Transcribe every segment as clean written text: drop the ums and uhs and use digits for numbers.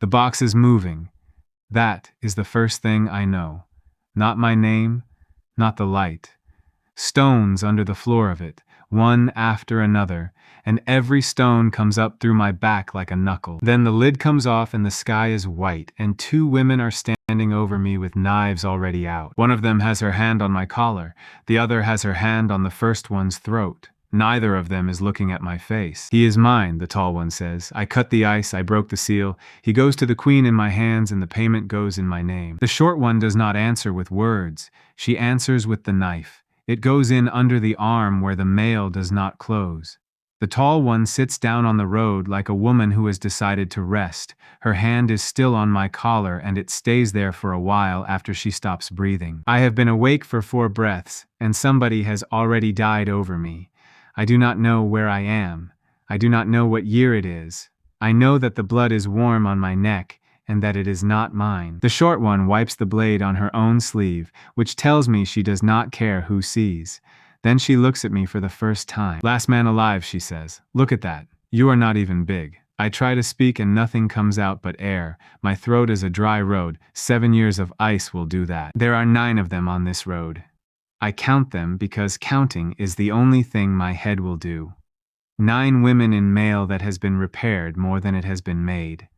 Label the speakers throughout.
Speaker 1: The box is moving. That is the first thing I know. Not my name, not the light. Stones under the floor of it, one after another, and every stone comes up through my back like a knuckle. Then the lid comes off and the sky is white, and two women are standing over me with knives already out. One of them has her hand on my collar, the other has her hand on the first one's throat. Neither of them is looking at my face. He is mine, the tall one says. I cut the ice, I broke the seal. He goes to the queen in my hands and the payment goes in my name. The short one does not answer with words. She answers with the knife. It goes in under the arm where the mail does not close. The tall one sits down on the road like a woman who has decided to rest. Her hand is still on my collar and it stays there for a while after she stops breathing. I have been awake for 4 breaths, and somebody has already died over me. I do not know where I am. I do not know what year it is. I know that the blood is warm on my neck, and that it is not mine. The short one wipes the blade on her own sleeve, which tells me she does not care who sees. Then she looks at me for the first time. Last man alive, she says. Look at that. You are not even big. I try to speak and nothing comes out but air. My throat is a dry road. 7 years of ice will do that. There are 9 of them on this road. I count them because counting is the only thing my head will do. 9 women in mail that has been repaired more than it has been made.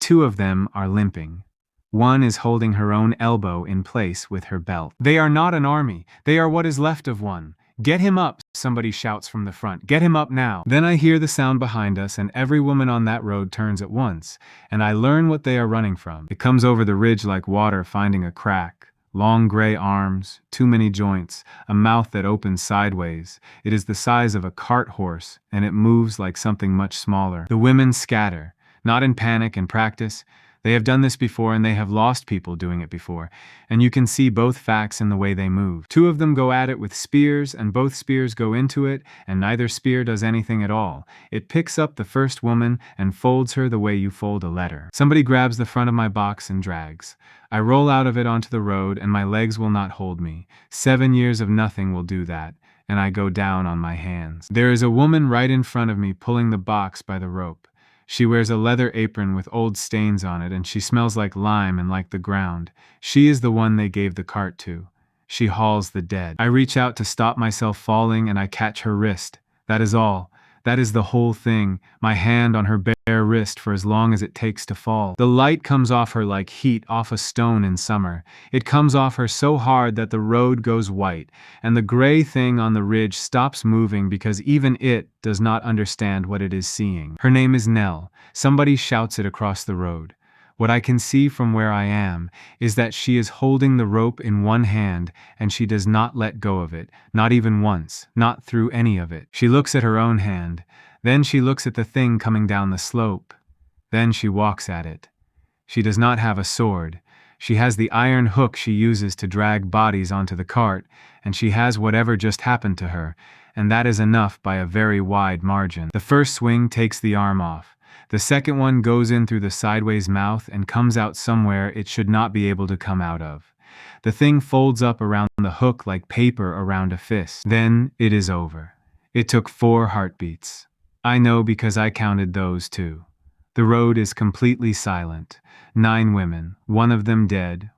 Speaker 1: 2 of them are limping. One is holding her own elbow in place with her belt. They are not an army. They are what is left of one. Get him up, somebody shouts from the front. Get him up now. Then I hear the sound behind us and every woman on that road turns at once, and I learn what they are running from. It comes over the ridge like water finding a crack. Long gray arms, too many joints, a mouth that opens sideways. It is the size of a cart horse, and it moves like something much smaller. The women scatter. Not in panic and practice. They have done this before and they have lost people doing it before, and you can see both facts in the way they move. 2 of them go at it with spears, and both spears go into it, and neither spear does anything at all. It picks up the first woman and folds her the way you fold a letter. Somebody grabs the front of my box and drags. I roll out of it onto the road, and my legs will not hold me. 7 years of nothing will do that, and I go down on my hands. There is a woman right in front of me pulling the box by the rope. She wears a leather apron with old stains on it, and she smells like lime and like the ground. She is the one they gave the cart to. She hauls the dead. I reach out to stop myself falling, and I catch her wrist. That is all. That is the whole thing. My hand on her bare wrist for as long as it takes to fall. The light comes off her like heat off a stone in summer. It comes off her so hard that the road goes white, and the gray thing on the ridge stops moving because even it does not understand what it is seeing. Her name is Nell. Somebody shouts it across the road. What I can see from where I am is that she is holding the rope in one hand and she does not let go of it, not even once, not through any of it. She looks at her own hand, then she looks at the thing coming down the slope. Then she walks at it. She does not have a sword. She has the iron hook she uses to drag bodies onto the cart, and she has whatever just happened to her, and that is enough by a very wide margin. The first swing takes the arm off. The second one goes in through the sideways mouth and comes out somewhere it should not be able to come out of. The thing folds up around the hook like paper around a fist. Then it is over. It took 4 heartbeats. I know because I counted those too. The road is completely silent. 9 women, one of them dead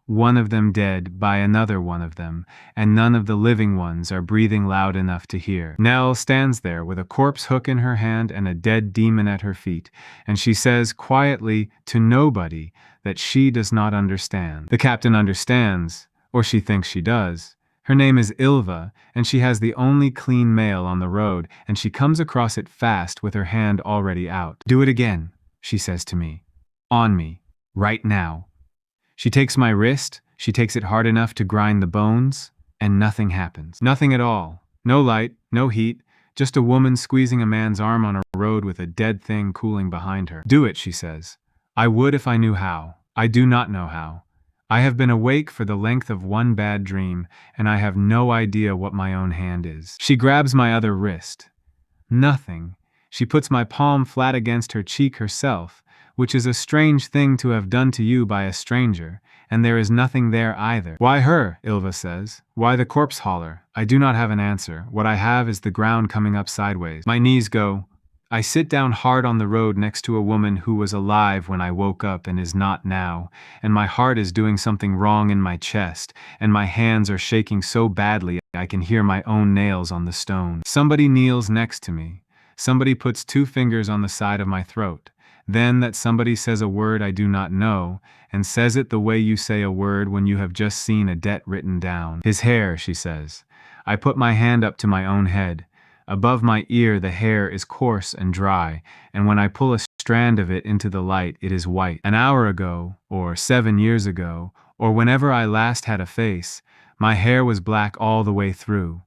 Speaker 1: by another one of them, and none of the living ones are breathing loud enough to hear. Nell stands there with a corpse hook in her hand and a dead demon at her feet, and she says quietly to nobody that she does not understand. The captain understands, or she thinks she does. Her name is Ilva, and she has the only clean mail on the road, and she comes across it fast with her hand already out. Do it again, she says to me. On me. Right now. She takes my wrist, she takes it hard enough to grind the bones, and nothing happens. Nothing at all. No light, no heat, just a woman squeezing a man's arm on a road with a dead thing cooling behind her. Do it, she says. I would if I knew how. I do not know how. I have been awake for the length of one bad dream, and I have no idea what my own hand is. She grabs my other wrist. Nothing. She puts my palm flat against her cheek herself, which is a strange thing to have done to you by a stranger, and there is nothing there either. Why her? Ilva says. Why the corpse hauler? I do not have an answer. What I have is the ground coming up sideways. My knees go. I sit down hard on the road next to a woman who was alive when I woke up and is not now, and my heart is doing something wrong in my chest, and my hands are shaking so badly I can hear my own nails on the stone. Somebody kneels next to me. Somebody puts 2 fingers on the side of my throat. Then that somebody says a word I do not know, and says it the way you say a word when you have just seen a debt written down. His hair, she says. I put my hand up to my own head. Above my ear the hair is coarse and dry, and when I pull a strand of it into the light it is white. An hour ago, or 7 years ago, or whenever I last had a face, my hair was black all the way through.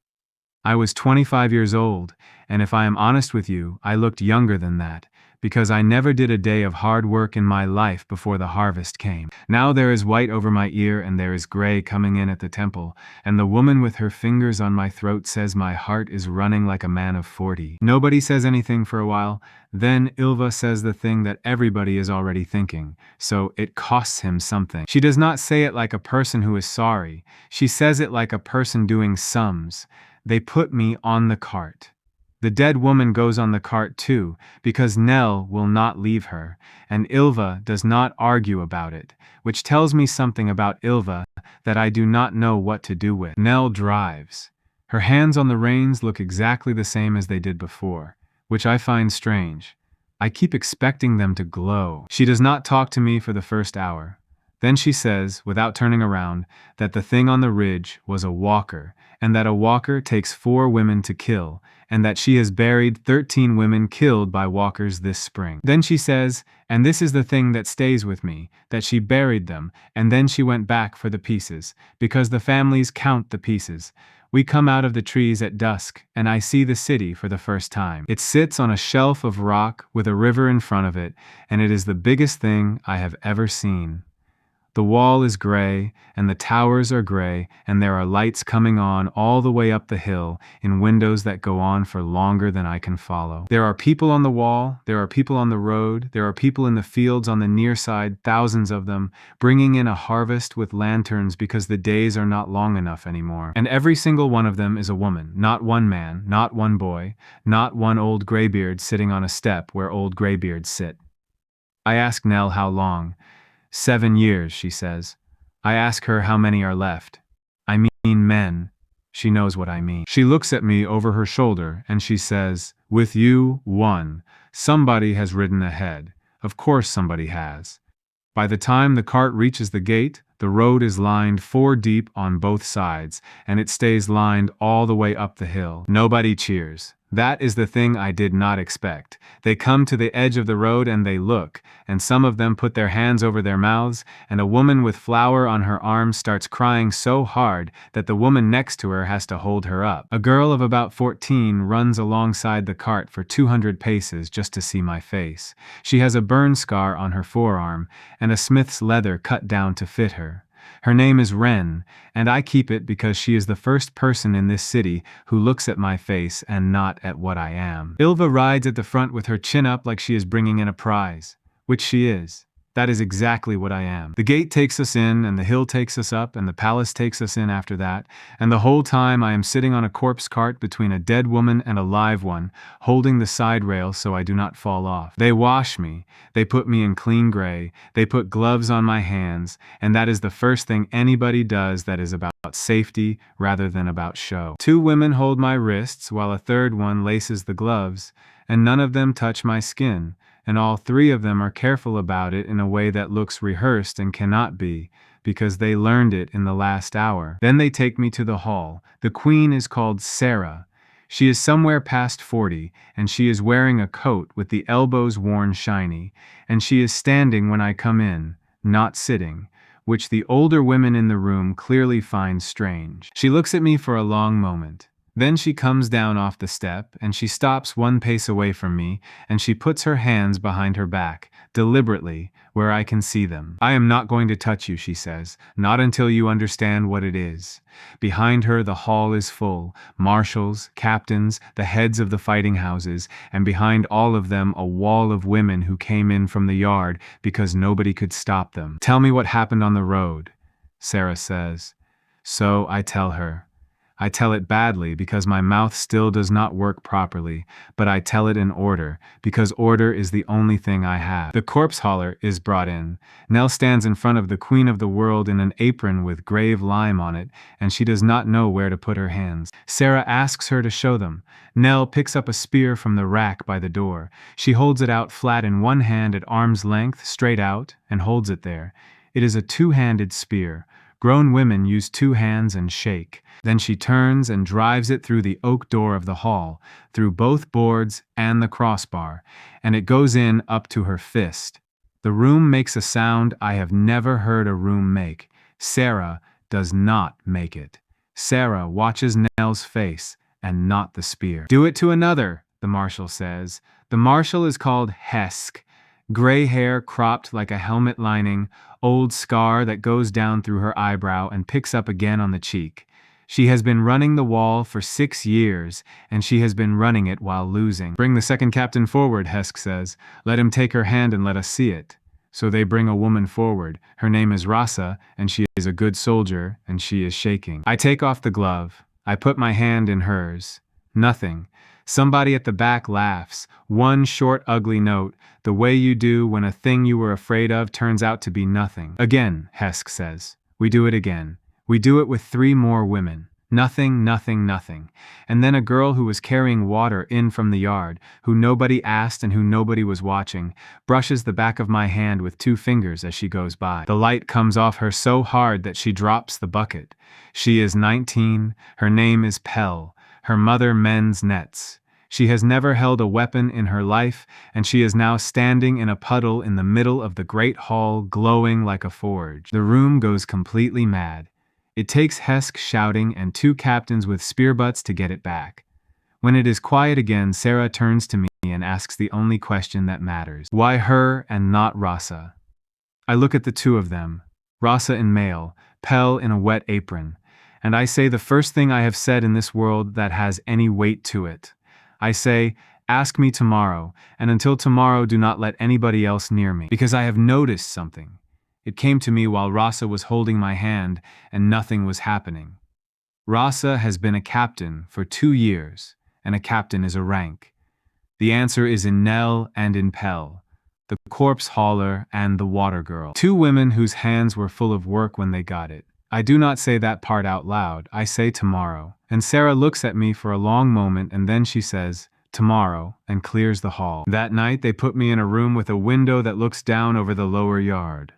Speaker 1: I was 25 years old, and if I am honest with you, I looked younger than that, because I never did a day of hard work in my life before the harvest came. Now there is white over my ear and there is gray coming in at the temple, and the woman with her fingers on my throat says my heart is running like a man of 40. Nobody says anything for a while. Then Ilva says the thing that everybody is already thinking, so it costs him something. She does not say it like a person who is sorry. She says it like a person doing sums. They put me on the cart. The dead woman goes on the cart too, because Nell will not leave her, and Ilva does not argue about it, which tells me something about Ilva that I do not know what to do with. Nell drives. Her hands on the reins look exactly the same as they did before, which I find strange. I keep expecting them to glow. She does not talk to me for the first hour. Then she says, without turning around, that the thing on the ridge was a walker, and that a walker takes 4 women to kill, and that she has buried 13 women killed by walkers this spring. Then she says, and this is the thing that stays with me, that she buried them, and then she went back for the pieces, because the families count the pieces. We come out of the trees at dusk, and I see the city for the first time. It sits on a shelf of rock with a river in front of it, and it is the biggest thing I have ever seen. The wall is gray, and the towers are gray, and there are lights coming on all the way up the hill in windows that go on for longer than I can follow. There are people on the wall, there are people on the road, there are people in the fields on the near side, thousands of them, bringing in a harvest with lanterns because the days are not long enough anymore. And every single one of them is a woman, not one man, not one boy, not one old graybeard sitting on a step where old graybeards sit. I ask Nell how long. 7 years, she says. I ask her how many are left. I mean men. She knows what I mean. She looks at me over her shoulder and she says, with you, 1. Somebody has ridden ahead. Of course somebody has. By the time the cart reaches the gate, the road is lined 4 deep on both sides, and it stays lined all the way up the hill. Nobody cheers. That is the thing I did not expect. They come to the edge of the road and they look, and some of them put their hands over their mouths, and a woman with flour on her arm starts crying so hard that the woman next to her has to hold her up. A girl of about 14 runs alongside the cart for 200 paces just to see my face. She has a burn scar on her forearm, and a smith's leather cut down to fit her. Her name is Ren, and I keep it because she is the first person in this city who looks at my face and not at what I am. Ilva rides at the front with her chin up like she is bringing in a prize, which she is. That is exactly what I am. The gate takes us in, and the hill takes us up, and the palace takes us in after that, and the whole time I am sitting on a corpse cart between a dead woman and a live one, holding the side rail so I do not fall off. They wash me, they put me in clean gray, they put gloves on my hands, and that is the first thing anybody does that is about safety rather than about show. 2 women hold my wrists while a third one laces the gloves, and none of them touch my skin. And all 3 of them are careful about it in a way that looks rehearsed and cannot be, because they learned it in the last hour. Then they take me to the hall. The queen is called Sarah. She is somewhere past 40, and she is wearing a coat with the elbows worn shiny, and she is standing when I come in, not sitting, which the older women in the room clearly find strange. She looks at me for a long moment. Then she comes down off the step, and she stops 1 pace away from me, and she puts her hands behind her back, deliberately, where I can see them. I am not going to touch you, she says, not until you understand what it is. Behind her the hall is full, marshals, captains, the heads of the fighting houses, and behind all of them a wall of women who came in from the yard because nobody could stop them. Tell me what happened on the road, Sarah says. So I tell her. I tell it badly because my mouth still does not work properly, but I tell it in order, because order is the only thing I have. The corpse hauler is brought in. Nell stands in front of the queen of the world in an apron with grave lime on it, and she does not know where to put her hands. Sarah asks her to show them. Nell picks up a spear from the rack by the door. She holds it out flat in one hand at arm's length, straight out, and holds it there. It is a two-handed spear. Grown women use two hands and shake. Then she turns and drives it through the oak door of the hall, through both boards and the crossbar, and it goes in up to her fist. The room makes a sound I have never heard a room make. Sarah does not make it. Sarah watches Nell's face and not the spear. "Do it to another," the marshal says. The marshal is called Hesk. Gray hair cropped like a helmet lining, old scar that goes down through her eyebrow and picks up again on the cheek. She has been running the wall for 6 years, and she has been running it while losing. "Bring the second captain forward," Hesk says. "Let him take her hand and let us see it." So they bring a woman forward. Her name is Rasa, and she is a good soldier, and she is shaking. I take off the glove. I put my hand in hers. Nothing. Somebody at the back laughs. One short, ugly note, the way you do when a thing you were afraid of turns out to be nothing. "Again," Hesk says. "We do it again. We do it with 3 more women. Nothing, nothing, nothing." And then a girl who was carrying water in from the yard, who nobody asked and who nobody was watching, brushes the back of my hand with 2 fingers as she goes by. The light comes off her so hard that she drops the bucket. She is 19. Her name is Pell. Her mother mends nets. She has never held a weapon in her life, and she is now standing in a puddle in the middle of the great hall, glowing like a forge. The room goes completely mad. It takes Hesk shouting and 2 captains with spear butts to get it back. When it is quiet again, Sarah turns to me and asks the only question that matters. Why her and not Rasa? I look at the 2 of them, Rasa in mail, Pell in a wet apron, and I say the first thing I have said in this world that has any weight to it. I say, ask me tomorrow, and until tomorrow do not let anybody else near me, because I have noticed something. It came to me while Rasa was holding my hand and nothing was happening. Rasa has been a captain for 2 years, and a captain is a rank. The answer is in Nell and in Pell, the corpse hauler and the water girl. 2 women whose hands were full of work when they got it. I do not say that part out loud. I say tomorrow. And Sarah looks at me for a long moment and then she says, tomorrow, and clears the hall. That night they put me in a room with a window that looks down over the lower yard.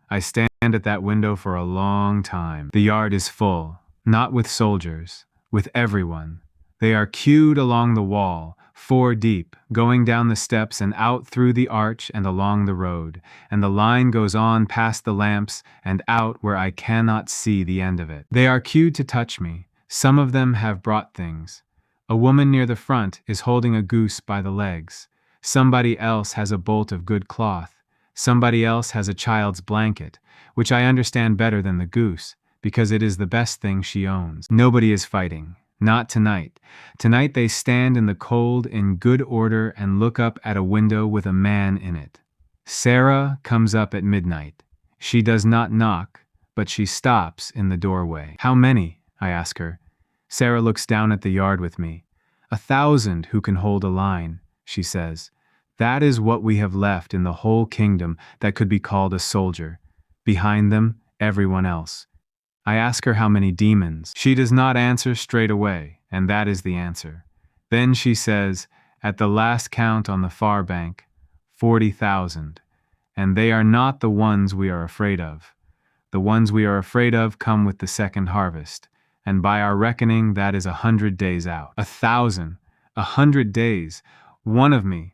Speaker 1: I stand at that window for a long time. The yard is full, not with soldiers, with everyone. They are queued along the wall, 4 deep, going down the steps and out through the arch and along the road, and the line goes on past the lamps and out where I cannot see the end of it. They are queued to touch me. Some of them have brought things. A woman near the front is holding a goose by the legs. Somebody else has a bolt of good cloth. Somebody else has a child's blanket, which I understand better than the goose, because it is the best thing she owns. Nobody is fighting. Not tonight. Tonight they stand in the cold in good order and look up at a window with a man in it. Sarah comes up at midnight. She does not knock, but she stops in the doorway. How many? I ask her. Sarah looks down at the yard with me. 1,000 who can hold a line, she says. That is what we have left in the whole kingdom that could be called a soldier. Behind them, everyone else. I ask her how many demons. She does not answer straight away, and that is the answer. Then she says, at the last count on the far bank, 40,000. And they are not the ones we are afraid of. The ones we are afraid of come with the second harvest, and by our reckoning that is 100 days out. 1,000, 100 days, one of me.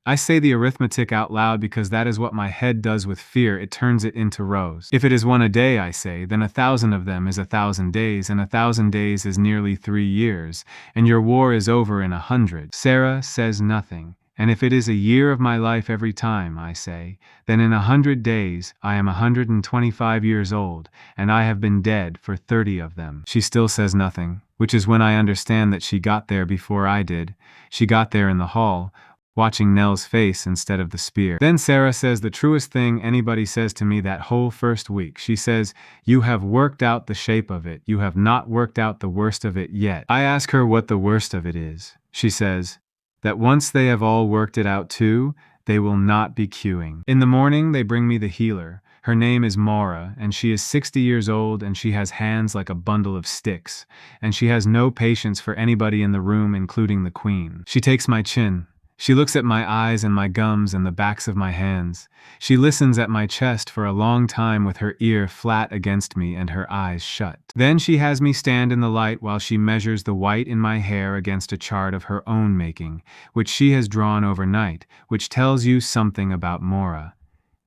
Speaker 1: I say the arithmetic out loud because that is what my head does with fear. It turns it into rows. If it is 1 a day, I say, then 1,000 of them is 1,000 days, and 1,000 days is nearly 3 years, and your war is over in 100. Sarah says nothing, and if it is a year of my life every time, I say, then in 100 days I am 125 years old, and I have been dead for 30 of them. She still says nothing, which is when I understand that she got there before I did. She got there in the hall, watching Nell's face instead of the spear. Then Sarah says the truest thing anybody says to me that whole first week. She says, "You have worked out the shape of it. You have not worked out the worst of it yet." I ask her what the worst of it is. She says, that once they have all worked it out too, they will not be queuing. In the morning, they bring me the healer. Her name is Mora, and she is 60 years old, and she has hands like a bundle of sticks, and she has no patience for anybody in the room, including the queen. She takes my chin. She looks at my eyes and my gums and the backs of my hands. She listens at my chest for a long time with her ear flat against me and her eyes shut. Then she has me stand in the light while she measures the white in my hair against a chart of her own making, which she has drawn overnight, which tells you something about Mora.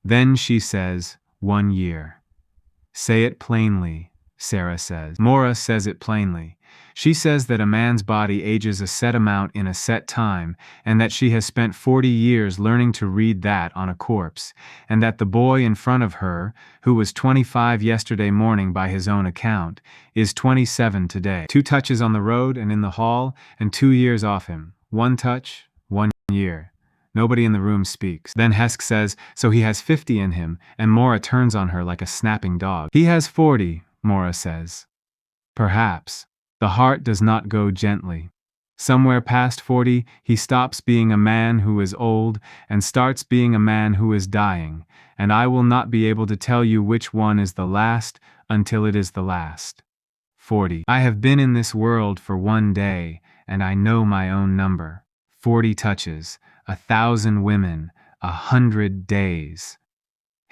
Speaker 1: Then she says, 1 year. Say it plainly, Sarah says. Mora says it plainly. She says that a man's body ages a set amount in a set time, and that she has spent 40 years learning to read that on a corpse, and that the boy in front of her, who was 25 yesterday morning by his own account, is 27 today. 2 touches on the road and in the hall, and 2 years off him. 1 touch, 1 year. Nobody in the room speaks. Then Hesk says, so he has 50 in him, and Mora turns on her like a snapping dog. He has 40, Mora says. Perhaps. The heart does not go gently. Somewhere past 40, he stops being a man who is old and starts being a man who is dying, and I will not be able to tell you which one is the last until it is the last. 40. I have been in this world for 1 day, and I know my own number. 40 touches, 1,000 women, 100 days.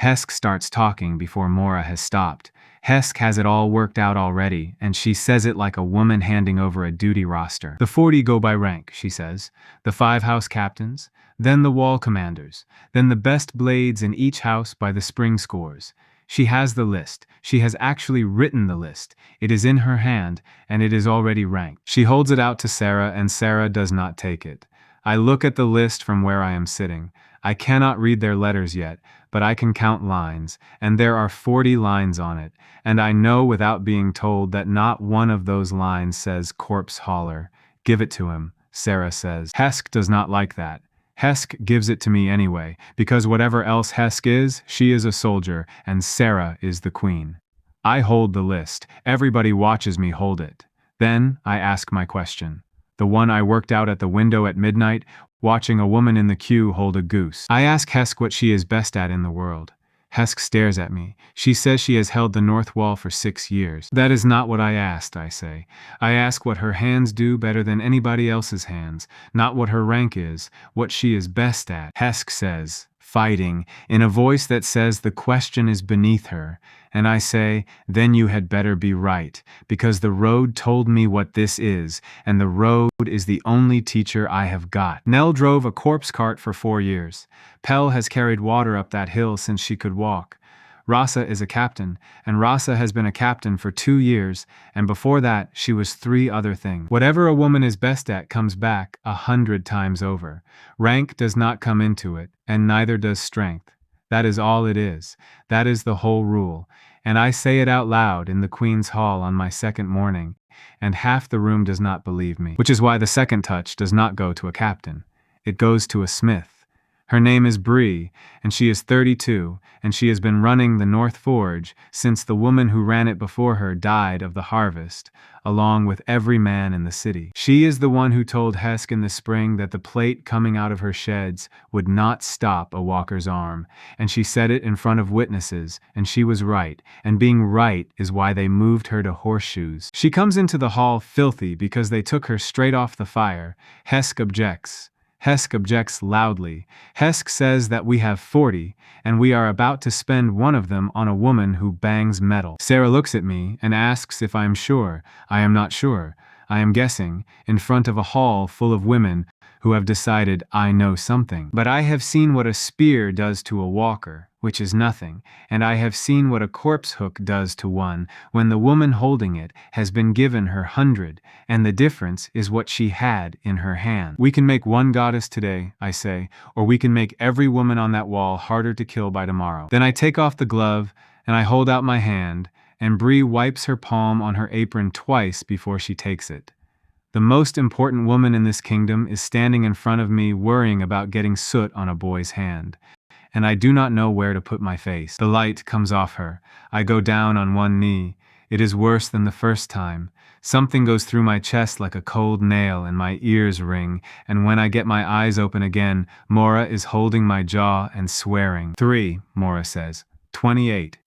Speaker 1: Hesk starts talking before Mora has stopped. Hesk has it all worked out already, and she says it like a woman handing over a duty roster. The 40 go by rank, she says. The 5 house captains, then the wall commanders, then the best blades in each house by the spring scores. She has the list. She has actually written the list. It is in her hand, and it is already ranked. She holds it out to Sarah, and Sarah does not take it. I look at the list from where I am sitting. I cannot read their letters yet, but I can count lines, and there are 40 lines on it, and I know without being told that not one of those lines says corpse hauler. Give it to him, Sarah says. Hesk does not like that. Hesk gives it to me anyway, because whatever else Hesk is, she is a soldier, and Sarah is the queen. I hold the list. Everybody watches me hold it. Then I ask my question. The one I worked out at the window at midnight, watching a woman in the queue hold a goose. I ask Hesk what she is best at in the world. Hesk stares at me. She says she has held the north wall for 6 years. That is not what I asked, I say. I ask what her hands do better than anybody else's hands, not what her rank is, what she is best at. Hesk says, fighting, in a voice that says the question is beneath her, and I say, then you had better be right, because the road told me what this is, and the road is the only teacher I have got. Nell drove a corpse cart for 4 years. Pell has carried water up that hill since she could walk. Rasa is a captain, and Rasa has been a captain for 2 years, and before that she was 3 other things. Whatever a woman is best at comes back 100 times over. Rank does not come into it, and neither does strength. That is all it is. That is the whole rule. And I say it out loud in the Queen's Hall on my 2nd morning, and half the room does not believe me. Which is why the 2nd touch does not go to a captain. It goes to a smith. Her name is Bree, and she is 32, and she has been running the North Forge since the woman who ran it before her died of the harvest, along with every man in the city. She is the one who told Hesk in the spring that the plate coming out of her sheds would not stop a walker's arm, and she said it in front of witnesses, and she was right, and being right is why they moved her to horseshoes. She comes into the hall filthy because they took her straight off the fire. Hesk objects. Hesk objects loudly. Hesk says that we have 40, and we are about to spend one of them on a woman who bangs metal. Sarah looks at me and asks if I am sure. I am not sure. I am guessing, in front of a hall full of women who have decided I know something. But I have seen what a spear does to a walker, which is nothing, and I have seen what a corpse hook does to one when the woman holding it has been given her 100, and the difference is what she had in her hand. We can make one goddess today, I say, or we can make every woman on that wall harder to kill by tomorrow. Then I take off the glove, and I hold out my hand, and Bree wipes her palm on her apron twice before she takes it. The most important woman in this kingdom is standing in front of me worrying about getting soot on a boy's hand. And I do not know where to put my face. The light comes off her. I go down on one knee. It is worse than the first time. Something goes through my chest like a cold nail and my ears ring, and when I get my eyes open again, Mora is holding my jaw and swearing. 3, Mora says. 28.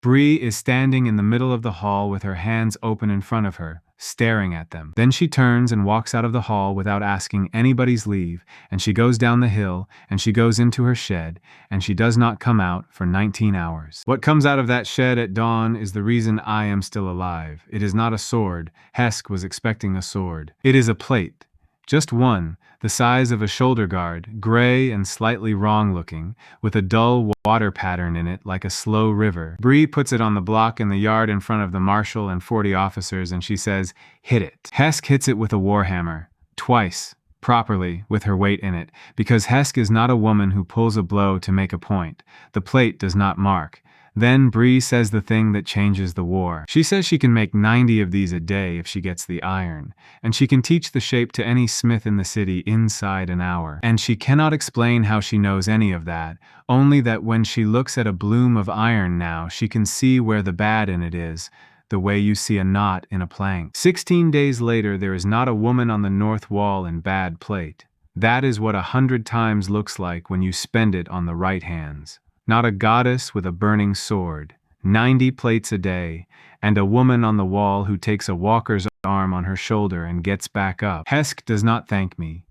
Speaker 1: Bree is standing in the middle of the hall with her hands open in front of her, staring at them. Then she turns and walks out of the hall without asking anybody's leave, and she goes down the hill, and she goes into her shed, and she does not come out for 19 hours. What comes out of that shed at dawn is the reason I am still alive. It is not a sword. Hesk was expecting a sword. It is a plate. Just one, the size of a shoulder guard, gray and slightly wrong-looking, with a dull water pattern in it like a slow river. Bree puts it on the block in the yard in front of the marshal and 40 officers, and she says, "Hit it." Hesk hits it with a warhammer. Twice. Properly, with her weight in it, because Hesk is not a woman who pulls a blow to make a point. The plate does not mark. Then Bree says the thing that changes the war. She says she can make 90 of these a day if she gets the iron, and she can teach the shape to any smith in the city inside an hour. And she cannot explain how she knows any of that, only that when she looks at a bloom of iron now, she can see where the bad in it is, the way you see a knot in a plank. 16 days later, there is not a woman on the north wall in bad plate. That is what 100 times looks like when you spend it on the right hands. Not a goddess with a burning sword, 90 plates a day, and a woman on the wall who takes a walker's arm on her shoulder and gets back up. Hesk does not thank me.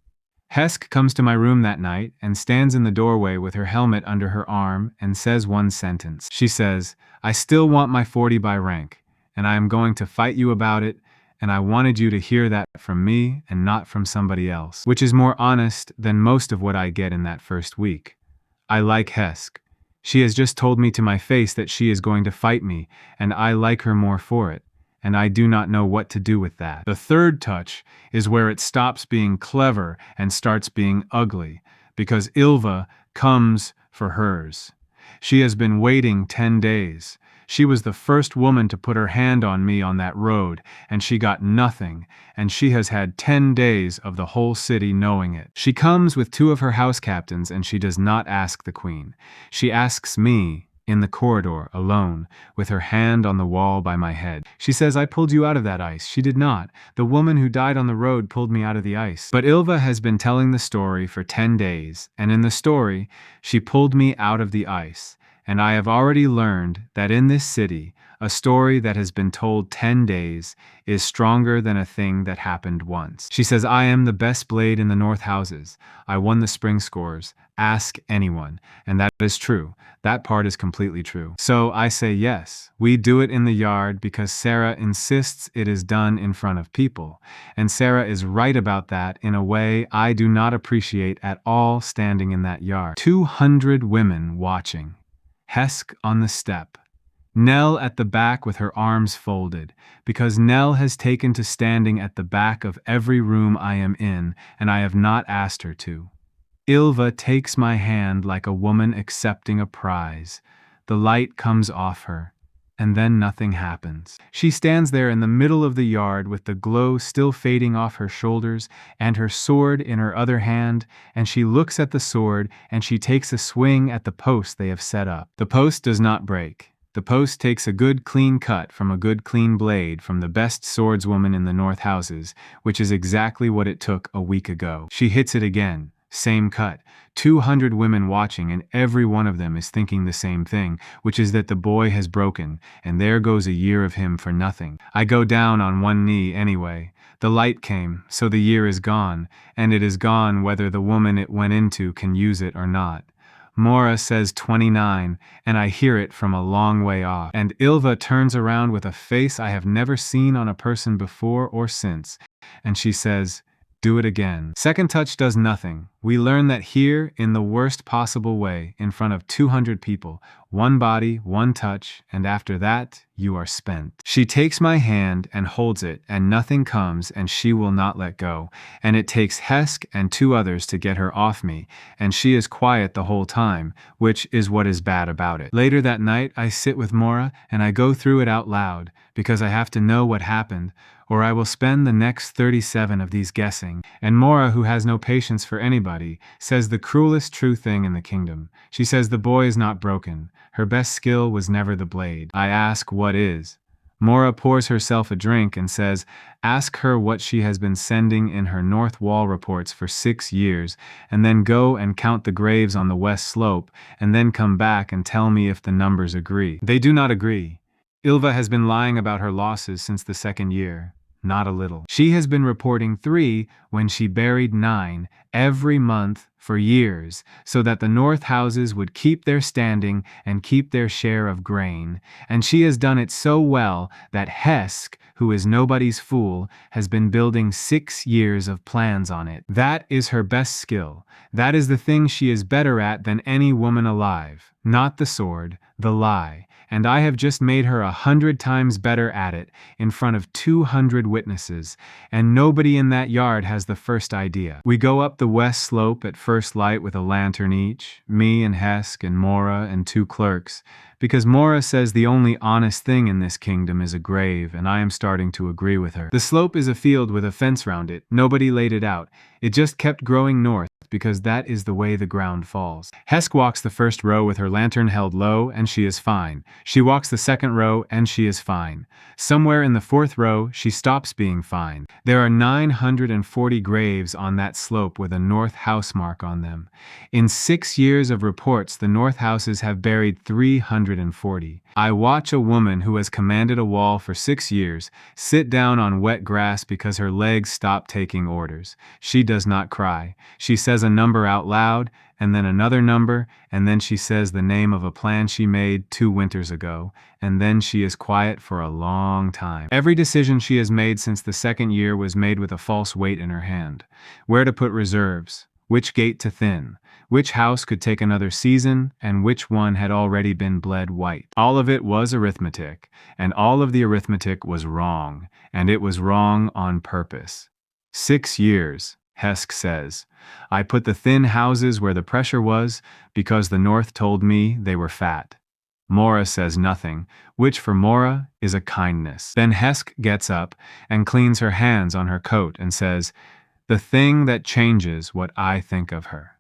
Speaker 1: Hesk comes to my room that night and stands in the doorway with her helmet under her arm and says one sentence. She says, "I still want my 40 by rank, and I am going to fight you about it, and I wanted you to hear that from me and not from somebody else," which is more honest than most of what I get in that first week. I like Hesk. She has just told me to my face that she is going to fight me, and I like her more for it, and I do not know what to do with that. The third touch is where it stops being clever and starts being ugly, because Ilva comes for hers. She has been waiting 10 days. She was the first woman to put her hand on me on that road, and she got nothing, and she has had 10 days of the whole city knowing it. She comes with 2 of her house captains, and she does not ask the queen. She asks me, in the corridor, alone, with her hand on the wall by my head. She says, "I pulled you out of that ice." She did not. The woman who died on the road pulled me out of the ice. But Ilva has been telling the story for 10 days, and in the story, she pulled me out of the ice. And I have already learned that in this city, a story that has been told 10 days is stronger than a thing that happened once. She says, "I am the best blade in the North Houses. I won the spring scores. Ask anyone." And that is true. That part is completely true. So I say yes. We do it in the yard because Sarah insists it is done in front of people. And Sarah is right about that in a way I do not appreciate at all standing in that yard. 200 women watching. Hesk on the step. Nell at the back with her arms folded, because Nell has taken to standing at the back of every room I am in, and I have not asked her to. Ilva takes my hand like a woman accepting a prize. The light comes off her, and then nothing happens. She stands there in the middle of the yard with the glow still fading off her shoulders and her sword in her other hand, and she looks at the sword and she takes a swing at the post they have set up. The post does not break. The post takes a good clean cut from a good clean blade from the best swordswoman in the North Houses, which is exactly what it took a week ago. She hits it again. Same cut. 200 women watching, and every one of them is thinking the same thing, which is that the boy has broken, and there goes a year of him for nothing. I go down on one knee anyway. The light came, so the year is gone, and it is gone whether the woman it went into can use it or not. Mora says 29, and I hear it from a long way off. And Ilva turns around with a face I have never seen on a person before or since, and she says, "Do it again." Second touch does nothing. We learn that here, in the worst possible way, in front of 200 people, one body, one touch, and after that, you are spent. She takes my hand and holds it, and nothing comes, and she will not let go. And it takes Hesk and 2 others to get her off me, and she is quiet the whole time, which is what is bad about it. Later that night, I sit with Mora, and I go through it out loud, because I have to know what happened, or I will spend the next 37 of these guessing. And Mora, who has no patience for anybody, says the cruelest true thing in the kingdom. She says the boy is not broken. Her best skill was never the blade. I ask what is. Mora pours herself a drink and says, ask her what she has been sending in her north wall reports for 6 years, and then go and count the graves on the west slope, and then come back and tell me if the numbers agree. They do not agree. Ilva has been lying about her losses since the 2nd year. Not a little. She has been reporting 3 when she buried 9 every month for years, so that the north houses would keep their standing and keep their share of grain, and she has done it so well that Hesk, who is nobody's fool, has been building 6 years of plans on it. That is her best skill. That is the thing she is better at than any woman alive. Not the sword, the lie. And I have just made her 100 times better at it in front of 200 witnesses, and nobody in that yard has the first idea. We go up the west slope at first light with a lantern each, me and Hesk and Mora and 2 clerks, because Mora says the only honest thing in this kingdom is a grave, and I am starting to agree with her. The slope is a field with a fence round it. Nobody laid it out. It just kept growing north, because that is the way the ground falls. Hesk walks the first row with her lantern held low, and she is fine. She walks the second row, and she is fine. Somewhere in the 4th row, she stops being fine. There are 940 graves on that slope with a north house mark on them. In 6 years of reports, the north houses have buried 340. I watch a woman who has commanded a wall for 6 years sit down on wet grass because her legs stopped taking orders. She does not cry. She says a number out loud, and then another number, and then she says the name of a plan she made 2 winters ago, and then she is quiet for a long time. Every decision she has made since the 2nd year was made with a false weight in her hand. Where to put reserves, which gate to thin, which house could take another season, and which one had already been bled white. All of it was arithmetic, and all of the arithmetic was wrong, and it was wrong on purpose. 6 years. Hesk says. I put the thin houses where the pressure was because the north told me they were fat. Mora says nothing, which for Mora is a kindness. Then Hesk gets up and cleans her hands on her coat and says, the thing that changes what I think of her.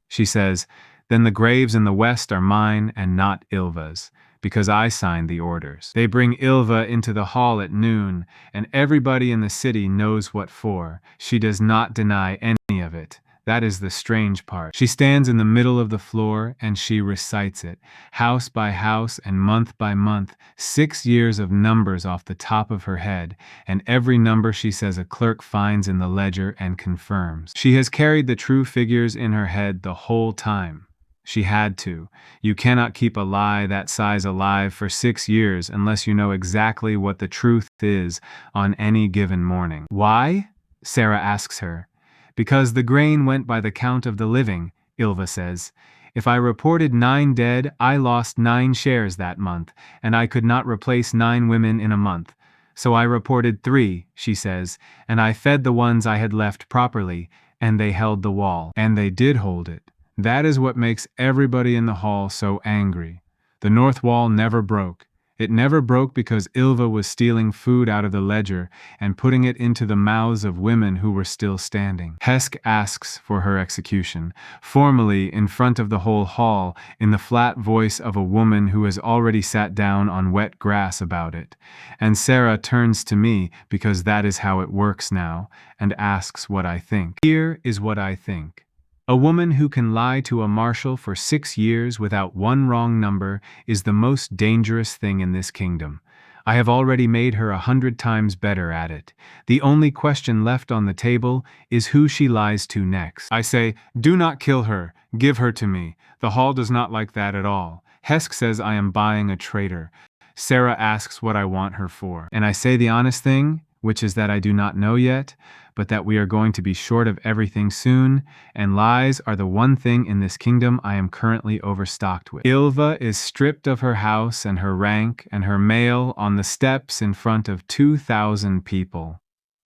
Speaker 1: She says, then the graves in the west are mine and not Ilva's, because I signed the orders. They bring Ilva into the hall at noon, and everybody in the city knows what for. She does not deny any of it. That is the strange part. She stands in the middle of the floor and she recites it, house by house and month by month, 6 years of numbers off the top of her head, and every number she says a clerk finds in the ledger and confirms. She has carried the true figures in her head the whole time. She had to. You cannot keep a lie that size alive for 6 years unless you know exactly what the truth is on any given morning. Why? Sarah asks her. Because the grain went by the count of the living, Ilva says. If I reported 9 dead, I lost 9 shares that month, and I could not replace 9 women in a month. So I reported 3, she says, and I fed the ones I had left properly, and they held the wall. And they did hold it. That is what makes everybody in the hall so angry. The north wall never broke. It never broke because Ilva was stealing food out of the ledger and putting it into the mouths of women who were still standing. Hesk asks for her execution, formally in front of the whole hall, in the flat voice of a woman who has already sat down on wet grass about it. And Sarah turns to me, because that is how it works now, and asks what I think. Here is what I think. A woman who can lie to a marshal for 6 years without one wrong number is the most dangerous thing in this kingdom. I have already made her 100 times better at it. The only question left on the table is who she lies to next. I say, do not kill her, give her to me. The hall does not like that at all. Hesk says I am buying a traitor. Sarah asks what I want her for. And I say the honest thing, which is that I do not know yet, but that we are going to be short of everything soon, and lies are the one thing in this kingdom I am currently overstocked with. Ilva is stripped of her house and her rank and her mail on the steps in front of 2,000 people.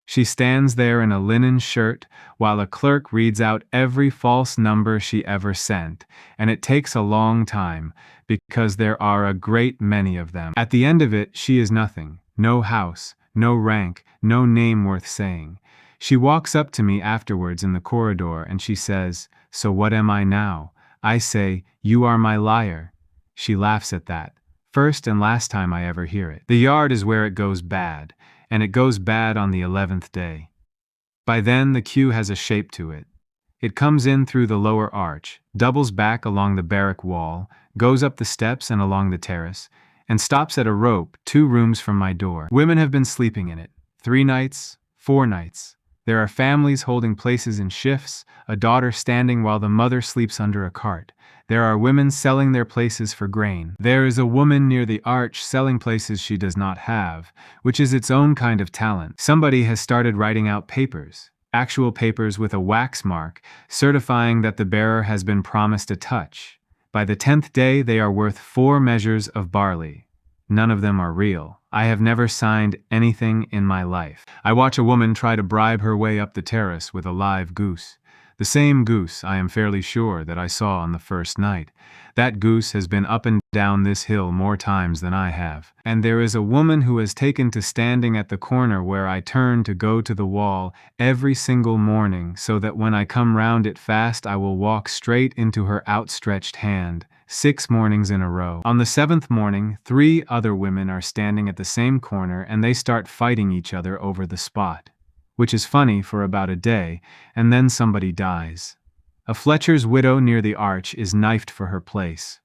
Speaker 1: She stands there in a linen shirt while a clerk reads out every false number she ever sent, and it takes a long time because there are a great many of them. At the end of it, she is nothing, no house, no rank, no name worth saying. She walks up to me afterwards in the corridor and she says, "So what am I now?" I say, "You are my liar." She laughs at that. First and last time I ever hear it. The yard is where it goes bad, and it goes bad on the 11th day. By then the queue has a shape to it. It comes in through the lower arch, doubles back along the barrack wall, goes up the steps and along the terrace, and stops at a rope 2 rooms from my door. Women have been sleeping in it. 3 nights, 4 nights. There are families holding places in shifts, a daughter standing while the mother sleeps under a cart. There are women selling their places for grain. There is a woman near the arch selling places she does not have, which is its own kind of talent. Somebody has started writing out papers, actual papers with a wax mark, certifying that the bearer has been promised a touch. By the 10th day they are worth 4 measures of barley. None of them are real. I have never signed anything in my life. I watch a woman try to bribe her way up the terrace with a live goose. The same goose, I am fairly sure, that I saw on the first night. That goose has been up and down this hill more times than I have. And there is a woman who has taken to standing at the corner where I turn to go to the wall every single morning, so that when I come round it fast I will walk straight into her outstretched hand. 6 mornings in a row. On the 7th morning, 3 other women are standing at the same corner and they start fighting each other over the spot. Which is funny for about a day, and then somebody dies. A Fletcher's widow near the arch is knifed for her place.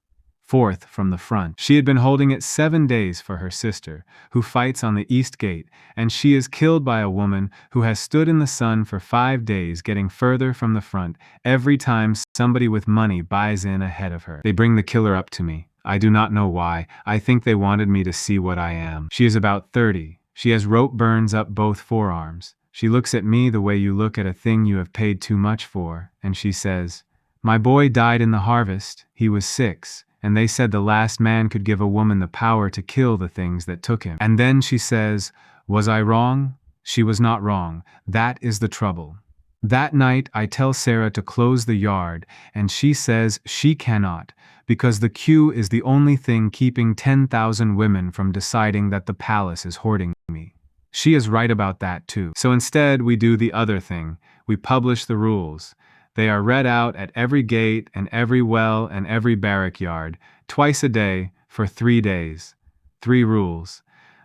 Speaker 1: 4th from the front. She had been holding it 7 days for her sister, who fights on the east gate, and she is killed by a woman who has stood in the sun for 5 days getting further from the front every time somebody with money buys in ahead of her. They bring the killer up to me. I do not know why. I think they wanted me to see what I am. She is about 30. She has rope burns up both forearms. She looks at me the way you look at a thing you have paid too much for, and she says, "My boy died in the harvest. He was 6, and they said the last man could give a woman the power to kill the things that took him." And then she says, "Was I wrong?" She was not wrong. That is the trouble. That night I tell Sarah to close the yard, and she says she cannot, because the queue is the only thing keeping 10,000 women from deciding that the palace is hoarding me. She is right about that too. So instead we do the other thing. We publish the rules. They are read out at every gate and every well and every barrack yard, twice a day for 3 days. 3 rules.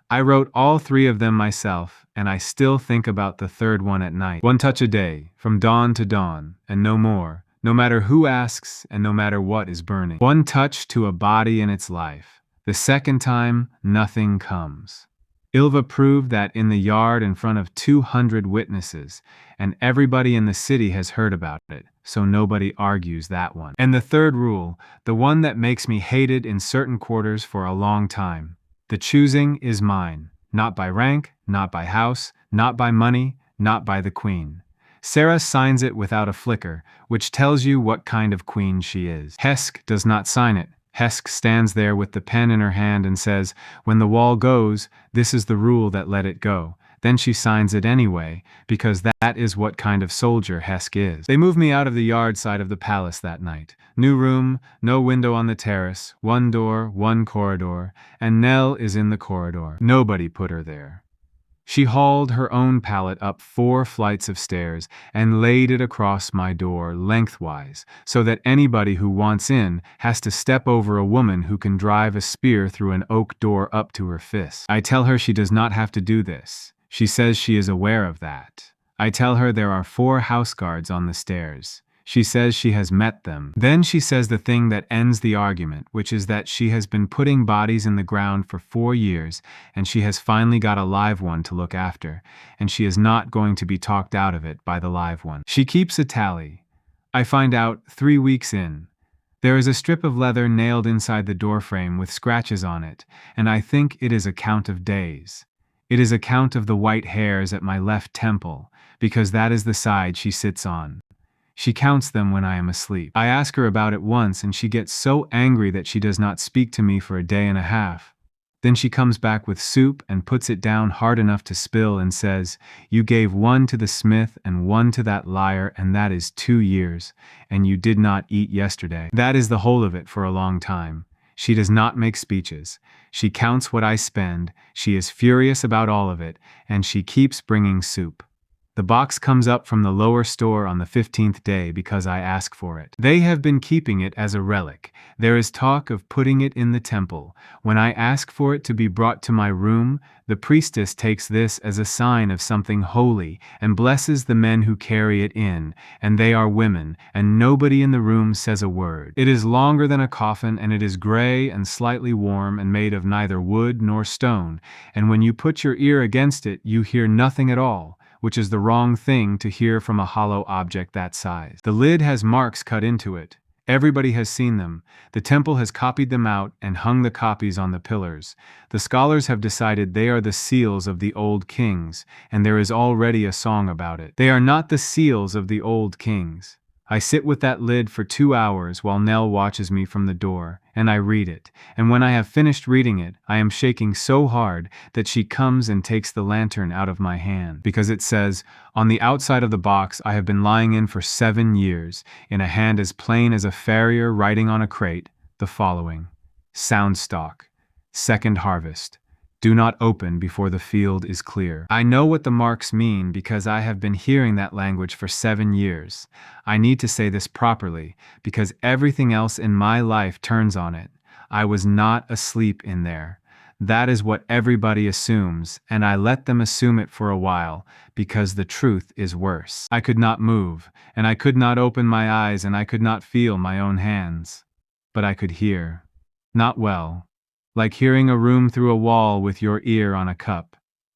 Speaker 1: I wrote all 3 of them myself, and I still think about the 3rd one at night. 1 touch a day, from dawn to dawn, and no more, no matter who asks and no matter what is burning. 1 touch to a body in its life. The 2nd time, nothing comes. Ilva proved that in the yard in front of 200 witnesses, and everybody in the city has heard about it, so nobody argues that one. And the 3rd rule, the one that makes me hated in certain quarters for a long time. The choosing is mine, not by rank, not by house, not by money, not by the queen. Sarah signs it without a flicker, which tells you what kind of queen she is. Hesk does not sign it. Hesk stands there with the pen in her hand and says, "When the wall goes, this is the rule that let it go." Then she signs it anyway, because that is what kind of soldier Hesk is. They move me out of the yard side of the palace that night. New room, no window on the terrace, 1 door, 1 corridor, and Nell is in the corridor. Nobody put her there. She hauled her own pallet up 4 flights of stairs and laid it across my door lengthwise, so that anybody who wants in has to step over a woman who can drive a spear through an oak door up to her fist. I tell her she does not have to do this. She says she is aware of that. I tell her there are 4 house guards on the stairs. She says she has met them. Then she says the thing that ends the argument, which is that she has been putting bodies in the ground for 4 years, and she has finally got a live one to look after, and she is not going to be talked out of it by the live one. She keeps a tally. I find out 3 weeks in. There is a strip of leather nailed inside the doorframe with scratches on it, and I think it is a count of days. It is a count of the white hairs at my left temple, because that is the side she sits on. She counts them when I am asleep. I ask her about it once and she gets so angry that she does not speak to me for a day and a half. Then she comes back with soup and puts it down hard enough to spill and says, "You gave one to the smith and one to that liar, and that is 2 years, and you did not eat yesterday." That is the whole of it for a long time. She does not make speeches. She counts what I spend, she is furious about all of it, and she keeps bringing soup. The box comes up from the lower store on the 15th day because I ask for it. They have been keeping it as a relic. There is talk of putting it in the temple. When I ask for it to be brought to my room, the priestess takes this as a sign of something holy and blesses the men who carry it in, and they are women, and nobody in the room says a word. It is longer than a coffin, and it is gray and slightly warm and made of neither wood nor stone, and when you put your ear against it, you hear nothing at all, which is the wrong thing to hear from a hollow object that size. The lid has marks cut into it. Everybody has seen them. The temple has copied them out and hung the copies on the pillars. The scholars have decided they are the seals of the old kings, and there is already a song about it. They are not the seals of the old kings. I sit with that lid for 2 hours while Nell watches me from the door, and I read it, and when I have finished reading it, I am shaking so hard that she comes and takes the lantern out of my hand, because it says, on the outside of the box I have been lying in for 7 years, in a hand as plain as a farrier writing on a crate, the following: Sound stock, second harvest. Do not open before the field is clear. I know what the marks mean because I have been hearing that language for 7 years. I need to say this properly because everything else in my life turns on it. I was not asleep in there. That is what everybody assumes, and I let them assume it for a while because the truth is worse. I could not move, and I could not open my eyes, and I could not feel my own hands. But I could hear. Not well. Like hearing a room through a wall with your ear on a cup.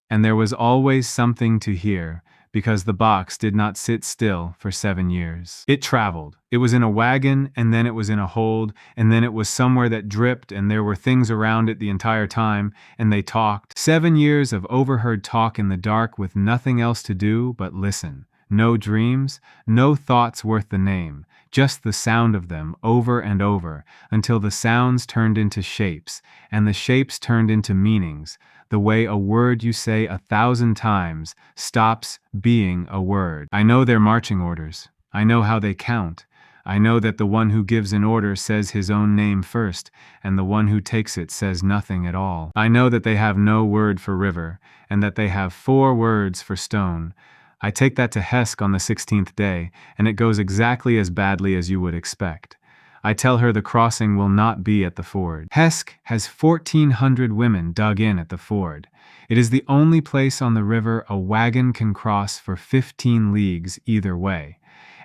Speaker 1: And there was always something to hear, because the box did not sit still for 7 years. It traveled. It was in a wagon, and then it was in a hold, and then it was somewhere that dripped, and there were things around it the entire time, and they talked. 7 years of overheard talk in the dark with nothing else to do but listen. No dreams, no thoughts worth the name, just the sound of them over and over, until the sounds turned into shapes, and the shapes turned into meanings, the way a word you say 1,000 times stops being a word. I know their marching orders. I know how they count. I know that the one who gives an order says his own name first, and the one who takes it says nothing at all. I know that they have no word for river, and that they have 4 words for stone. I take that to Hesk on the 16th day, and it goes exactly as badly as you would expect. I tell her the crossing will not be at the ford. Hesk has 1,400 women dug in at the ford. It is the only place on the river a wagon can cross for 15 leagues either way.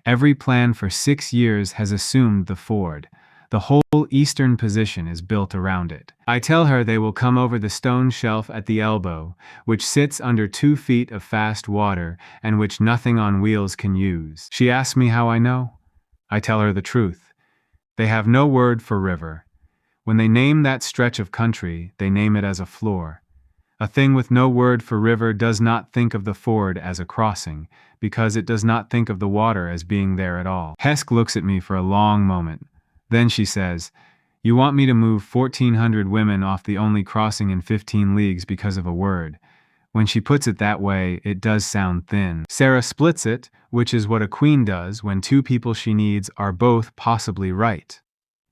Speaker 1: Every plan for 6 years has assumed the ford. The whole eastern position is built around it. I tell her they will come over the stone shelf at the elbow, which sits under 2 feet of fast water and which nothing on wheels can use. She asks me how I know. I tell her the truth. They have no word for river. When they name that stretch of country, they name it as a floor. A thing with no word for river does not think of the ford as a crossing, because it does not think of the water as being there at all. Hesk looks at me for a long moment. Then she says, "You want me to move 1,400 women off the only crossing in 15 leagues because of a word." When she puts it that way, it does sound thin. Sarah splits it, which is what a queen does when 2 people she needs are both possibly right.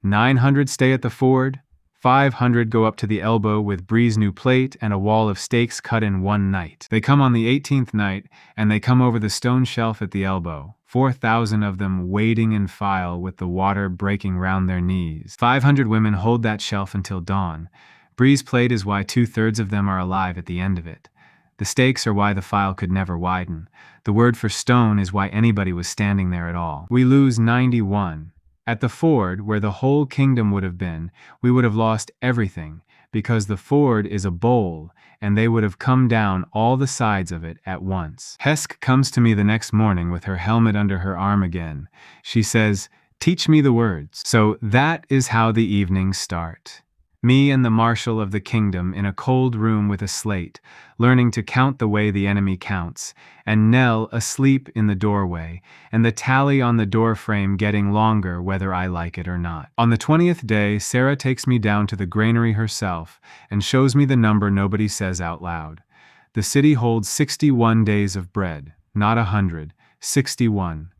Speaker 1: 900 stay at the ford, 500 go up to the elbow with Bree's new plate and a wall of stakes cut in one night. They come on the 18th night, and they come over the stone shelf at the elbow, 4,000 of them wading in file with the water breaking round their knees. 500 women hold that shelf until dawn. Bree's plate is why 2/3 of them are alive at the end of it. The stakes are why the file could never widen. The word for stone is why anybody was standing there at all. We lose 91. At the ford, where the whole kingdom would have been, we would have lost everything, because the ford is a bowl, and they would have come down all the sides of it at once. Hesk comes to me the next morning with her helmet under her arm again. She says, "Teach me the words." So that is how the evenings start. Me and the marshal of the kingdom in a cold room with a slate, learning to count the way the enemy counts, and Nell asleep in the doorway, and the tally on the doorframe getting longer whether I like it or not. On the 20th day, Sarah takes me down to the granary herself and shows me the number nobody says out loud. The city holds 61 days of bread, not 100, 61.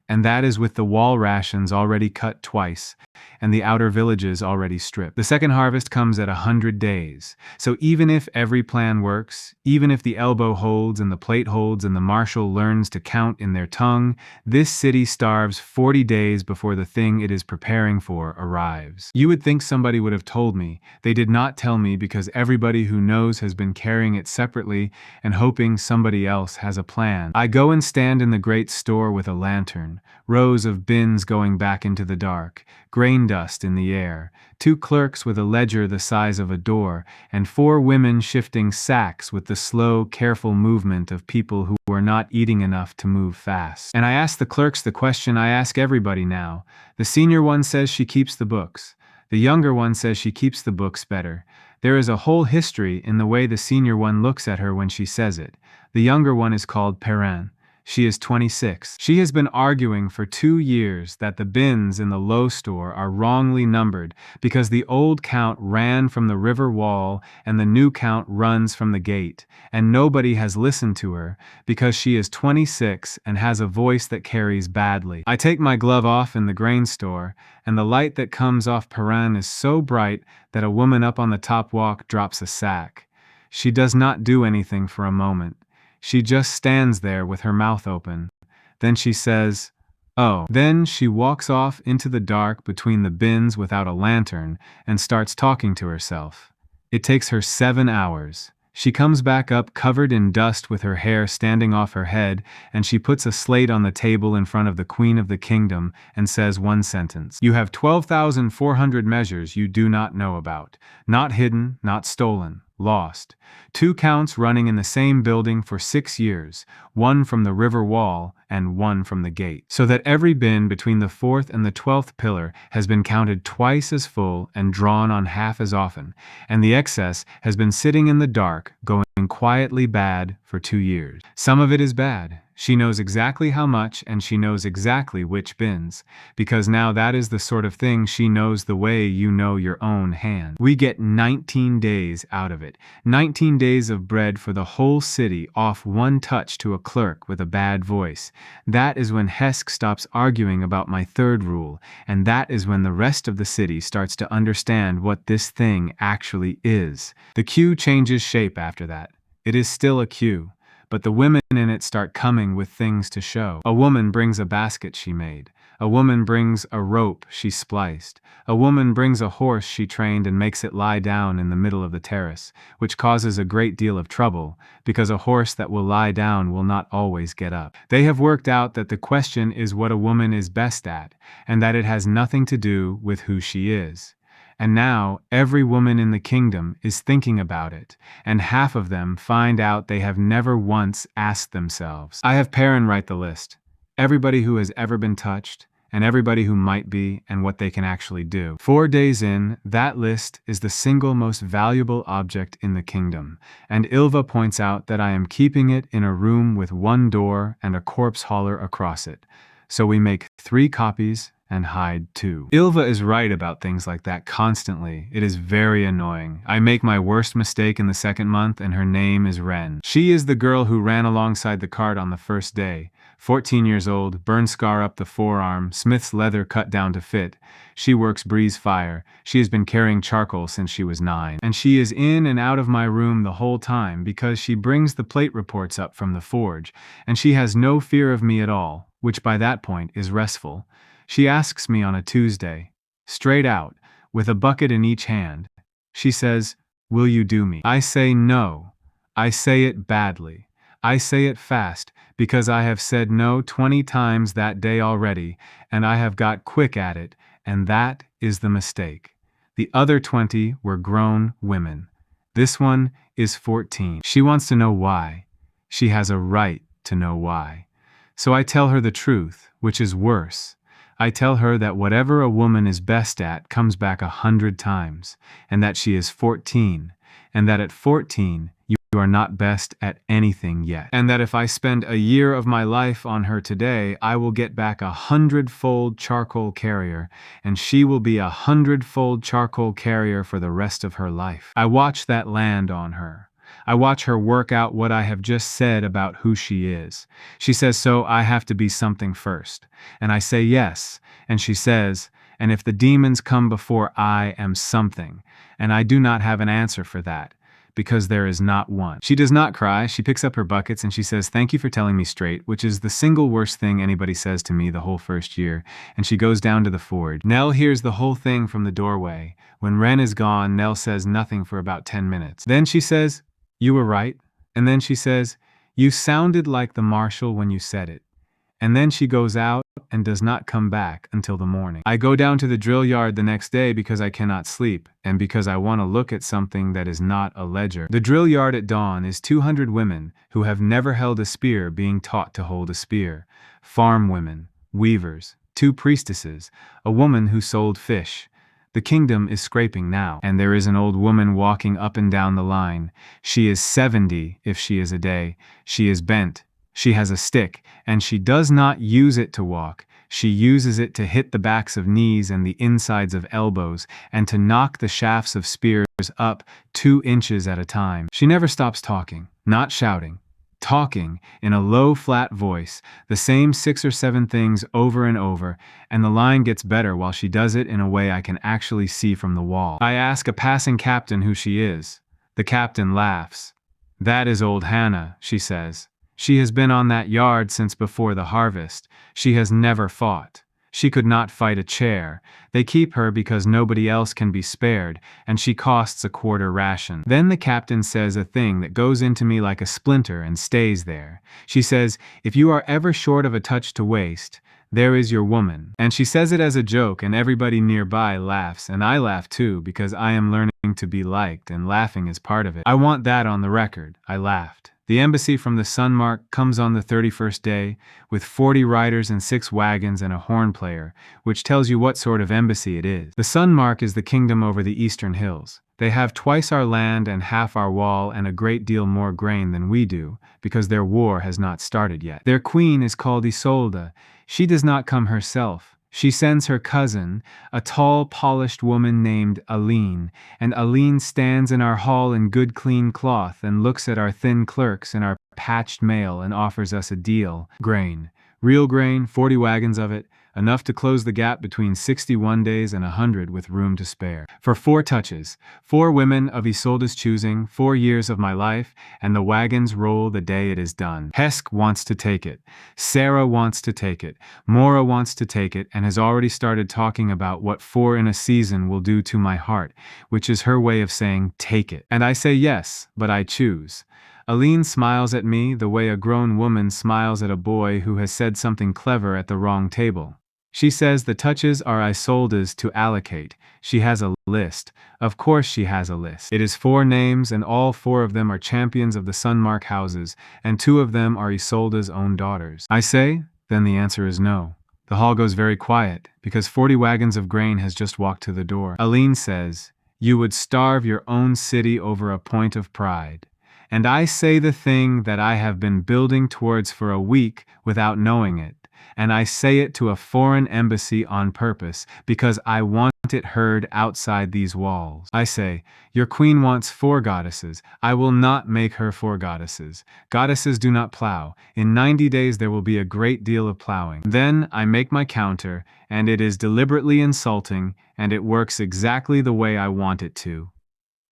Speaker 1: And that is with the wall rations already cut twice, and the outer villages already stripped. The second harvest comes at 100 days. So even if every plan works, even if the elbow holds and the plate holds and the marshal learns to count in their tongue, this city starves 40 days before the thing it is preparing for arrives. You would think somebody would have told me. They did not tell me because everybody who knows has been carrying it separately and hoping somebody else has a plan. I go and stand in the great store with a lantern, rows of bins going back into the dark, grain dust in the air, 2 clerks with a ledger the size of a door, and 4 women shifting sacks with the slow, careful movement of people who are not eating enough to move fast. And I ask the clerks the question I ask everybody now. The senior one says she keeps the books. The younger one says she keeps the books better. There is a whole history in the way the senior one looks at her when she says it. The younger one is called Perrin. She is 26. She has been arguing for 2 years that the bins in the low store are wrongly numbered because the old count ran from the river wall and the new count runs from the gate, and nobody has listened to her because she is 26 and has a voice that carries badly. I take my glove off in the grain store, and the light that comes off Perrin is so bright that a woman up on the top walk drops a sack. She does not do anything for a moment. She just stands there with her mouth open. Then she says, "Oh." Then she walks off into the dark between the bins without a lantern and starts talking to herself. It takes her 7 hours. She comes back up covered in dust with her hair standing off her head, and she puts a slate on the table in front of the Queen of the Kingdom and says one sentence. "You have 12,400 measures you do not know about. Not hidden, not stolen. Lost. 2 counts running in the same building for 6 years, 1 from the river wall and 1 from the gate. So that every bin between the 4th and the 12th pillar has been counted twice as full and drawn on half as often, and the excess has been sitting in the dark, going quietly bad for 2 years. Some of it is bad. She knows exactly how much and she knows exactly which bins, because now that is the sort of thing she knows the way you know your own hand. We get 19 days out of it. 19 days of bread for the whole city off one touch to a clerk with a bad voice. That is when Hesk stops arguing about my 3rd rule, and that is when the rest of the city starts to understand what this thing actually is. The queue changes shape after that. It is still a queue, but the women in it start coming with things to show. A woman brings a basket she made. A woman brings a rope she spliced. A woman brings a horse she trained and makes it lie down in the middle of the terrace, which causes a great deal of trouble, because a horse that will lie down will not always get up. They have worked out that the question is what a woman is best at, and that it has nothing to do with who she is. And now every woman in the kingdom is thinking about it, and half of them find out they have never once asked themselves. I have Perrin write the list. Everybody who has ever been touched, and everybody who might be, and what they can actually do. 4 days in, that list is the single most valuable object in the kingdom, and Ilva points out that I am keeping it in a room with 1 door and a corpse hauler across it. So we make 3 copies and hide 2. Ilva is right about things like that constantly. It is very annoying. I make my worst mistake in the 2nd month and her name is Ren. She is the girl who ran alongside the cart on the 1st day. 14 years old, burn scar up the forearm, Smith's leather cut down to fit. She works breeze fire. She has been carrying charcoal since she was 9. And she is in and out of my room the whole time because she brings the plate reports up from the forge, and she has no fear of me at all, which by that point is restful. She asks me on a Tuesday, straight out, with a bucket in each hand. She says, "Will you do me?" I say no. I say it badly. I say it fast, because I have said no 20 times that day already, and I have got quick at it, and that is the mistake. The other 20 were grown women. This one is 14. She wants to know why. She has a right to know why. So I tell her the truth, which is worse. I tell her that whatever a woman is best at comes back 100 times, and that she is 14, and that at 14, you are not best at anything yet. And that if I spend a year of my life on her today, I will get back 100-fold charcoal carrier, and she will be 100-fold charcoal carrier for the rest of her life. I watch that land on her. I watch her work out what I have just said about who she is. She says, so I have to be something first. And I say yes. And she says, and if the demons come before I am something, and I do not have an answer for that, because there is not one. She does not cry. She picks up her buckets and she says, thank you for telling me straight, which is the single worst thing anybody says to me the whole first year, and she goes down to the forge. Nell hears the whole thing from the doorway. When Ren is gone, Nell says nothing for about 10 minutes. Then she says, you were right. And then she says, you sounded like the marshal when you said it. And then she goes out and does not come back until the morning. I go down to the drill yard the next day because I cannot sleep, and because I want to look at something that is not a ledger. The drill yard at dawn is 200 women who have never held a spear being taught to hold a spear. Farm women, weavers, 2 priestesses, a woman who sold fish. The kingdom is scraping now, and there is an old woman walking up and down the line. She is 70 if she is a day. She is bent. She has a stick, and she does not use it to walk. She uses it to hit the backs of knees and the insides of elbows, and to knock the shafts of spears up 2 inches at a time. She never stops talking, not shouting. Talking in a low, flat voice, the same 6 or 7 things over and over, and the line gets better while she does it in a way I can actually see from the wall. I ask a passing captain who she is. The captain laughs. That is old Hannah, she says. She has been on that yard since before the harvest. She has never fought. She could not fight a chair. They keep her because nobody else can be spared, and she costs a quarter ration. Then the captain says a thing that goes into me like a splinter and stays there. She says, if you are ever short of a touch to waste, there is your woman. And she says it as a joke, and everybody nearby laughs, and I laugh too because I am learning to be liked, and laughing is part of it. I want that on the record. I laughed. The embassy from the Sunmark comes on the 31st day, with 40 riders and 6 wagons and a horn player, which tells you what sort of embassy it is. The Sunmark is the kingdom over the eastern hills. They have twice our land and half our wall and a great deal more grain than we do, because their war has not started yet. Their queen is called Isolde. She does not come herself. She sends her cousin, a tall, polished woman named Aline, and Aline stands in our hall in good clean cloth and looks at our thin clerks and our patched mail and offers us a deal. Grain. Real grain, 40 wagons of it, enough to close the gap between 61 days and 100 with room to spare. For 4 touches, 4 women of Isolde's choosing, 4 years of my life, and the wagons roll the day it is done. Hesk wants to take it. Sarah wants to take it. Mora wants to take it and has already started talking about what 4 in a season will do to my heart, which is her way of saying take it. And I say yes, but I choose. Aline smiles at me the way a grown woman smiles at a boy who has said something clever at the wrong table. She says the touches are Isolde's to allocate. She has a list. Of course she has a list. It is 4 names, and all 4 of them are champions of the Sunmark houses, and 2 of them are Isolde's own daughters. I say, then the answer is no. The hall goes very quiet, because 40 wagons of grain has just walked to the door. Aline says, you would starve your own city over a point of pride. And I say the thing that I have been building towards for a week without knowing it. And I say it to a foreign embassy on purpose, because I want it heard outside these walls. I say, your queen wants 4 goddesses. I will not make her 4 goddesses. Goddesses do not plow. In 90 days there will be a great deal of plowing. Then I make my counter, and it is deliberately insulting, and it works exactly the way I want it to.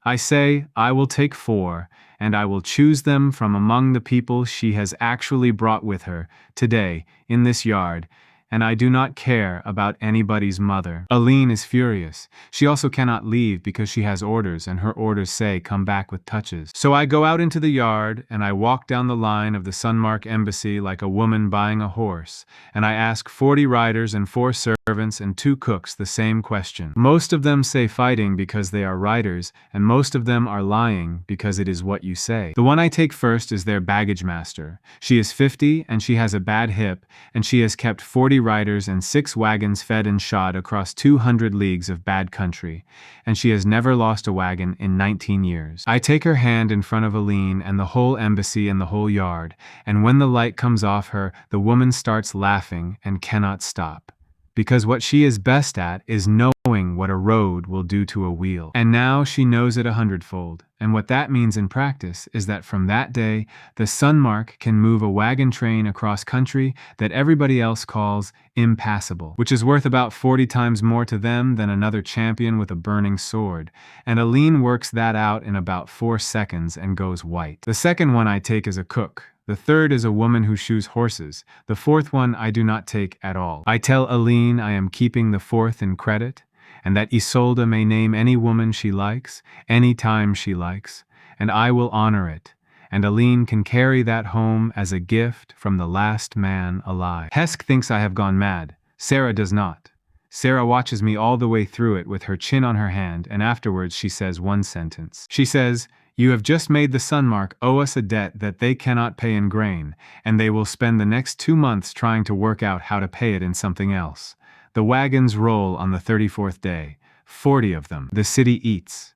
Speaker 1: I say, I will take 4, and I will choose them from among the people she has actually brought with her, today, in this yard, and I do not care about anybody's mother. Aline is furious. She also cannot leave because she has orders, and her orders say come back with touches. So I go out into the yard, and I walk down the line of the Sunmark embassy like a woman buying a horse, and I ask 40 riders and 4 servants and 2 cooks the same question. Most of them say fighting because they are riders, and most of them are lying because it is what you say. The one I take first is their baggage master. She is 50, and she has a bad hip, and she has kept 40 40 riders and 6 wagons fed and shod across 200 leagues of bad country, and she has never lost a wagon in 19 years. I take her hand in front of Aline and the whole embassy and the whole yard, and when the light comes off her, the woman starts laughing and cannot stop. Because what she is best at is knowing what a road will do to a wheel. And now she knows it 100-fold. And what that means in practice is that from that day, the Sunmark can move a wagon train across country that everybody else calls impassable, which is worth about 40 times more to them than another champion with a burning sword. And Aline works that out in about 4 seconds and goes white. The second one I take is a cook. The third is a woman who shoes horses. The fourth one I do not take at all. I tell Aline I am keeping the fourth in credit, and that Isolde may name any woman she likes, any time she likes, and I will honor it, and Aline can carry that home as a gift from the last man alive. Hesk thinks I have gone mad. Sarah does not. Sarah watches me all the way through it with her chin on her hand, and afterwards she says one sentence. She says, "You have just made the Sunmark owe us a debt that they cannot pay in grain, and they will spend the next 2 months trying to work out how to pay it in something else." The wagons roll on the 34th day, 40 of them. The city eats.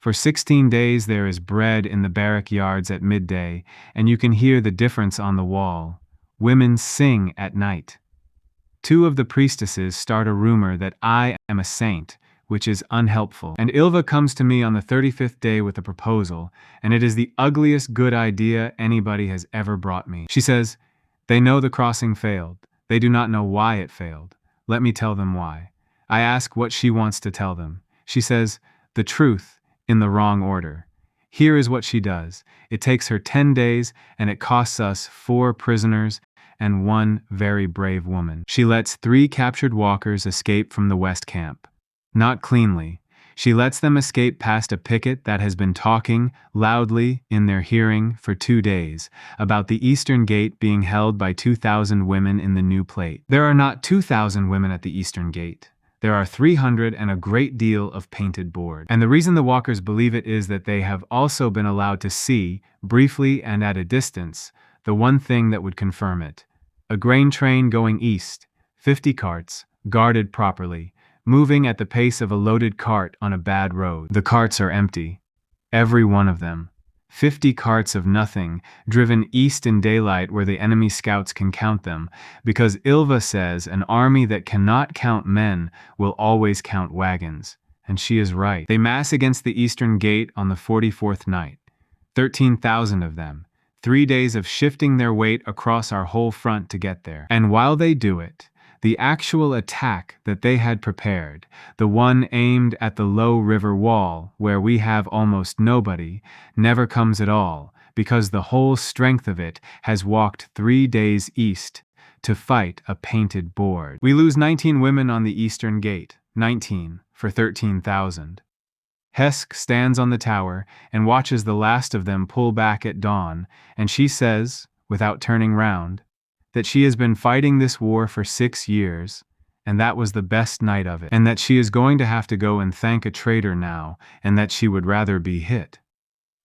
Speaker 1: For 16 days there is bread in the barrack yards at midday, and you can hear the difference on the wall. Women sing at night. 2 of the priestesses start a rumor that I am a saint, which is unhelpful. And Ilva comes to me on the 35th day with a proposal, and it is the ugliest good idea anybody has ever brought me. She says, "They know the crossing failed. They do not know why it failed. Let me tell them why." I ask what she wants to tell them. She says, "The truth, in the wrong order." Here is what she does. It takes her 10 days, and it costs us 4 prisoners and 1 very brave woman. She lets 3 captured walkers escape from the West Camp. Not cleanly. She lets them escape past a picket that has been talking loudly in their hearing for 2 days about the Eastern Gate being held by 2,000 women in the new plate. There are not 2,000 women at the Eastern Gate. There are 300 and a great deal of painted board. And the reason the walkers believe it is that they have also been allowed to see, briefly and at a distance, the one thing that would confirm it. A grain train going east, 50 carts, guarded properly, moving at the pace of a loaded cart on a bad road. The carts are empty. Every one of them. 50 carts of nothing, driven east in daylight where the enemy scouts can count them, because Ilva says an army that cannot count men will always count wagons. And she is right. They mass against the Eastern Gate on the 44th night. 13,000 of them. 3 days of shifting their weight across our whole front to get there. And while they do it, the actual attack that they had prepared, the one aimed at the low river wall where we have almost nobody, never comes at all, because the whole strength of it has walked 3 days east to fight a painted board. We lose 19 women on the Eastern Gate, 19 for 13,000. Hesk stands on the tower and watches the last of them pull back at dawn, and she says, without turning round, that she has been fighting this war for 6 years, and that was the best night of it, and that she is going to have to go and thank a traitor now, and that she would rather be hit.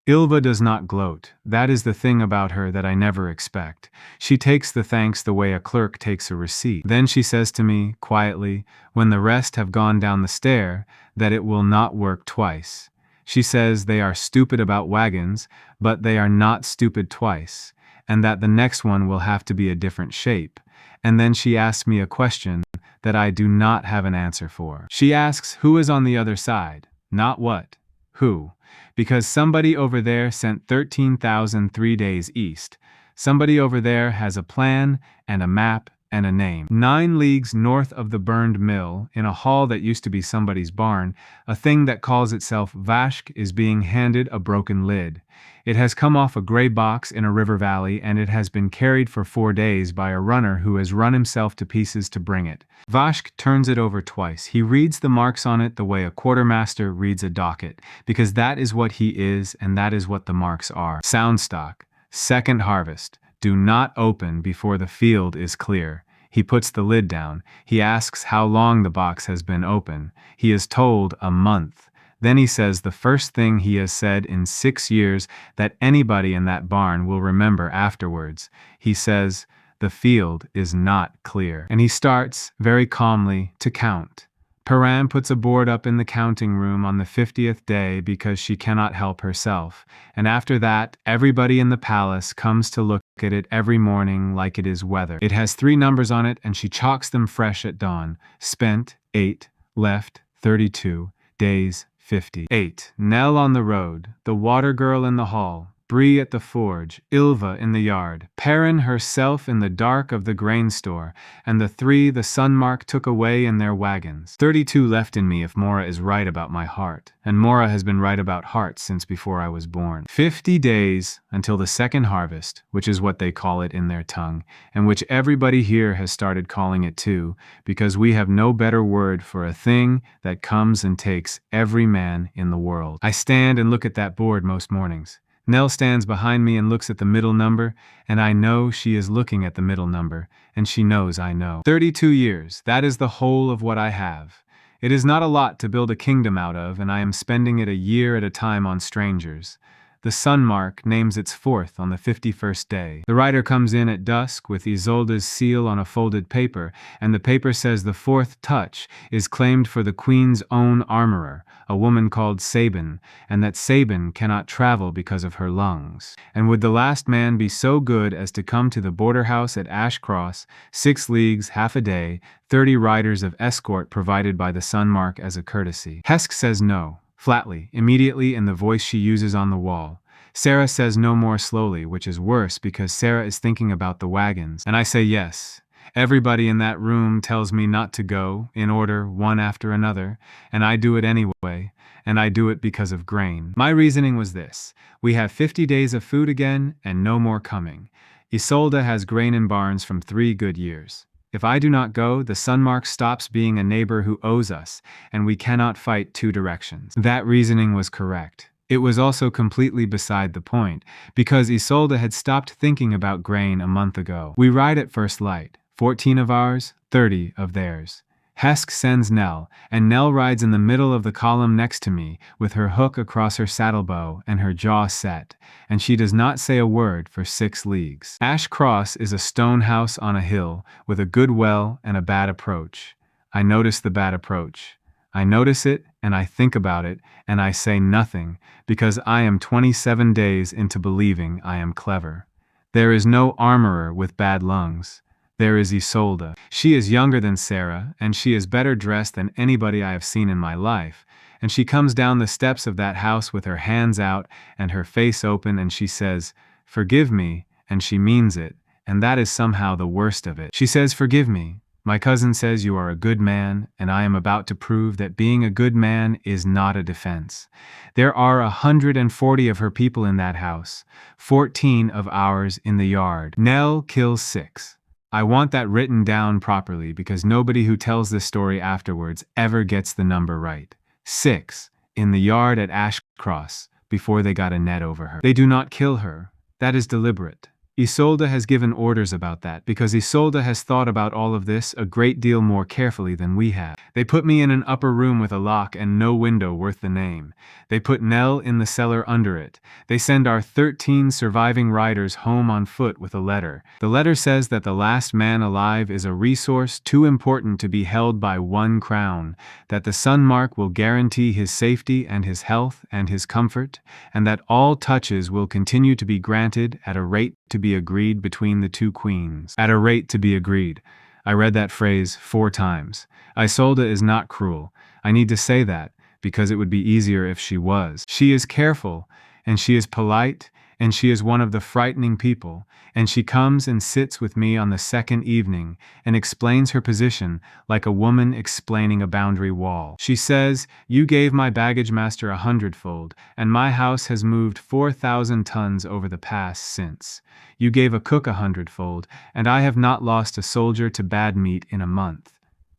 Speaker 1: Ilva does not gloat. That is the thing about her that I never expect. She takes the thanks the way a clerk takes a receipt. Then she says to me, quietly, when the rest have gone down the stair, that it will not work twice. She says they are stupid about wagons, but they are not stupid twice, and that the next one will have to be a different shape. And then she asks me a question that I do not have an answer for. She asks who is on the other side, not what, who. Because somebody over there sent 13,000 3 days east. Somebody over there has a plan and a map and a name. 9 leagues north of the burned mill, in a hall that used to be somebody's barn, a thing that calls itself Vashk is being handed a broken lid. It has come off a gray box in a river valley, and it has been carried for 4 days by a runner who has run himself to pieces to bring it. Vashk turns it over twice. He reads the marks on it the way a quartermaster reads a docket, because that is what he is, and that is what the marks are. Sound stock. Second harvest. Do not open before the field is clear. He puts the lid down. He asks how long the box has been open. He is told a month. Then he says the first thing he has said in 6 years that anybody in that barn will remember afterwards. He says, The field is not clear. And he starts, very calmly, to count. Paran puts a board up in the counting room on the 50th day because she cannot help herself, and after that, everybody in the palace comes to look at it every morning like it is weather. It has 3 numbers on it, and she chalks them fresh at dawn. Spent, 8, left, 32, days, 50. 8. Nell on the road, the water girl in the hall, Bree at the forge, Ilva in the yard, Perrin herself in the dark of the grain store, and the 3 the Sunmark took away in their wagons. 32 left in me if Mora is right about my heart, and Mora has been right about hearts since before I was born. 50 days until the second harvest, which is what they call it in their tongue, and which everybody here has started calling it too, because we have no better word for a thing that comes and takes every man in the world. I stand and look at that board most mornings. Nell stands behind me and looks at the middle number, and I know she is looking at the middle number, and she knows I know. 32 years, that is the whole of what I have. It is not a lot to build a kingdom out of, and I am spending it a year at a time on strangers. The Sunmark names its 4th on the 51st day. The writer comes in at dusk with Isolde's seal on a folded paper, and the paper says the 4th touch is claimed for the queen's own armorer, a woman called Sabin, and that Sabin cannot travel because of her lungs. And would the last man be so good as to come to the border house at Ash Cross, 6 leagues, half a day, 30 riders of escort provided by the Sunmark as a courtesy? Hesk says no. Flatly, immediately in the voice she uses on the wall. Sarah says no more slowly, which is worse because Sarah is thinking about the wagons, and I say yes. Everybody in that room tells me not to go, in order, one after another, and I do it anyway, and I do it because of grain. My reasoning was this: we have 50 days of food again, and no more coming. Isolde has grain in barns from 3 good years. If I do not go, the Sunmark stops being a neighbor who owes us, and we cannot fight 2 directions. That reasoning was correct. It was also completely beside the point, because Isolde had stopped thinking about grain a month ago. We ride at first light, 14 of ours, 30 of theirs. Hesk sends Nell, and Nell rides in the middle of the column next to me, with her hook across her saddlebow and her jaw set, and she does not say a word for 6 leagues. Ash Cross is a stone house on a hill, with a good well and a bad approach. I notice the bad approach. I notice it, and I think about it, and I say nothing, because I am 27 days into believing I am clever. There is no armorer with bad lungs. There is Isolde. She is younger than Sarah, and she is better dressed than anybody I have seen in my life, and she comes down the steps of that house with her hands out and her face open, and she says, "Forgive me," and she means it, and that is somehow the worst of it. She says, "Forgive me. My cousin says you are a good man, and I am about to prove that being a good man is not a defense. There are 140 of her people in that house, 14 of ours in the yard. Nell kills 6. I want that written down properly because nobody who tells this story afterwards ever gets the number right. 6, in the yard at Ash Cross, before they got a net over her. They do not kill her. That is deliberate. Isolde has given orders about that because Isolde has thought about all of this a great deal more carefully than we have. They put me in an upper room with a lock and no window worth the name. They put Nell in the cellar under it. They send our 13 surviving riders home on foot with a letter. The letter says that the last man alive is a resource too important to be held by 1 crown, that the Sunmark will guarantee his safety and his health and his comfort, and that all touches will continue to be granted at a rate to be agreed between the 2 queens. At a rate to be agreed. I read that phrase 4 times. Isolde is not cruel. I need to say that, because it would be easier if she was. She is careful, and she is polite, and she is one of the frightening people, and she comes and sits with me on the 2nd evening and explains her position like a woman explaining a boundary wall. She says, "You gave my baggage master 100-fold, and my house has moved 4,000 tons over the pass since. You gave a cook 100-fold, and I have not lost a soldier to bad meat in a month.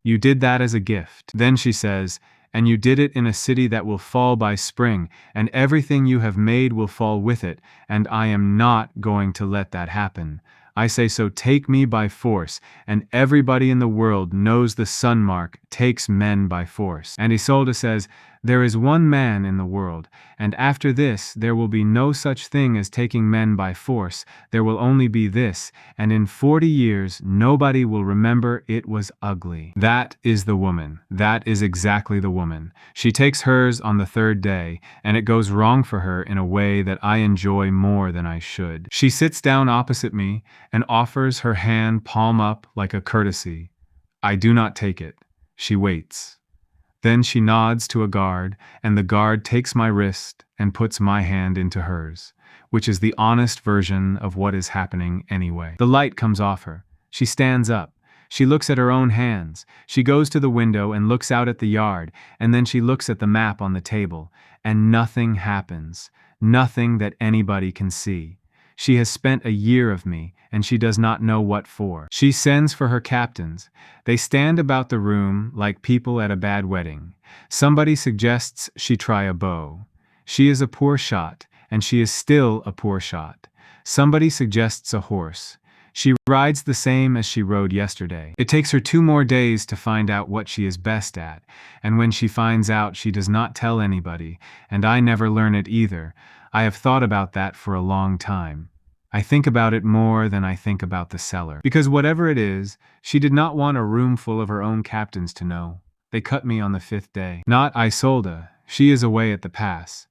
Speaker 1: You did that as a gift." Then she says, "And you did it in a city that will fall by spring, and everything you have made will fall with it, and I am not going to let that happen. I say so, take me by force, and everybody in the world knows the Sunmark takes men by force." And Isolde says, There is one man in the world, and after this there will be no such thing as taking men by force, there will only be this, and in 40 years nobody will remember it was ugly. That is the woman. That is exactly the woman. She takes hers on the third day, and it goes wrong for her in a way that I enjoy more than I should. She sits down opposite me and offers her hand palm up like a courtesy. I do not take it. She waits. Then she nods to a guard, and the guard takes my wrist and puts my hand into hers, which is the honest version of what is happening anyway. The light comes off her. She stands up. She looks at her own hands. She goes to the window and looks out at the yard, and then she looks at the map on the table, and nothing happens. Nothing that anybody can see. She has spent a year of me, and she does not know what for. She sends for her captains. They stand about the room like people at a bad wedding. Somebody suggests she try a bow. She is a poor shot, and she is still a poor shot. Somebody suggests a horse. She rides the same as she rode yesterday. It takes her 2 more days to find out what she is best at, and when she finds out she does not tell anybody, and I never learn it either. I have thought about that for a long time. I think about it more than I think about the cellar. Because whatever it is, she did not want a room full of her own captains to know. They cut me on the 5th day. Not Isolde, she is away at the pass.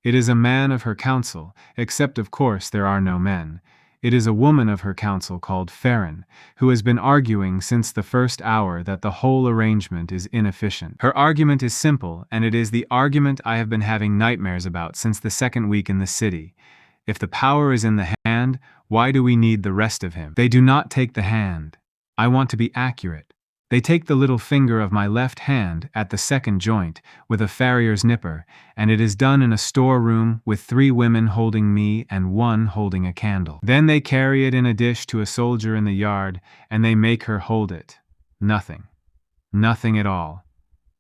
Speaker 1: It is a man of her council, except of course there are no men. It is a woman of her council called Farron, who has been arguing since the first hour that the whole arrangement is inefficient. Her argument is simple, and it is the argument I have been having nightmares about since the 2nd week in the city. If the power is in the hand, why do we need the rest of him? They do not take the hand. I want to be accurate. They take the little finger of my left hand at the 2nd joint with a farrier's nipper, and it is done in a storeroom with 3 women holding me and 1 holding a candle. Then they carry it in a dish to a soldier in the yard, and they make her hold it. Nothing. Nothing at all.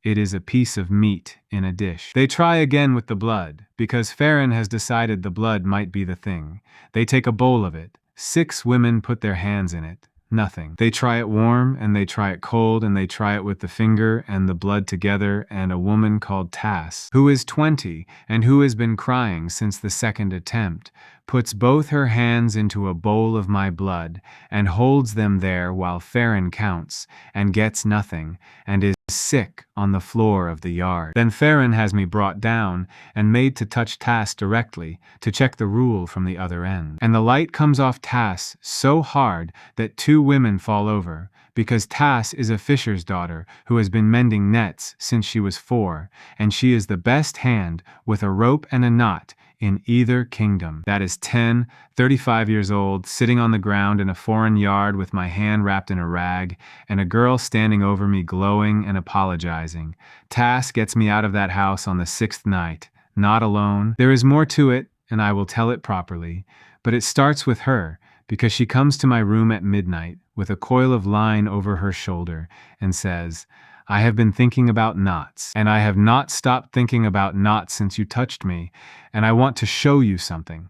Speaker 1: It is a piece of meat in a dish. They try again with the blood, because Farron has decided the blood might be the thing. They take a bowl of it. 6 women put their hands in it. Nothing. They try it warm, and they try it cold, and they try it with the finger and the blood together, and a woman called Tass, who is 20, and who has been crying since the 2nd attempt, puts both her hands into a bowl of my blood, and holds them there while Farron counts, and gets nothing, and is sick on the floor of the yard. Then Farron has me brought down, and made to touch Tass directly, to check the rule from the other end. And the light comes off Tass so hard that 2 women fall over, because Tass is a fisher's daughter who has been mending nets since she was 4, and she is the best hand with a rope and a knot in either kingdom. That is 10, 35 years old, sitting on the ground in a foreign yard with my hand wrapped in a rag, and a girl standing over me glowing and apologizing. Tass gets me out of that house on the 6th night, not alone. There is more to it, and I will tell it properly, but it starts with her, because she comes to my room at midnight with a coil of line over her shoulder and says, "I have been thinking about knots, and I have not stopped thinking about knots since you touched me, and I want to show you something."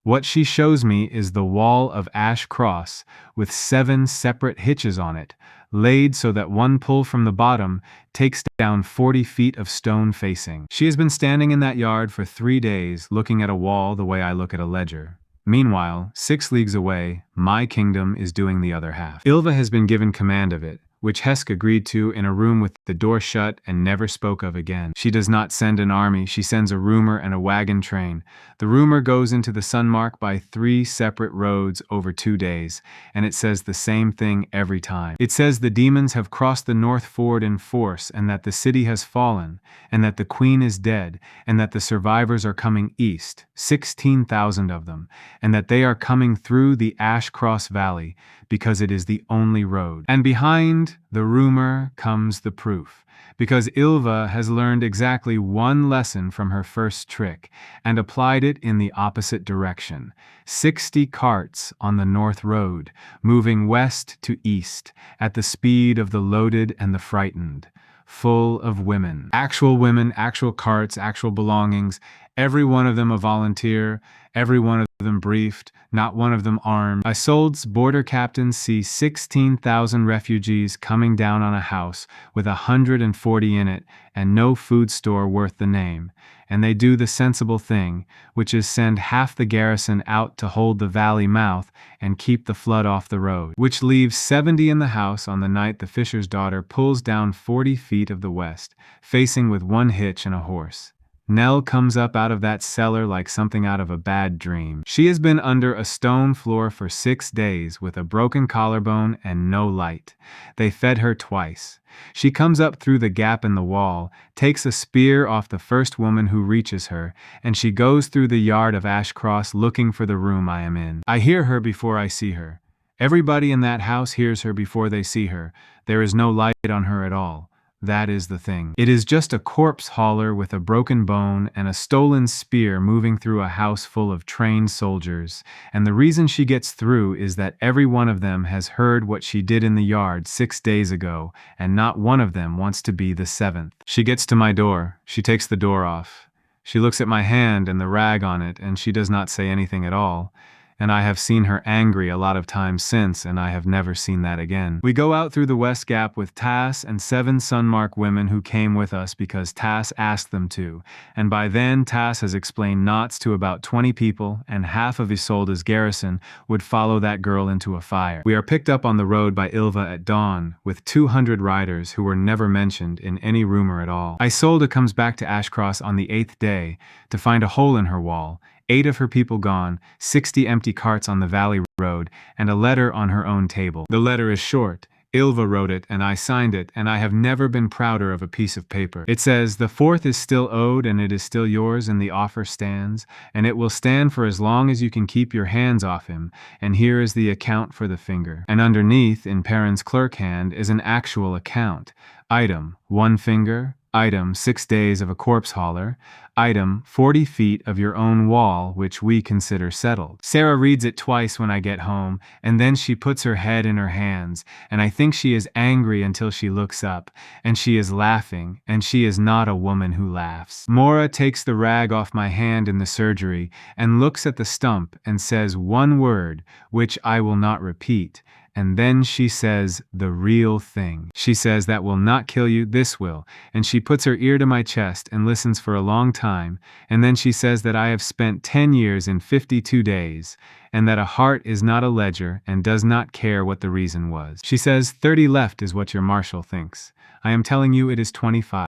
Speaker 1: What she shows me is the wall of ash cross with 7 separate hitches on it, laid so that one pull from the bottom takes down 40 feet of stone facing. She has been standing in that yard for 3 days, looking at a wall the way I look at a ledger. Meanwhile, 6 leagues away, my kingdom is doing the other half. Ilva has been given command of it, which Hesk agreed to in a room with the door shut and never spoke of again. She does not send an army, she sends a rumor and a wagon train. The rumor goes into the Sunmark by 3 separate roads over 2 days, and it says the same thing every time. It says the demons have crossed the North Ford in force, and that the city has fallen, and that the queen is dead, and that the survivors are coming east, 16,000 of them, and that they are coming through the Ash Cross Valley, because it is the only road. And behind the rumor comes the proof, because Ilva has learned exactly 1 lesson from her first trick, and applied it in the opposite direction. 60 carts on the North Road, moving west to east, at the speed of the loaded and the frightened. Full of women, actual carts, actual belongings, Every one of them a volunteer, every one of them briefed, not one of them armed. Isolde's border captains see 16,000 refugees coming down on a house with 140 in it and no food store worth the name, and they do the sensible thing, which is send half the garrison out to hold the valley mouth and keep the flood off the road, which leaves 70 in the house on the night the fisher's daughter pulls down 40 feet of the west, facing with one hitch and a horse. Nell comes up out of that cellar like something out of a bad dream. She has been under a stone floor for 6 days with a broken collarbone and no light. They fed her twice. She comes up through the gap in the wall, takes a spear off the first woman who reaches her, and she goes through the yard of Ashcross looking for the room I am in. I hear her before I see her. Everybody in that house hears her before they see her. There is no light on her at all. That is the thing. It is just a corpse hauler with a broken bone and a stolen spear moving through a house full of trained soldiers, and the reason she gets through is that every one of them has heard what she did in the yard 6 days ago, and not one of them wants to be the 7th. She gets to my door. She takes the door off. She looks at my hand and the rag on it, and she does not say anything at all. And I have seen her angry a lot of times since, and I have never seen that again. We go out through the West Gap with Tass and 7 Sunmark women who came with us because Tass asked them to, and by then Tass has explained knots to about 20 people, and half of Isolde's garrison would follow that girl into a fire. We are picked up on the road by Ilva at dawn, with 200 riders who were never mentioned in any rumor at all. Isolde comes back to Ashcross on the 8th day to find a hole in her wall, 8 of her people gone, 60 empty carts on the valley road, and a letter on her own table. The letter is short. Ilva wrote it, and I signed it, and I have never been prouder of a piece of paper. It says, "The 4th is still owed, and it is still yours, and the offer stands, and it will stand for as long as you can keep your hands off him, and here is the account for the finger." And underneath, in Perrin's clerk hand, is an actual account. Item, 1 finger. Item, 6 days of a corpse hauler. Item, 40 feet of your own wall, which we consider settled. Sarah reads it twice when I get home, and then she puts her head in her hands, and I think she is angry until she looks up, and she is laughing, and she is not a woman who laughs. Mora takes the rag off my hand in the surgery, and looks at the stump and says one word, which I will not repeat, and then she says, "The real thing." She says, "That will not kill you, this will," and she puts her ear to my chest and listens for a long time, and then she says that I have spent 10 years in 52 days, and that a heart is not a ledger and does not care what the reason was. She says 30 left is what your marshal thinks. I am telling you it is 25.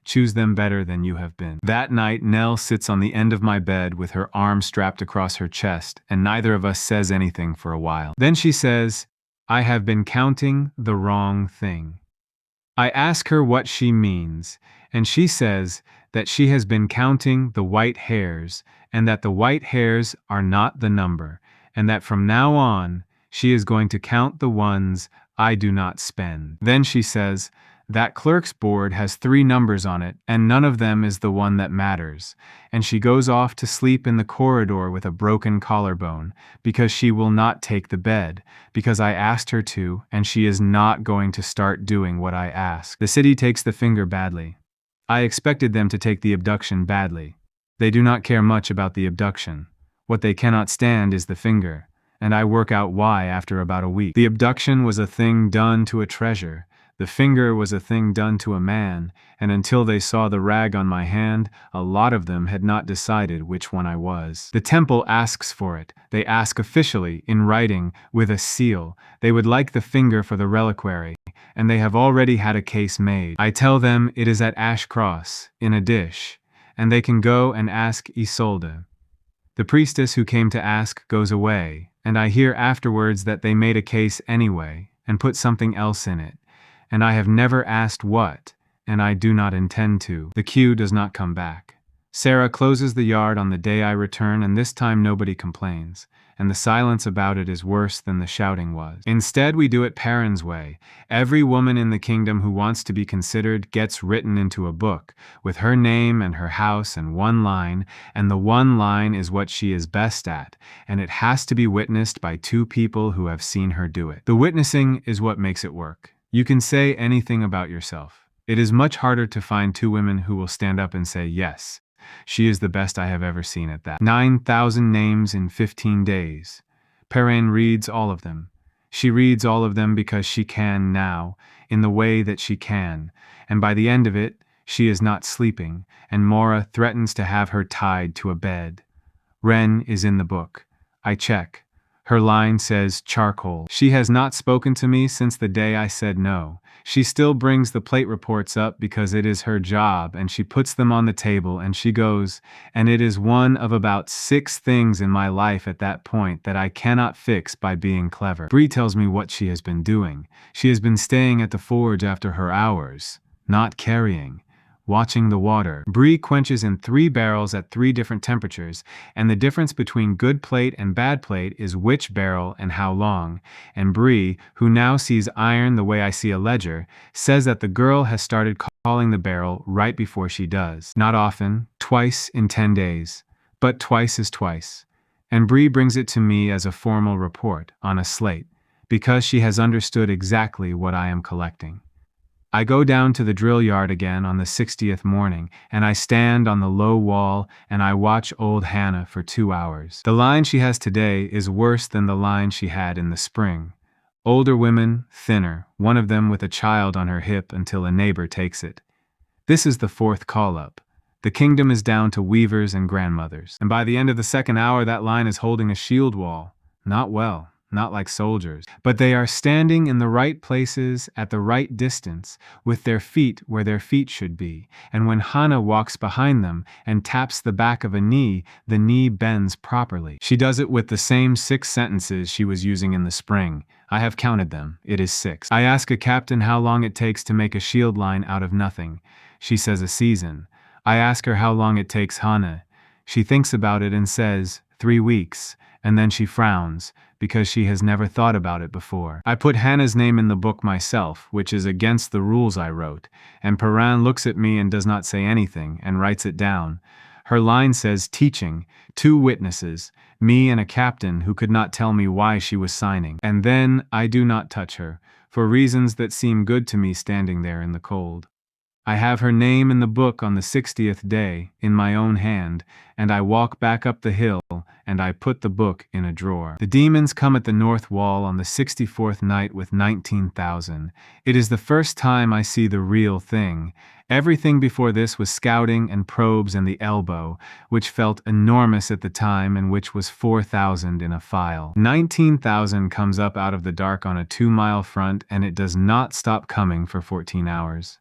Speaker 1: Choose them better than you have been. That night, Nell sits on the end of my bed with her arm strapped across her chest, and neither of us says anything for a while. Then she says, "I have been counting the wrong thing." I ask her what she means, and she says that she has been counting the white hairs, and that the white hairs are not the number, and that from now on, she is going to count the ones I do not spend. Then she says, "That clerk's board has 3 numbers on it, and none of them is the one that matters," and she goes off to sleep in the corridor with a broken collarbone, because she will not take the bed, because I asked her to, and she is not going to start doing what I ask. The city takes the finger badly. I expected them to take the abduction badly. They do not care much about the abduction. What they cannot stand is the finger, and I work out why after about a week. The abduction was a thing done to a treasure. The finger was a thing done to a man, and until they saw the rag on my hand, a lot of them had not decided which one I was. The temple asks for it. They ask officially, in writing, with a seal. They would like the finger for the reliquary, and they have already had a case made. I tell them it is at Ash Cross, in a dish, and they can go and ask Isolde. The priestess who came to ask goes away, and I hear afterwards that they made a case anyway, and put something else in it. And I have never asked what, and I do not intend to. The queue does not come back. Sarah closes the yard on the day I return, and this time nobody complains, and the silence about it is worse than the shouting was. Instead, we do it Perrin's way. Every woman in the kingdom who wants to be considered gets written into a book, with her name and her house and one line, and the one line is what she is best at, and it has to be witnessed by 2 people who have seen her do it. The witnessing is what makes it work. You can say anything about yourself. It is much harder to find 2 women who will stand up and say yes. She is the best I have ever seen at that. 9,000 names in 15 days. Perrin reads all of them. She reads all of them because she can now, in the way that she can, and by the end of it, she is not sleeping, and Mora threatens to have her tied to a bed. Ren is in the book. I check. Her line says charcoal. She has not spoken to me since the day I said no. She still brings the plate reports up because it is her job, and she puts them on the table and she goes, and it is one of about 6 things in my life at that point that I cannot fix by being clever. Bree tells me what she has been doing. She has been staying at the forge after her hours, not carrying. Watching the water. Bree quenches in 3 barrels at 3 different temperatures, and the difference between good plate and bad plate is which barrel and how long. And Bree, who now sees iron the way I see a ledger, says that the girl has started calling the barrel right before she does. Not often, twice in 10 days. But twice is twice. And Bree brings it to me as a formal report, on a slate, because she has understood exactly what I am collecting. I go down to the drill yard again on the 60th morning, and I stand on the low wall and I watch old Hannah for 2 hours. The line she has today is worse than the line she had in the spring. Older women, thinner, one of them with a child on her hip until a neighbor takes it. This is the 4th call-up. The kingdom is down to weavers and grandmothers. And by the end of the 2nd hour, that line is holding a shield wall. Not well. Not like soldiers, but they are standing in the right places at the right distance, with their feet where their feet should be, and when Hannah walks behind them and taps the back of a knee, the knee bends properly. She does it with the same 6 sentences she was using in the spring. I have counted them. It is 6. I ask a captain how long it takes to make a shield line out of nothing. She says a season. I ask her how long it takes Hannah. She thinks about it and says 3 weeks, and then she frowns, because she has never thought about it before. I put Hannah's name in the book myself, which is against the rules I wrote, and Perrin looks at me and does not say anything, and writes it down. Her line says teaching, 2 witnesses, me and a captain who could not tell me why she was signing. And then I do not touch her, for reasons that seem good to me standing there in the cold. I have her name in the book on the 60th day, in my own hand, and I walk back up the hill, and I put the book in a drawer. The demons come at the north wall on the 64th night with 19,000. It is the first time I see the real thing. Everything before this was scouting and probes and the elbow, which felt enormous at the time and which was 4,000 in a file. 19,000 comes up out of the dark on a 2-mile front, and it does not stop coming for 14 hours.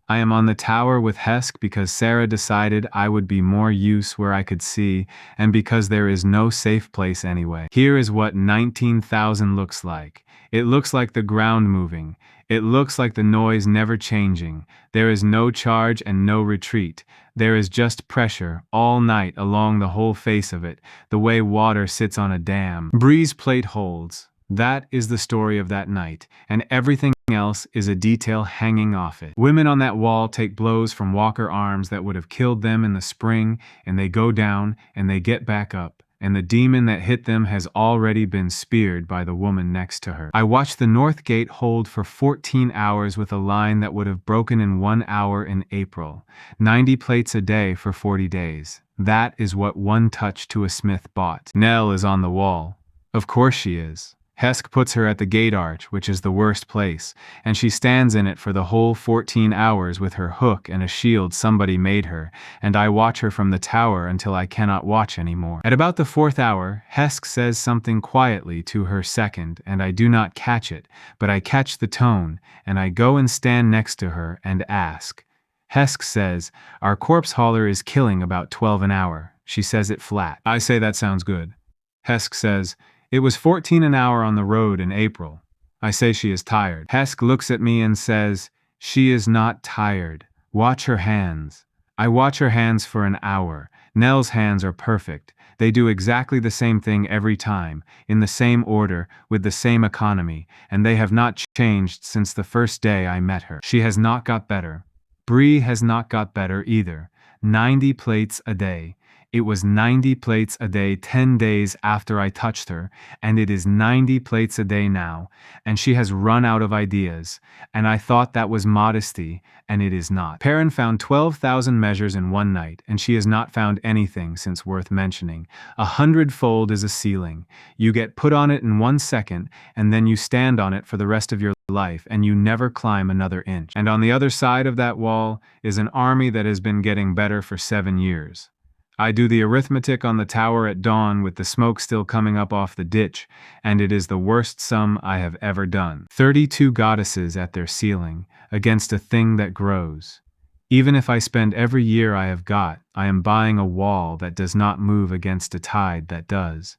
Speaker 1: I am on the tower with Hesk because Sarah decided I would be more use where I could see, and because there is no safe place anyway. Here is what 19,000 looks like. It looks like the ground moving. It looks like the noise never changing. There is no charge and no retreat. There is just pressure all night along the whole face of it, the way water sits on a dam. Breeze plate holds. That is the story of that night, and everything else is a detail hanging off it. Women on that wall take blows from Walker arms that would have killed them in the spring, and they go down, and they get back up, and the demon that hit them has already been speared by the woman next to her. I watched the north gate hold for 14 hours with a line that would have broken in 1 hour in April. 90 plates a day for 40 days. That is what one touch to a smith bought. Nell is on the wall. Of course she is. Hesk puts her at the gate arch, which is the worst place, and she stands in it for the whole 14 hours with her hook and a shield somebody made her, and I watch her from the tower until I cannot watch anymore. At about the 4th hour, Hesk says something quietly to her second, and I do not catch it, but I catch the tone, and I go and stand next to her and ask. Hesk says, our corpse hauler is killing about 12 an hour. She says it flat. I say that sounds good. Hesk says, it was 14 an hour on the road in April. I say she is tired. Hesk looks at me and says, she is not tired. Watch her hands. I watch her hands for an hour. Nell's hands are perfect. They do exactly the same thing every time, in the same order, with the same economy, and they have not changed since the first day I met her. She has not got better. Bree has not got better either. 90 plates a day. It was 90 plates a day 10 days after I touched her, and it is 90 plates a day now, and she has run out of ideas, and I thought that was modesty, and it is not. Perrin found 12,000 measures in one night, and she has not found anything since worth mentioning. 100-fold is a ceiling. You get put on it in 1 second, and then you stand on it for the rest of your life, and you never climb another inch. And on the other side of that wall is an army that has been getting better for 7 years. I do the arithmetic on the tower at dawn with the smoke still coming up off the ditch, and it is the worst sum I have ever done. 32 goddesses at their ceiling, against a thing that grows. Even if I spend every year I have got, I am buying a wall that does not move against a tide that does.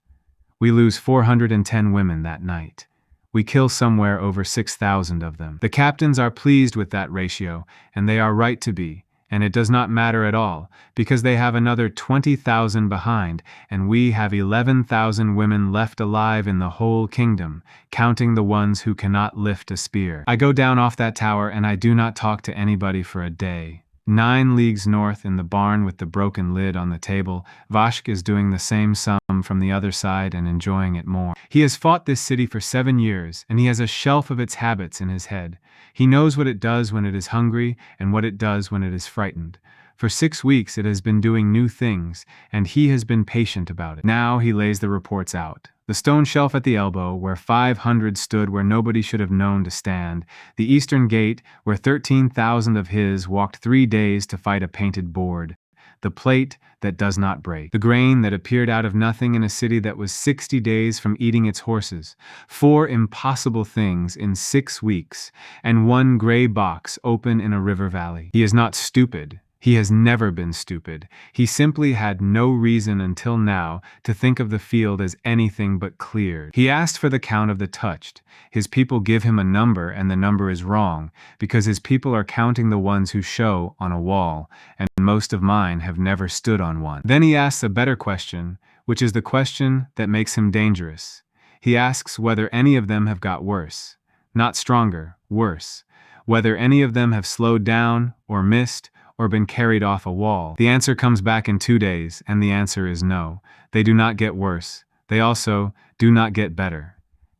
Speaker 1: We lose 410 women that night. We kill somewhere over 6,000 of them. The captains are pleased with that ratio, and they are right to be. And it does not matter at all, because they have another 20,000 behind, and we have 11,000 women left alive in the whole kingdom, counting the ones who cannot lift a spear. I go down off that tower and I do not talk to anybody for a day. 9 leagues north in the barn with the broken lid on the table, Vashk is doing the same sum from the other side and enjoying it more. He has fought this city for 7 years, and he has a shelf of its habits in his head. He knows what it does when it is hungry and what it does when it is frightened. For 6 weeks it has been doing new things, and he has been patient about it. Now he lays the reports out. The stone shelf at the elbow, where 500 stood where nobody should have known to stand. The eastern gate, where 13,000 of his walked 3 days to fight a painted board. The plate that does not break. The grain that appeared out of nothing in a city that was 60 days from eating its horses. 4 impossible things in 6 weeks, and 1 gray box open in a river valley. He is not stupid. He has never been stupid. He simply had no reason until now to think of the field as anything but cleared. He asked for the count of the touched. His people give him a number, and the number is wrong, because his people are counting the ones who show on a wall, and most of mine have never stood on one. Then he asks a better question, which is the question that makes him dangerous. He asks whether any of them have got worse. Not stronger, worse. Whether any of them have slowed down, or missed, or been carried off a wall. The answer comes back in 2 days, and the answer is no. They do not get worse. They also do not get better.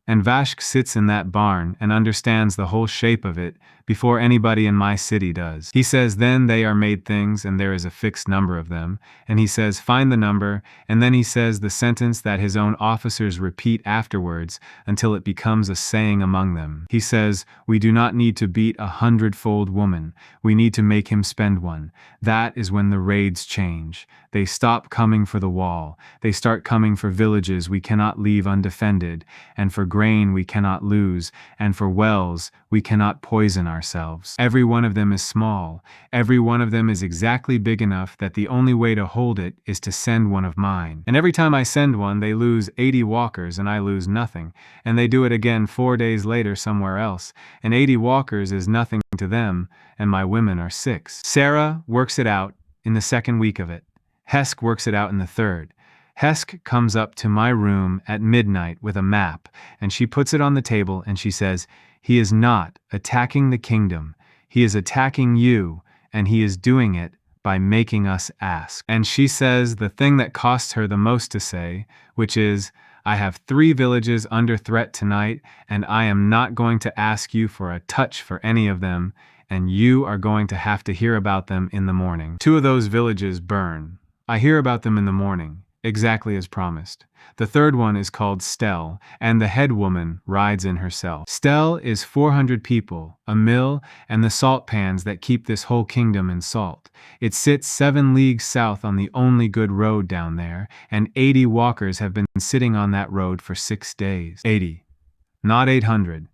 Speaker 1: And Vashk sits in that barn and understands the whole shape of it before anybody in my city does. He says then they are made things and there is a fixed number of them, and he says find the number, and then he says the sentence that his own officers repeat afterwards until it becomes a saying among them. He says, we do not need to beat 100-fold woman, we need to make him spend one. That is when the raids change. They stop coming for the wall. They start coming for villages we cannot leave undefended, and for grain we cannot lose, and for wells we cannot poison ourselves. Every one of them is small. Every one of them is exactly big enough that the only way to hold it is to send one of mine. And every time I send one, they lose 80 walkers and I lose nothing. And they do it again 4 days later somewhere else. And 80 walkers is nothing to them, and my women are 6. Sarah works it out in the 2nd week of it. Hesk works it out in the 3rd. Hesk comes up to my room at midnight with a map, and she puts it on the table and she says, he is not attacking the kingdom. He is attacking you, and he is doing it by making us ask. And she says the thing that costs her the most to say, which is, I have 3 villages under threat tonight, and I am not going to ask you for a touch for any of them, and you are going to have to hear about them in the morning. 2 of those villages burn. I hear about them in the morning, exactly as promised. The 3rd one is called Stell, and the head woman rides in herself. Stell is 400 people, a mill, and the salt pans that keep this whole kingdom in salt. It sits 7 leagues south on the only good road down there, and 80 walkers have been sitting on that road for 6 days. 80. Not 800.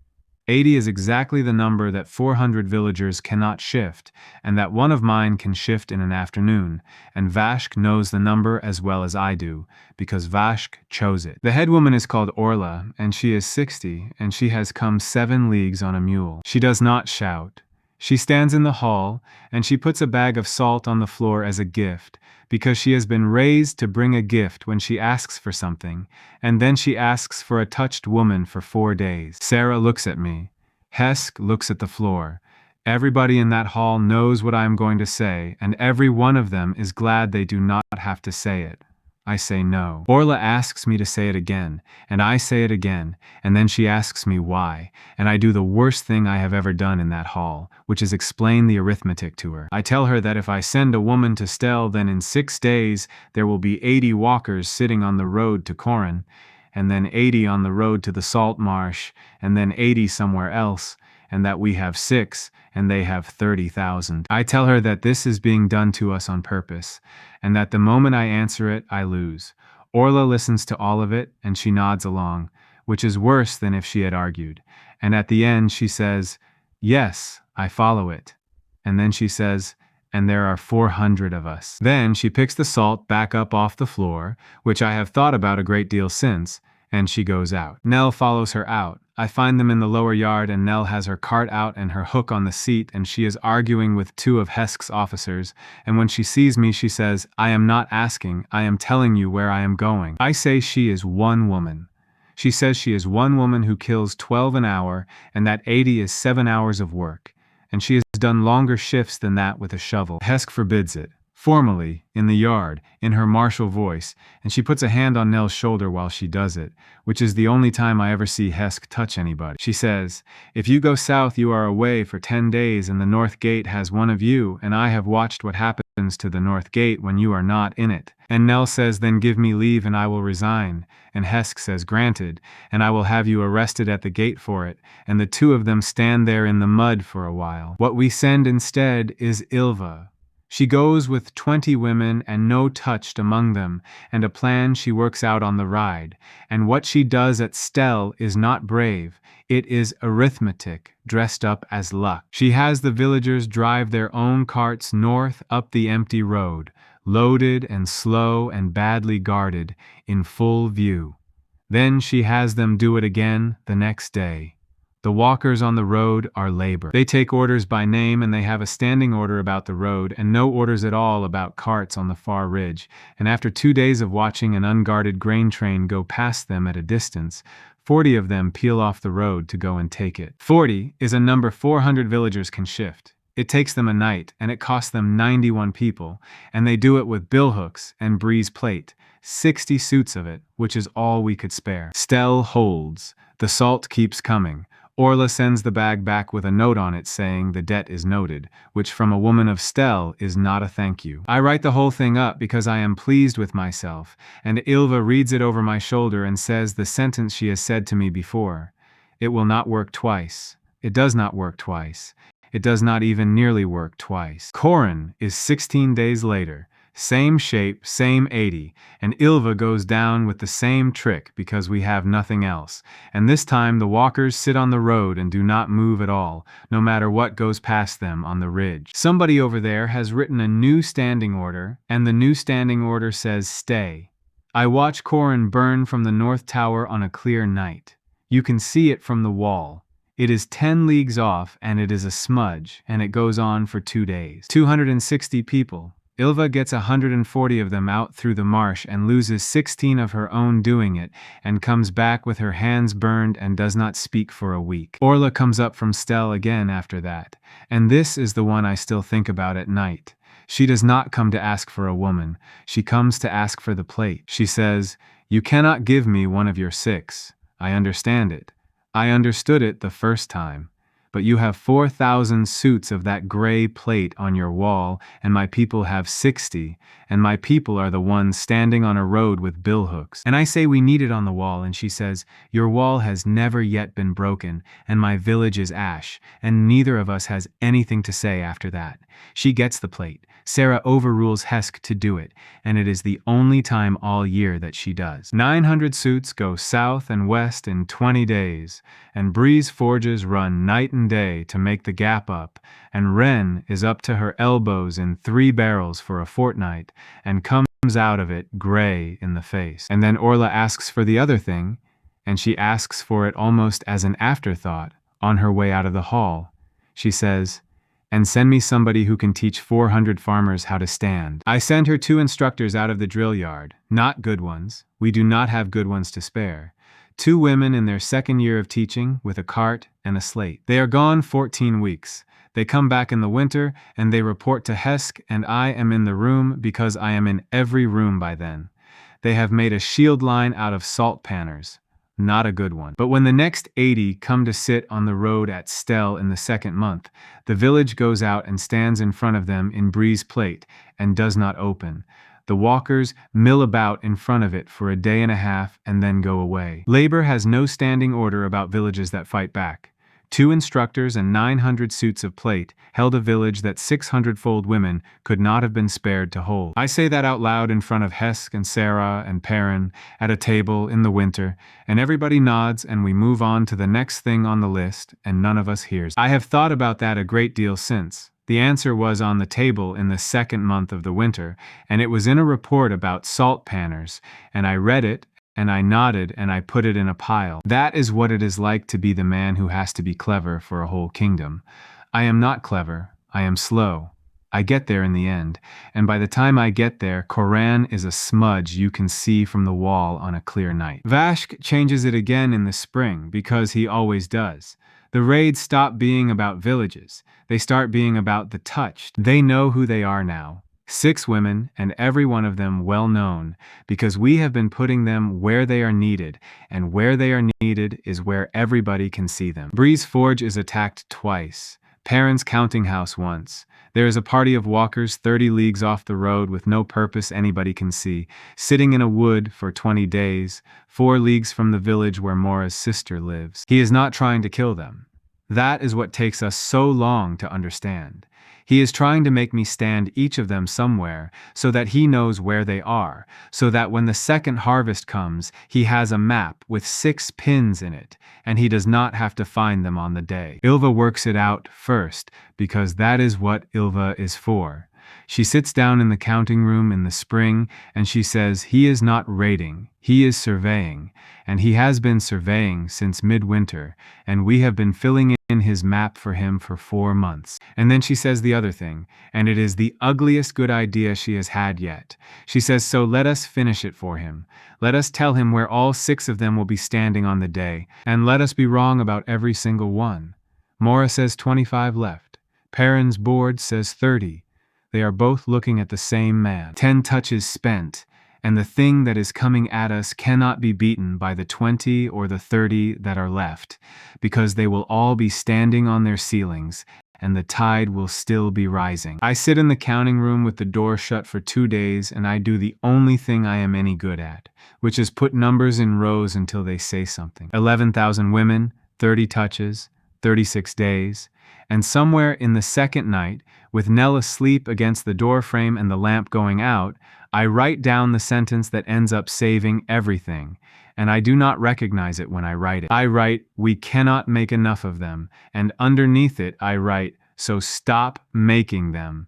Speaker 1: 80 is exactly the number that 400 villagers cannot shift, and that one of mine can shift in an afternoon, and Vashk knows the number as well as I do, because Vashk chose it. The head woman is called Orla, and she is 60, and she has come 7 leagues on a mule. She does not shout. She stands in the hall, and she puts a bag of salt on the floor as a gift, because she has been raised to bring a gift when she asks for something, and then she asks for a touched woman for 4 days. Sarah looks at me. Hesk looks at the floor. Everybody in that hall knows what I am going to say, and every one of them is glad they do not have to say it. I say no. Orla asks me to say it again, and I say it again, and then she asks me why, and I do the worst thing I have ever done in that hall, which is explain the arithmetic to her. I tell her that if I send a woman to Stel, then in 6 days there will be 80 walkers sitting on the road to Corin, and then 80 on the road to the salt marsh, and then 80 somewhere else, and that we have 6, and they have 30,000. I tell her that this is being done to us on purpose, and that the moment I answer it, I lose. Orla listens to all of it, and she nods along, which is worse than if she had argued. And at the end she says, "Yes, I follow it." And then she says, "And there are 400 of us." Then she picks the salt back up off the floor, which I have thought about a great deal since, and she goes out. Nell follows her out. I find them in the lower yard, and Nell has her cart out and her hook on the seat, and she is arguing with 2 of Hesk's officers, and when she sees me she says, "I am not asking, I am telling you where I am going." I say she is one woman. She says she is one woman who kills 12 an hour, and that 80 is 7 hours of work, and she has done longer shifts than that with a shovel. Hesk forbids it. Formally, in the yard, in her martial voice, and she puts a hand on Nell's shoulder while she does it, which is the only time I ever see Hesk touch anybody. She says, "If you go south you are away for 10 days and the north gate has one of you, and I have watched what happens to the north gate when you are not in it." And Nell says, "Then give me leave and I will resign." And Hesk says, "Granted, and I will have you arrested at the gate for it." And the 2 of them stand there in the mud for a while. What we send instead is Ilva. She goes with 20 women and no touched among them, and a plan she works out on the ride. And what she does at Stel is not brave, it is arithmetic, dressed up as luck. She has the villagers drive their own carts north up the empty road, loaded and slow and badly guarded, in full view. Then she has them do it again the next day. The walkers on the road are labor. They take orders by name, and they have a standing order about the road and no orders at all about carts on the far ridge, and after 2 days of watching an unguarded grain train go past them at a distance, 40 of them peel off the road to go and take it. 40 is a number 400 villagers can shift. It takes them a night, and it costs them 91 people, and they do it with billhooks and breeze plate, 60 suits of it, which is all we could spare. Stel holds. The salt keeps coming. Orla sends the bag back with a note on it saying the debt is noted, which from a woman of Stel is not a thank you. I write the whole thing up because I am pleased with myself, and Ilva reads it over my shoulder and says the sentence she has said to me before. It will not work twice. It does not work twice. It does not even nearly work twice. Corin is 16 days later. Same shape, same 80, and Ilva goes down with the same trick because we have nothing else. And this time the walkers sit on the road and do not move at all, no matter what goes past them on the ridge. Somebody over there has written a new standing order, and the new standing order says stay. I watch Corin burn from the north tower on a clear night. You can see it from the wall. It is 10 leagues off, and it is a smudge, and it goes on for 2 days. 260 people. Ilva gets 140 of them out through the marsh and loses 16 of her own doing it, and comes back with her hands burned and does not speak for a week. Orla comes up from Stel again after that, and this is the one I still think about at night. She does not come to ask for a woman, she comes to ask for the plate. She says, "You cannot give me one of your 6. I understand it. I understood it the first time. But you have 4,000 suits of that gray plate on your wall, and my people have 60, and my people are the ones standing on a road with billhooks." And I say we need it on the wall, and she says, "Your wall has never yet been broken, and my village is ash, and neither of us has anything to say after that." She gets the plate. Sarah overrules Hesk to do it, and it is the only time all year that she does. 900 suits go south and west in 20 days, and Breeze forges run night and day to make the gap up, and Wren is up to her elbows in 3 barrels for a fortnight, and comes out of it gray in the face. And then Orla asks for the other thing, and she asks for it almost as an afterthought on her way out of the hall. She says, "And send me somebody who can teach 400 farmers how to stand." I send her 2 instructors out of the drill yard, not good ones. We do not have good ones to spare. 2 women in their second year of teaching with a cart and a slate. They are gone 14 weeks. They come back in the winter and they report to Hesk, and I am in the room because I am in every room by then. They have made a shield line out of salt panners. Not a good one. But when the next 80 come to sit on the road at Stel in the second month, the village goes out and stands in front of them in Bree's plate and does not open. The walkers mill about in front of it for a day and a half and then go away. Labor has no standing order about villages that fight back. 2 instructors and 900 suits of plate held a village that 600-fold women could not have been spared to hold. I say that out loud in front of Hesk and Sarah and Perrin at a table in the winter, and everybody nods and we move on to the next thing on the list, and none of us hears. I have thought about that a great deal since. The answer was on the table in the second month of the winter, and it was in a report about salt panners, and I read it, and I nodded and I put it in a pile. That is what it is like to be the man who has to be clever for a whole kingdom. I am not clever, I am slow. I get there in the end, and by the time I get there, Koran is a smudge you can see from the wall on a clear night. Vashk changes it again in the spring, because he always does. The raids stop being about villages. They start being about the touched. They know who they are now. 6 women, and every one of them well known, because we have been putting them where they are needed, and where they are needed is where everybody can see them. Bree's Forge is attacked twice. Perrin's counting house once. There is a party of walkers 30 leagues off the road with no purpose anybody can see, sitting in a wood for 20 days, 4 leagues from the village where Mora's sister lives. He is not trying to kill them. That is what takes us so long to understand. He is trying to make me stand each of them somewhere so that he knows where they are, so that when the second harvest comes, he has a map with 6 pins in it, and he does not have to find them on the day. Ilva works it out first, because that is what Ilva is for. She sits down in the counting room in the spring, and she says he is not raiding, he is surveying, and he has been surveying since midwinter, and we have been filling in his map for him for 4 months. And then she says the other thing, and it is the ugliest good idea she has had yet. She says, so let us finish it for him. Let us tell him where all 6 of them will be standing on the day, and let us be wrong about every single one. Mora says 25 left. Perrin's board says 30. They are both looking at the same man. 10 touches spent, and the thing that is coming at us cannot be beaten by the 20 or the 30 that are left, because they will all be standing on their ceilings, and the tide will still be rising. I sit in the counting room with the door shut for 2 days, and I do the only thing I am any good at, which is put numbers in rows until they say something. 11,000 women, 30 touches, 36 days, and somewhere in the second night, with Nell asleep against the doorframe and the lamp going out, I write down the sentence that ends up saving everything, and I do not recognize it when I write it. I write, we cannot make enough of them, and underneath it I write, so stop making them.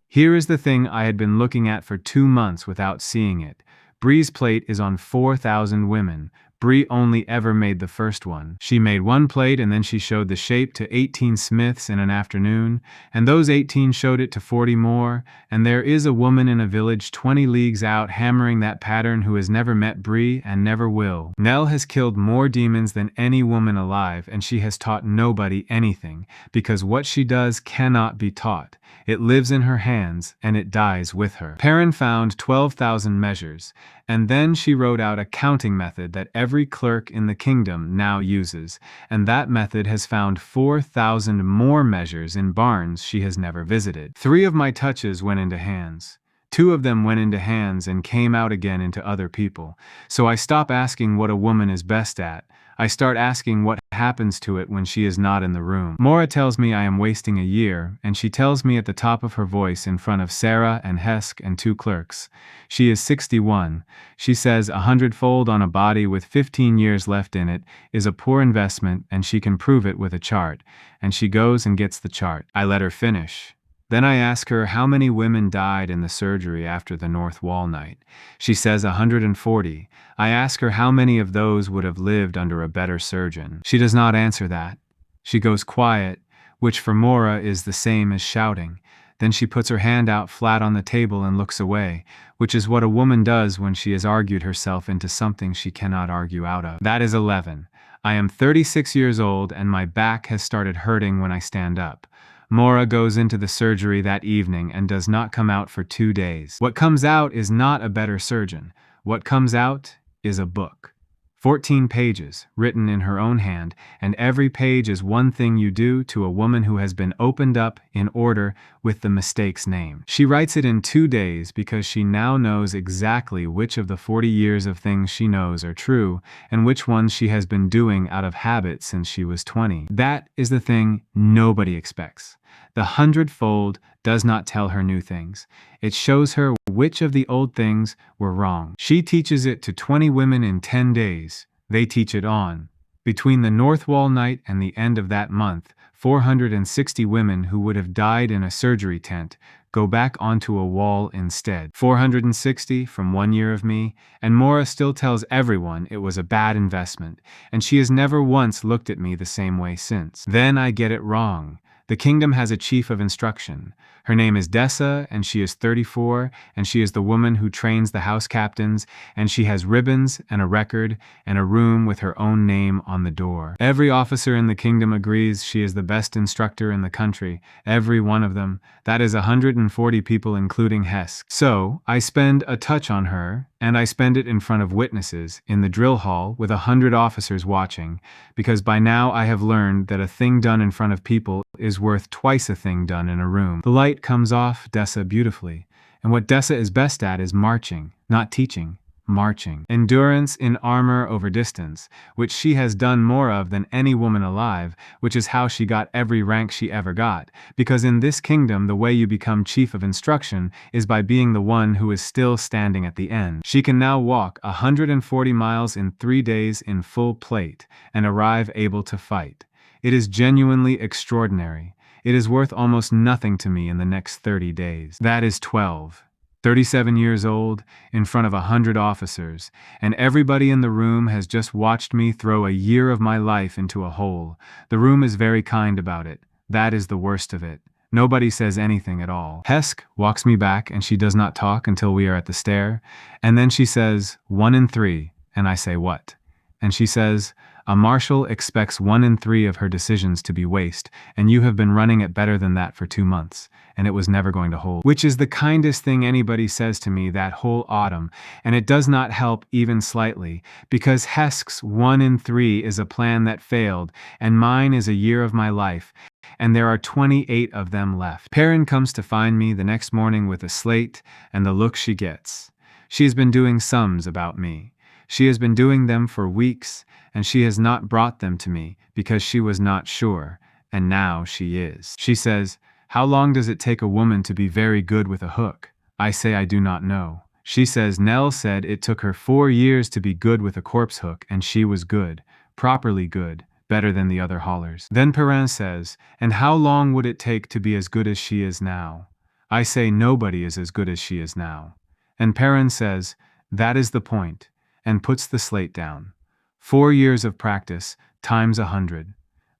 Speaker 1: Here is the thing I had been looking at for 2 months without seeing it. Bree's plate is on 4,000 women. Bree only ever made the first one. She made 1 plate and then she showed the shape to 18 smiths in an afternoon, and those 18 showed it to 40 more, and there is a woman in a village 20 leagues out hammering that pattern who has never met Bree and never will. Nell has killed more demons than any woman alive, and she has taught nobody anything, because what she does cannot be taught. It lives in her hands, and it dies with her. Perrin found 12,000 measures, and then she wrote out a counting method that every clerk in the kingdom now uses, and that method has found 4,000 more measures in barns she has never visited. 3 of my touches went into hands. 2 of them went into hands and came out again into other people. So I stop asking what a woman is best at. I start asking what happens to it when she is not in the room. Mora tells me I am wasting a year, and she tells me at the top of her voice in front of Sarah and Hesk and 2 clerks. She is 61. She says 100-fold on a body with 15 years left in it is a poor investment, and she can prove it with a chart. And she goes and gets the chart. I let her finish. Then I ask her how many women died in the surgery after the North Wall night. She says 140. I ask her how many of those would have lived under a better surgeon. She does not answer that. She goes quiet, which for Mora is the same as shouting. Then she puts her hand out flat on the table and looks away, which is what a woman does when she has argued herself into something she cannot argue out of. That is 11. I am 36 years old and my back has started hurting when I stand up. Mora goes into the surgery that evening and does not come out for 2 days. What comes out is not a better surgeon. What comes out is a book. 14 pages, written in her own hand, and every page is one thing you do to a woman who has been opened up in order with the mistakes named. She writes it in 2 days because she now knows exactly which of the 40 years of things she knows are true and which ones she has been doing out of habit since she was 20. That is the thing nobody expects. The 100-fold does not tell her new things. It shows her which of the old things were wrong. She teaches it to 20 women in 10 days. They teach it on. Between the North Wall night and the end of that month, 460 women who would have died in a surgery tent go back onto a wall instead. 460 from 1 year of me, and Mora still tells everyone it was a bad investment, and she has never once looked at me the same way since. Then I get it wrong. The kingdom has a chief of instruction. Her name is Dessa, and she is 34, and she is the woman who trains the house captains, and she has ribbons and a record and a room with her own name on the door. Every officer in the kingdom agrees she is the best instructor in the country, every one of them. That is 140 people including Hesk. So, I spend a touch on her, and I spend it in front of witnesses, in the drill hall, with 100 officers watching, because by now I have learned that a thing done in front of people is worth twice a thing done in a room. The light comes off Dessa beautifully, and what Dessa is best at is marching, not teaching. Marching. Endurance in armor over distance, which she has done more of than any woman alive, which is how she got every rank she ever got, because in this kingdom the way you become chief of instruction is by being the one who is still standing at the end. She can now walk 140 miles in 3 days in full plate, and arrive able to fight. It is genuinely extraordinary. It is worth almost nothing to me in the next 30 days. That is 12. 37 years old, in front of 100 officers, and everybody in the room has just watched me throw a year of my life into a hole. The room is very kind about it. That is the worst of it. Nobody says anything at all. Hesk walks me back and she does not talk until we are at the stair, and then she says, 1 in 3, and I say, what? And she says, a marshal expects 1 in 3 of her decisions to be waste, and you have been running it better than that for 2 months, and it was never going to hold. Which is the kindest thing anybody says to me that whole autumn, and it does not help even slightly, because Hesk's 1 in 3 is a plan that failed, and mine is a year of my life, and there are 28 of them left. Perrin comes to find me the next morning with a slate, and the look she gets. She has been doing sums about me. She has been doing them for weeks, and she has not brought them to me because she was not sure, and now she is. She says, how long does it take a woman to be very good with a hook? I say I do not know. She says Nell said it took her 4 years to be good with a corpse hook, and she was good, properly good, better than the other haulers. Then Perrin says, and how long would it take to be as good as she is now? I say nobody is as good as she is now. And Perrin says, that is the point, and puts the slate down. 4 years of practice times 100.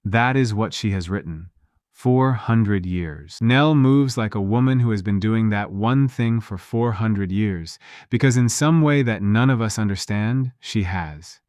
Speaker 1: That is what she has written. 400 years. Nell moves like a woman who has been doing that one thing for 400 years, because in some way that none of us understand, she has.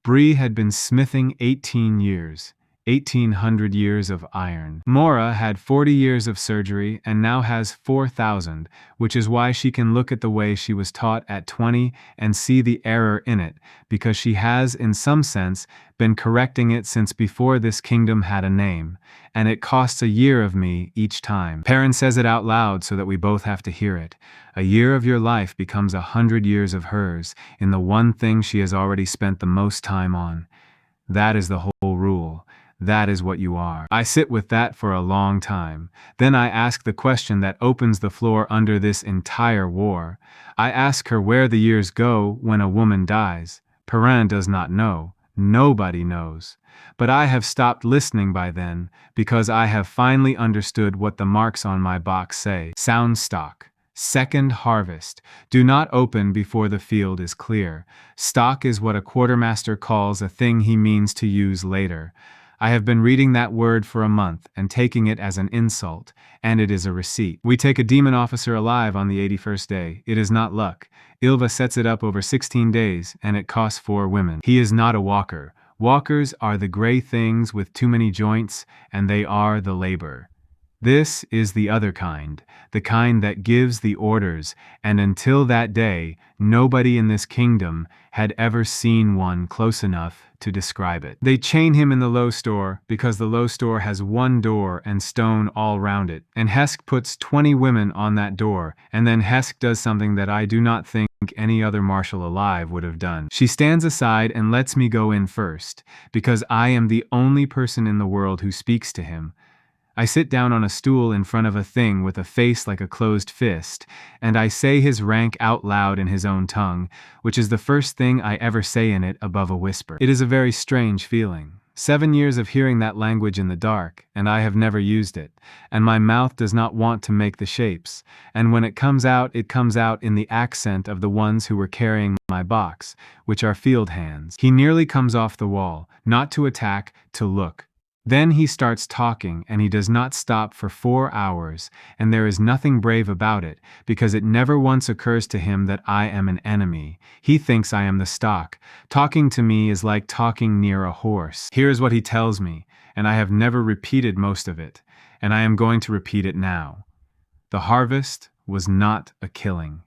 Speaker 1: Bree had been smithing 18 years. 1,800 years of iron. Mora had 40 years of surgery and now has 4,000, which is why she can look at the way she was taught at 20 and see the error in it, because she has, in some sense, been correcting it since before this kingdom had a name, and it costs a year of me each time. Perrin says it out loud so that we both have to hear it. A year of your life becomes 100 years of hers in the one thing she has already spent the most time on. That is the whole rule. That is what you are. I sit with that for a long time. Then I ask the question that opens the floor under this entire war. I ask her where the years go when a woman dies. Perrin does not know. Nobody knows. But I have stopped listening by then, because I have finally understood what the marks on my box say. Sound stock. Second harvest. Do not open before the field is clear. Stock is what a quartermaster calls a thing he means to use later. I have been reading that word for a month and taking it as an insult, and it is a receipt. We take a demon officer alive on the 81st day. It is not luck. Ilva sets it up over 16 days, and it costs 4 women. He is not a walker. Walkers are the gray things with too many joints, and they are the labor. This is the other kind, the kind that gives the orders, and until that day, nobody in this kingdom had ever seen one close enough to describe it. They chain him in the low store because the low store has 1 door and stone all round it, and Hesk puts 20 women on that door, and then Hesk does something that I do not think any other marshal alive would have done. She stands aside and lets me go in first, because I am the only person in the world who speaks to him. I sit down on a stool in front of a thing with a face like a closed fist, and I say his rank out loud in his own tongue, which is the first thing I ever say in it above a whisper. It is a very strange feeling. 7 years of hearing that language in the dark, and I have never used it, and my mouth does not want to make the shapes, and when it comes out in the accent of the ones who were carrying my box, which are field hands. He nearly comes off the wall, not to attack, to look. Then he starts talking, and he does not stop for 4 hours, and there is nothing brave about it, because it never once occurs to him that I am an enemy. He thinks I am the stock. Talking to me is like talking near a horse. Here is what he tells me, and I have never repeated most of it, and I am going to repeat it now. The harvest was not a killing.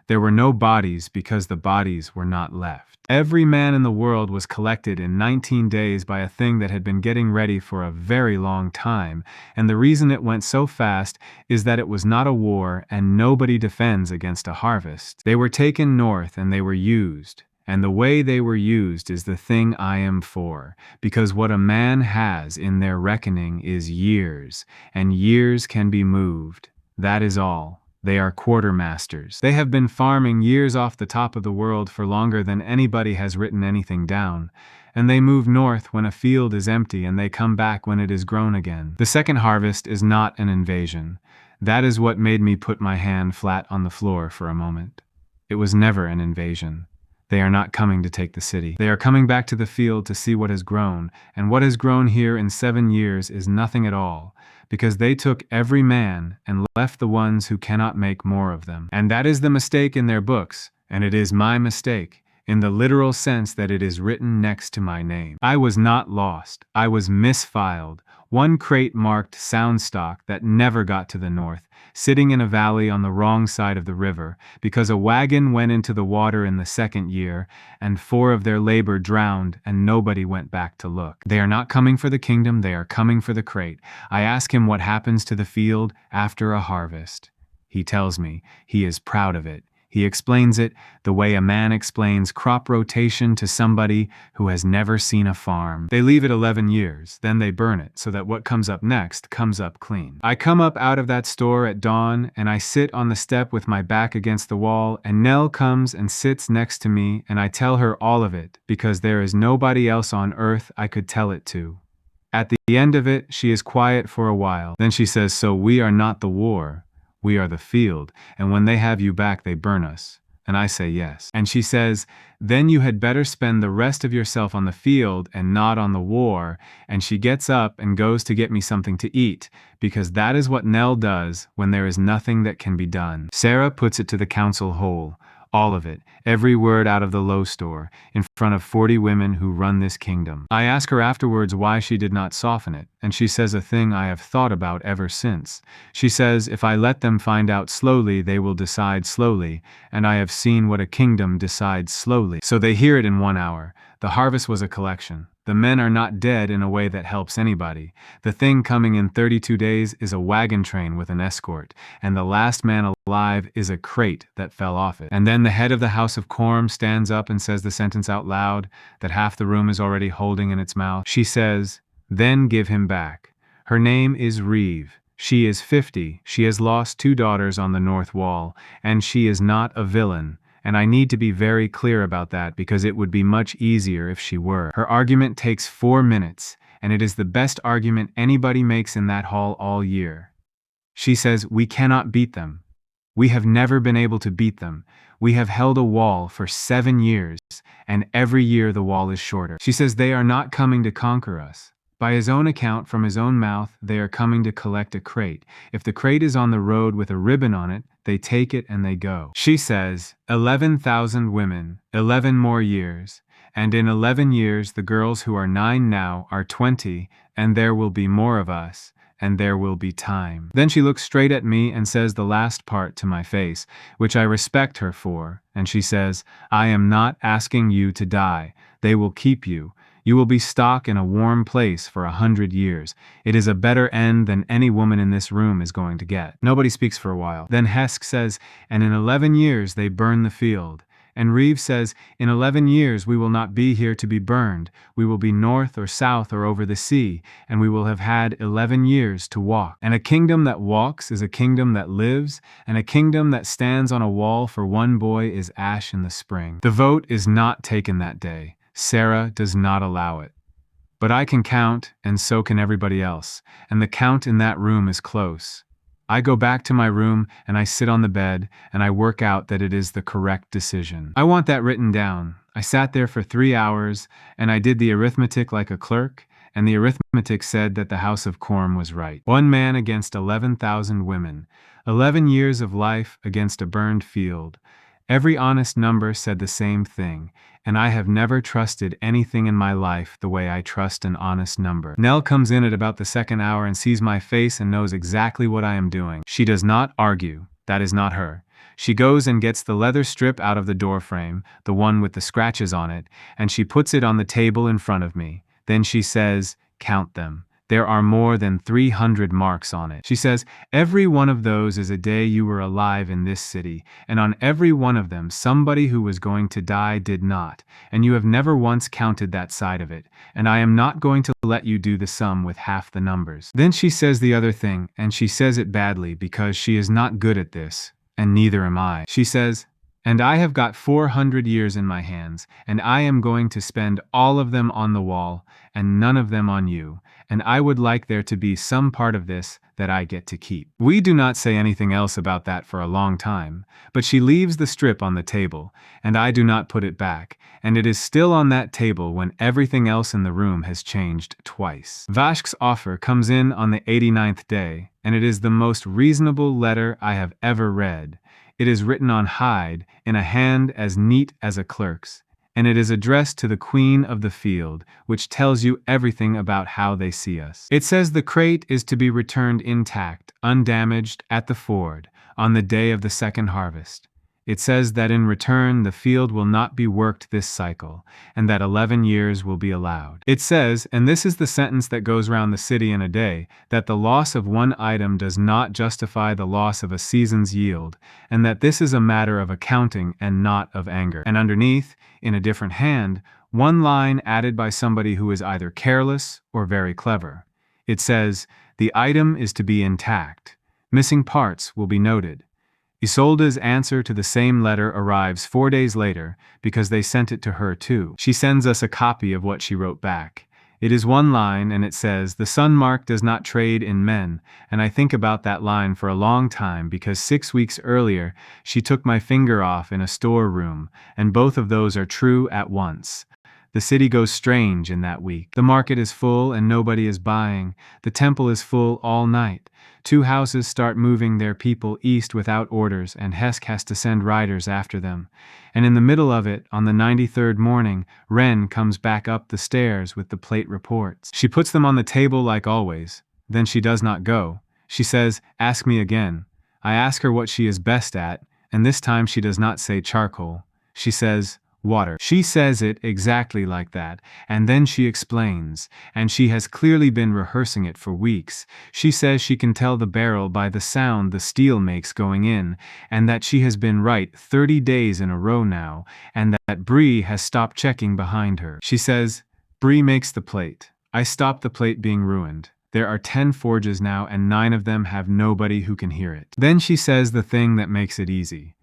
Speaker 1: There were no bodies because the bodies were not left. Every man in the world was collected in 19 days by a thing that had been getting ready for a very long time, and the reason it went so fast is that it was not a war and nobody defends against a harvest. They were taken north and they were used. And the way they were used is the thing I am for, because what a man has in their reckoning is years, and years can be moved. That is all. They are quartermasters. They have been farming years off the top of the world for longer than anybody has written anything down, and they move north when a field is empty and they come back when it is grown again. The second harvest is not an invasion. That is what made me put my hand flat on the floor for a moment. It was never an invasion. They are not coming to take the city. They are coming back to the field to see what has grown, and what has grown here in 7 years is nothing at all, because they took every man and left the ones who cannot make more of them. And that is the mistake in their books, and it is my mistake, in the literal sense that it is written next to my name. I was not lost. I was misfiled. 1 crate marked Soundstock that never got to the north, sitting in a valley on the wrong side of the river, because a wagon went into the water in the 2nd year, and 4 of their labor drowned, and nobody went back to look. They are not coming for the kingdom, they are coming for the crate. I ask him what happens to the field after a harvest. He tells me he is proud of it. He explains it the way a man explains crop rotation to somebody who has never seen a farm. They leave it 11 years, then they burn it so that what comes up next comes up clean. I come up out of that store at dawn and I sit on the step with my back against the wall, and Nell comes and sits next to me, and I tell her all of it because there is nobody else on earth I could tell it to. At the end of it, she is quiet for a while. Then she says, "So we are not the war. We are the field, and when they have you back, they burn us." And I say yes. And she says, "Then you had better spend the rest of yourself on the field and not on the war." And she gets up and goes to get me something to eat, because that is what Nell does when there is nothing that can be done. Sarah puts it to the council whole. All of it, every word out of the low store, in front of 40 women who run this kingdom. I ask her afterwards why she did not soften it, and she says a thing I have thought about ever since. She says, if I let them find out slowly, they will decide slowly, and I have seen what a kingdom decides slowly. So they hear it in 1 hour. The harvest was a collection. The men are not dead in a way that helps anybody. The thing coming in 32 days is a wagon train with an escort, and the last man alive is a crate that fell off it. And then the head of the House of Corm stands up and says the sentence out loud that half the room is already holding in its mouth. She says, "Then give him back." Her name is Reeve. She is 50. She has lost 2 daughters on the north wall, and she is not a villain. And I need to be very clear about that because it would be much easier if she were. Her argument takes 4 minutes, and it is the best argument anybody makes in that hall all year. She says, "We cannot beat them. We have never been able to beat them. We have held a wall for 7 years, and every year the wall is shorter." She says, "They are not coming to conquer us. By his own account, from his own mouth, they are coming to collect a crate. If the crate is on the road with a ribbon on it, they take it and they go. She says, 11,000 women, 11 more years. And in 11 years, the girls who are 9 now are 20, and there will be more of us, and there will be time. Then she looks straight at me and says the last part to my face, which I respect her for, and she says, I am not asking you to die. They will keep you. You will be stuck in a warm place for 100 years. It is a better end than any woman in this room is going to get. Nobody speaks for a while. Then Hesk says, and in 11 years they burn the field. And Reeve says, in 11 years we will not be here to be burned. We will be north or south or over the sea, and we will have had 11 years to walk. And a kingdom that walks is a kingdom that lives, and a kingdom that stands on a wall for one boy is ash in the spring. The vote is not taken that day. Sarah does not allow it. But I can count, and so can everybody else, and the count in that room is close. I go back to my room, and I sit on the bed, and I work out that it is the correct decision. I want that written down. I sat there for 3 hours, and I did the arithmetic like a clerk, and the arithmetic said that the House of Corm was right. 1 man against 11,000 women. 11 years of life against a burned field. Every honest number said the same thing, and I have never trusted anything in my life the way I trust an honest number. Nell comes in at about the 2nd hour and sees my face and knows exactly what I am doing. She does not argue. That is not her. She goes and gets the leather strip out of the door frame, the one with the scratches on it, and she puts it on the table in front of me. Then she says, count them. There are more than 300 marks on it. She says, every one of those is a day you were alive in this city, and on every one of them somebody who was going to die did not, and you have never once counted that side of it, and I am not going to let you do the sum with half the numbers. Then she says the other thing, and she says it badly because she is not good at this, and neither am I. She says, and I have got 400 years in my hands, and I am going to spend all of them on the wall, and none of them on you, and I would like there to be some part of this that I get to keep. We do not say anything else about that for a long time, but she leaves the strip on the table, and I do not put it back, and it is still on that table when everything else in the room has changed twice. Vashk's offer comes in on the 89th day, and it is the most reasonable letter I have ever read. It is written on hide, in a hand as neat as a clerk's, and it is addressed to the Queen of the Field, which tells you everything about how they see us. It says the crate is to be returned intact, undamaged, at the ford, on the day of the second harvest. It says that in return the field will not be worked this cycle, and that 11 years will be allowed. It says, and this is the sentence that goes round the city in a day, that the loss of one item does not justify the loss of a season's yield, and that this is a matter of accounting and not of anger. And underneath, in a different hand, one line added by somebody who is either careless or very clever. It says, the item is to be intact. Missing parts will be noted. Isolde's answer to the same letter arrives 4 days later because they sent it to her too. She sends us a copy of what she wrote back. It is one line and it says, the sun mark does not trade in men, and I think about that line for a long time because 6 weeks earlier she took my finger off in a storeroom, and both of those are true at once. The city goes strange in that week. The market is full and nobody is buying. The temple is full all night. 2 houses start moving their people east without orders, and Hesk has to send riders after them. And in the middle of it, on the 93rd morning, Wren comes back up the stairs with the plate reports. She puts them on the table like always. Then she does not go. She says, ask me again. I ask her what she is best at, and this time she does not say charcoal. She says, water. She says it exactly like that, and then she explains, and she has clearly been rehearsing it for weeks. She says she can tell the barrel by the sound the steel makes going in, and that she has been right 30 days in a row now, and that Bree has stopped checking behind her. She says, Bree makes the plate. I stop the plate being ruined. There are 10 forges now, and 9 of them have nobody who can hear it. Then she says the thing that makes it easy.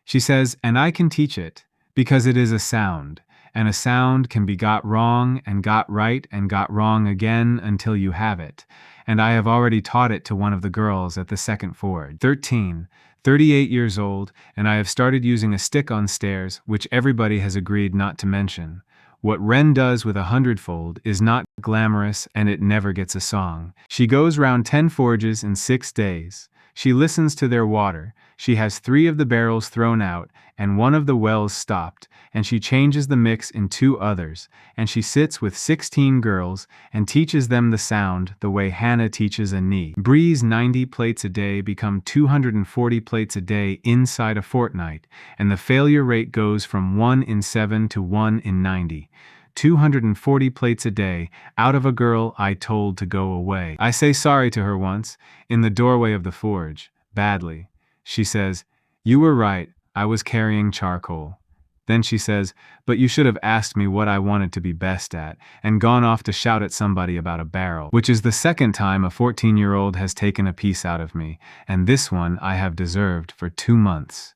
Speaker 1: She says, and I can teach it. Because it is a sound, and a sound can be got wrong and got right and got wrong again until you have it, and I have already taught it to one of the girls at the second forge. 13, 38 years old, and I have started using a stick on stairs, which everybody has agreed not to mention. What Ren does with 100-fold is not glamorous and it never gets a song. She goes round 10 forges in 6 days. She listens to their water. She has 3 of the barrels thrown out and 1 of the wells stopped, and she changes the mix in 2 others, and she sits with 16 girls and teaches them the sound the way Hannah teaches a knee. Breeze 90 plates a day become 240 plates a day inside a fortnight, and the failure rate goes from 1 in 7 to 1 in 90. 240 plates a day out of a girl I told to go away. I say sorry to her once, in the doorway of the forge, badly. She says, "You were right, I was carrying charcoal." Then she says, "But you should have asked me what I wanted to be best at, and gone off to shout at somebody about a barrel," which is the second time a 14-year-old has taken a piece out of me, and this one I have deserved for 2 months.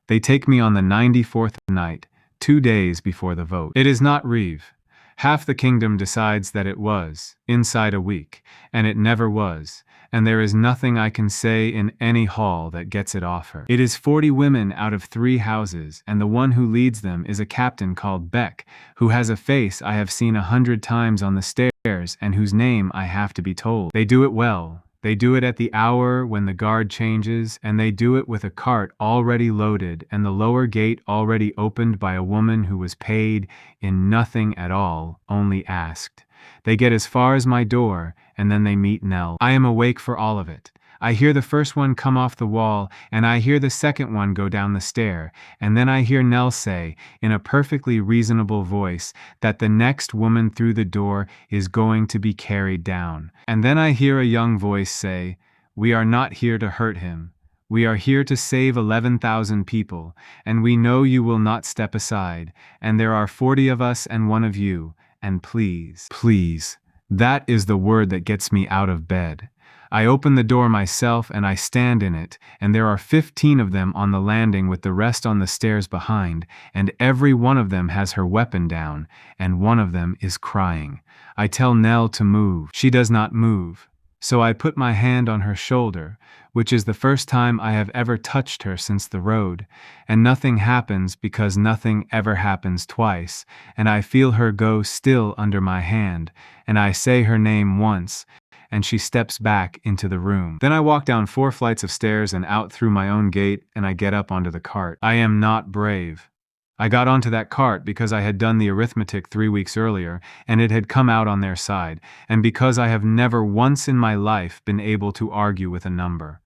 Speaker 1: They take me on the 94th night, 2 days before the vote. It is not Reeve. Half the kingdom decides that it was, inside a week, and it never was, and there is nothing I can say in any hall that gets it off her. It is 40 women out of 3 houses, and the one who leads them is a captain called Beck, who has a face I have seen 100 times on the stairs and whose name I have to be told. They do it well. They do it at the hour when the guard changes, and they do it with a cart already loaded and the lower gate already opened by a woman who was paid in nothing at all, only asked. They get as far as my door, and then they meet Nell. I am awake for all of it. I hear the first one come off the wall, and I hear the second one go down the stair, and then I hear Nell say, in a perfectly reasonable voice, that the next woman through the door is going to be carried down. And then I hear a young voice say, "We are not here to hurt him. We are here to save 11,000 people, and we know you will not step aside, and there are 40 of us and 1 of you, and please, please." That is the word that gets me out of bed. I open the door myself and I stand in it, and there are 15 of them on the landing with the rest on the stairs behind, and every one of them has her weapon down, and one of them is crying. I tell Nell to move. She does not move. So I put my hand on her shoulder, which is the first time I have ever touched her since the road, and nothing happens because nothing ever happens twice, and I feel her go still under my hand, and I say her name once, and she steps back into the room. Then I walk down 4 flights of stairs and out through my own gate, and I get up onto the cart. I am not brave. I got onto that cart because I had done the arithmetic 3 weeks earlier, and it had come out on their side, and because I have never once in my life been able to argue with a number.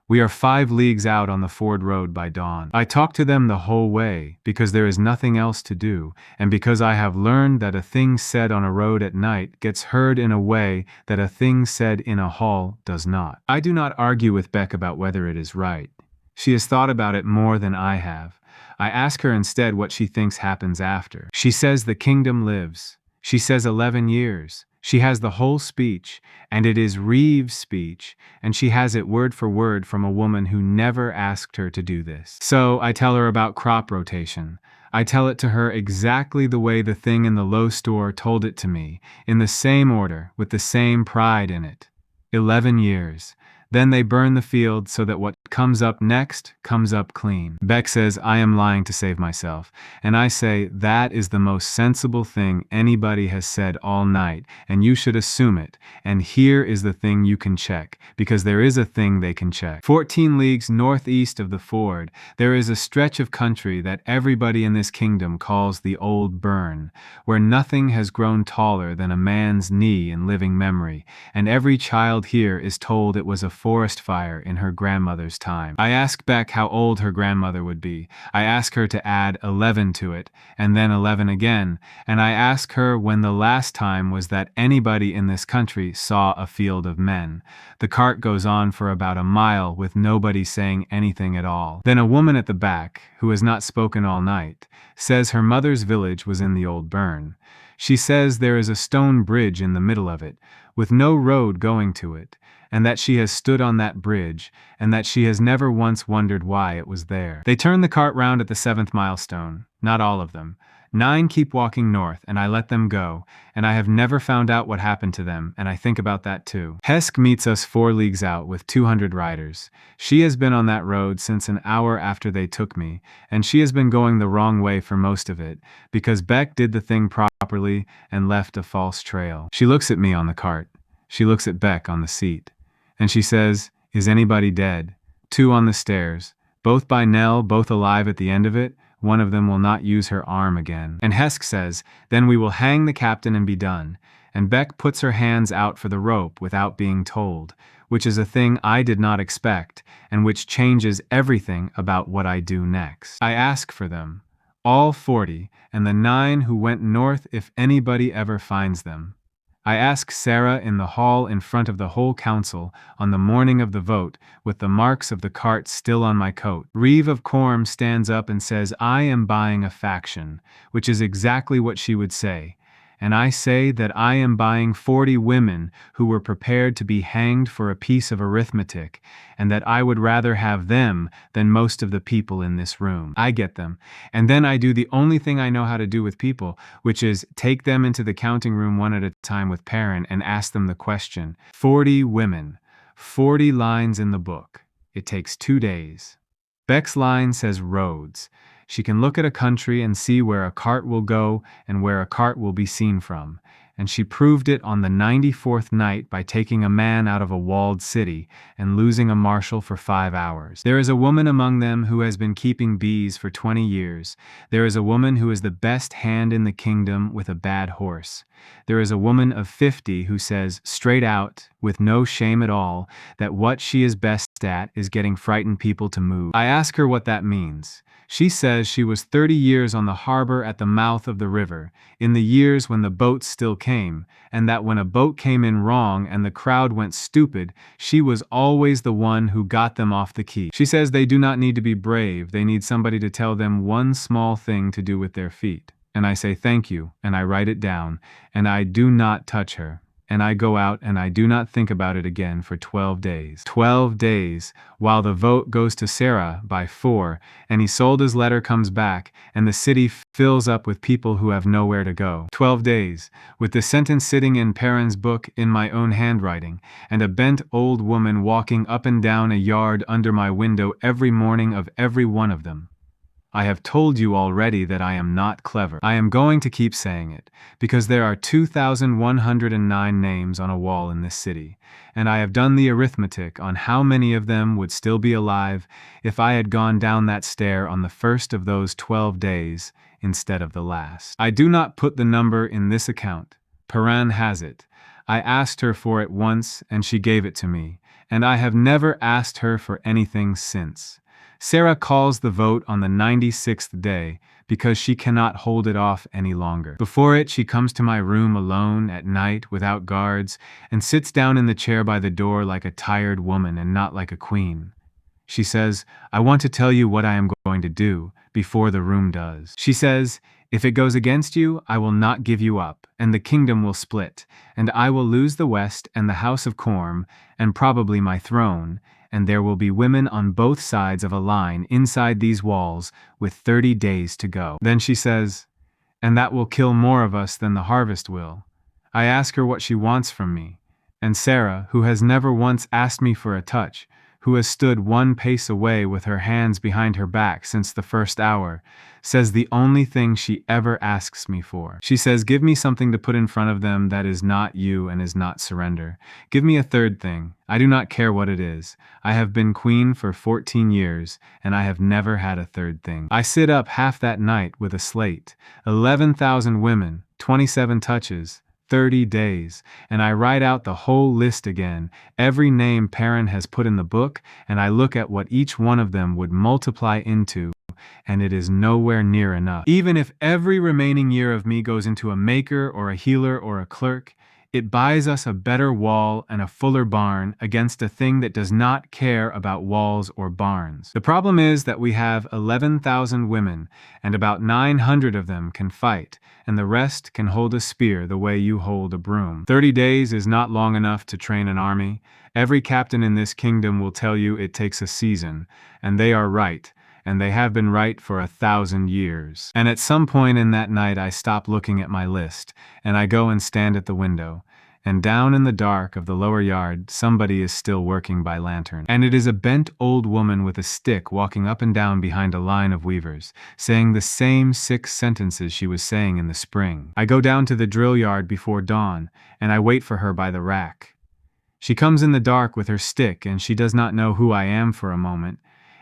Speaker 1: We are 5 leagues out on the Ford Road by dawn. I talk to them the whole way, because there is nothing else to do, and because I have learned that a thing said on a road at night gets heard in a way that a thing said in a hall does not. I do not argue with Beck about whether it is right. She has thought about it more than I have. I ask her instead what she thinks happens after. She says the kingdom lives. She says 11 years. She has the whole speech, and it is Reeve's speech, and she has it word for word from a woman who never asked her to do this. So I tell her about crop rotation. I tell it to her exactly the way the thing in the low store told it to me, in the same order, with the same pride in it. 11 years. Then they burn the field so that what comes up next comes up clean. Beck says I am lying to save myself, and I say that is the most sensible thing anybody has said all night, and you should assume it, and here is the thing you can check, because there is a thing they can check. 14 leagues northeast of the ford, there is a stretch of country that everybody in this kingdom calls the Old Burn, where nothing has grown taller than a man's knee in living memory, and every child here is told it was a forest fire in her grandmother's time. I ask Beck how old her grandmother would be. I ask her to add 11 to it, and then 11 again, and I ask her when the last time was that anybody in this country saw a field of men. The cart goes on for about a mile with nobody saying anything at all. Then a woman at the back, who has not spoken all night, says her mother's village was in the Old Burn. She says there is a stone bridge in the middle of it, with no road going to it, and that she has stood on that bridge, and that she has never once wondered why it was there. They turn the cart round at the 7th milestone, not all of them. 9 keep walking north, and I let them go, and I have never found out what happened to them, and I think about that too. Hesk meets us 4 leagues out with 200 riders. She has been on that road since an hour after they took me, and she has been going the wrong way for most of it, because Beck did the thing properly and left a false trail. She looks at me on the cart. She looks at Beck on the seat. And she says, "Is anybody dead?" 2 on the stairs. Both by Nell, both alive at the end of it. One of them will not use her arm again. And Hesk says, "Then we will hang the captain and be done." And Beck puts her hands out for the rope without being told, which is a thing I did not expect, and which changes everything about what I do next. I ask for them, all 40, and the 9 who went north if anybody ever finds them. I ask Sarah in the hall in front of the whole council on the morning of the vote, with the marks of the cart still on my coat. Reeve of Corm stands up and says, "I am buying a faction," which is exactly what she would say. And I say that I am buying 40 women who were prepared to be hanged for a piece of arithmetic, and that I would rather have them than most of the people in this room. I get them, and then I do the only thing I know how to do with people, which is take them into the counting room one at a time with Perrin and ask them the question. 40 women, 40 lines in the book. It takes 2 days. Beck's line says roads. She can look at a country and see where a cart will go and where a cart will be seen from. And she proved it on the 94th night by taking a man out of a walled city and losing a marshal for 5 hours. There is a woman among them who has been keeping bees for 20 years. There is a woman who is the best hand in the kingdom with a bad horse. There is a woman of 50 who says, straight out, with no shame at all, that what she is best at is getting frightened people to move. I ask her what that means. She says she was 30 years on the harbor at the mouth of the river, in the years when the boats still came, and that when a boat came in wrong and the crowd went stupid, she was always the one who got them off the quay. She says they do not need to be brave, they need somebody to tell them one small thing to do with their feet. And I say thank you, and I write it down, and I do not touch her. And I go out and I do not think about it again for 12 days. 12 days, while the vote goes to Sarah by 4, and Isolde's letter comes back, and the city fills up with people who have nowhere to go. 12 days, with the sentence sitting in Perrin's book in my own handwriting, and a bent old woman walking up and down a yard under my window every morning of every one of them. I have told you already that I am not clever. I am going to keep saying it, because there are 2,109 names on a wall in this city, and I have done the arithmetic on how many of them would still be alive if I had gone down that stair on the first of those 12 days instead of the last. I do not put the number in this account. Perrin has it. I asked her for it once, and she gave it to me, and I have never asked her for anything since. Sarah calls the vote on the 96th day because she cannot hold it off any longer. Before it, she comes to my room alone at night without guards and sits down in the chair by the door like a tired woman and not like a queen. She says, "I want to tell you what I am going to do before the room does." She says, "If it goes against you, I will not give you up, and the kingdom will split, and I will lose the West and the House of Corm, and probably my throne, and there will be women on both sides of a line inside these walls with 30 days to go." Then she says, "And that will kill more of us than the harvest will." I ask her what she wants from me, and Sarah, who has never once asked me for a touch, who has stood 1 pace away with her hands behind her back since the first hour, says the only thing she ever asks me for. She says, "Give me something to put in front of them that is not you and is not surrender. Give me a third thing. I do not care what it is. I have been queen for 14 years, and I have never had a third thing." I sit up half that night with a slate. 11,000 women, 27 touches, 30 days, and I write out the whole list again, every name Perrin has put in the book, and I look at what each one of them would multiply into, and it is nowhere near enough. Even if every remaining year of me goes into a maker or a healer or a clerk, it buys us a better wall and a fuller barn against a thing that does not care about walls or barns. The problem is that we have 11,000 women, and about 900 of them can fight, and the rest can hold a spear the way you hold a broom. 30 days is not long enough to train an army. Every captain in this kingdom will tell you it takes a season, and they are right. and they have been right for 1,000 years. And at some point in that night I stop looking at my list, and I go and stand at the window. And down in the dark of the lower yard, somebody is still working by lantern. And it is a bent old woman with a stick walking up and down behind a line of weavers, saying the same 6 sentences she was saying in the spring. I go down to the drill yard before dawn, and I wait for her by the rack. She comes in the dark with her stick, and she does not know who I am for a moment.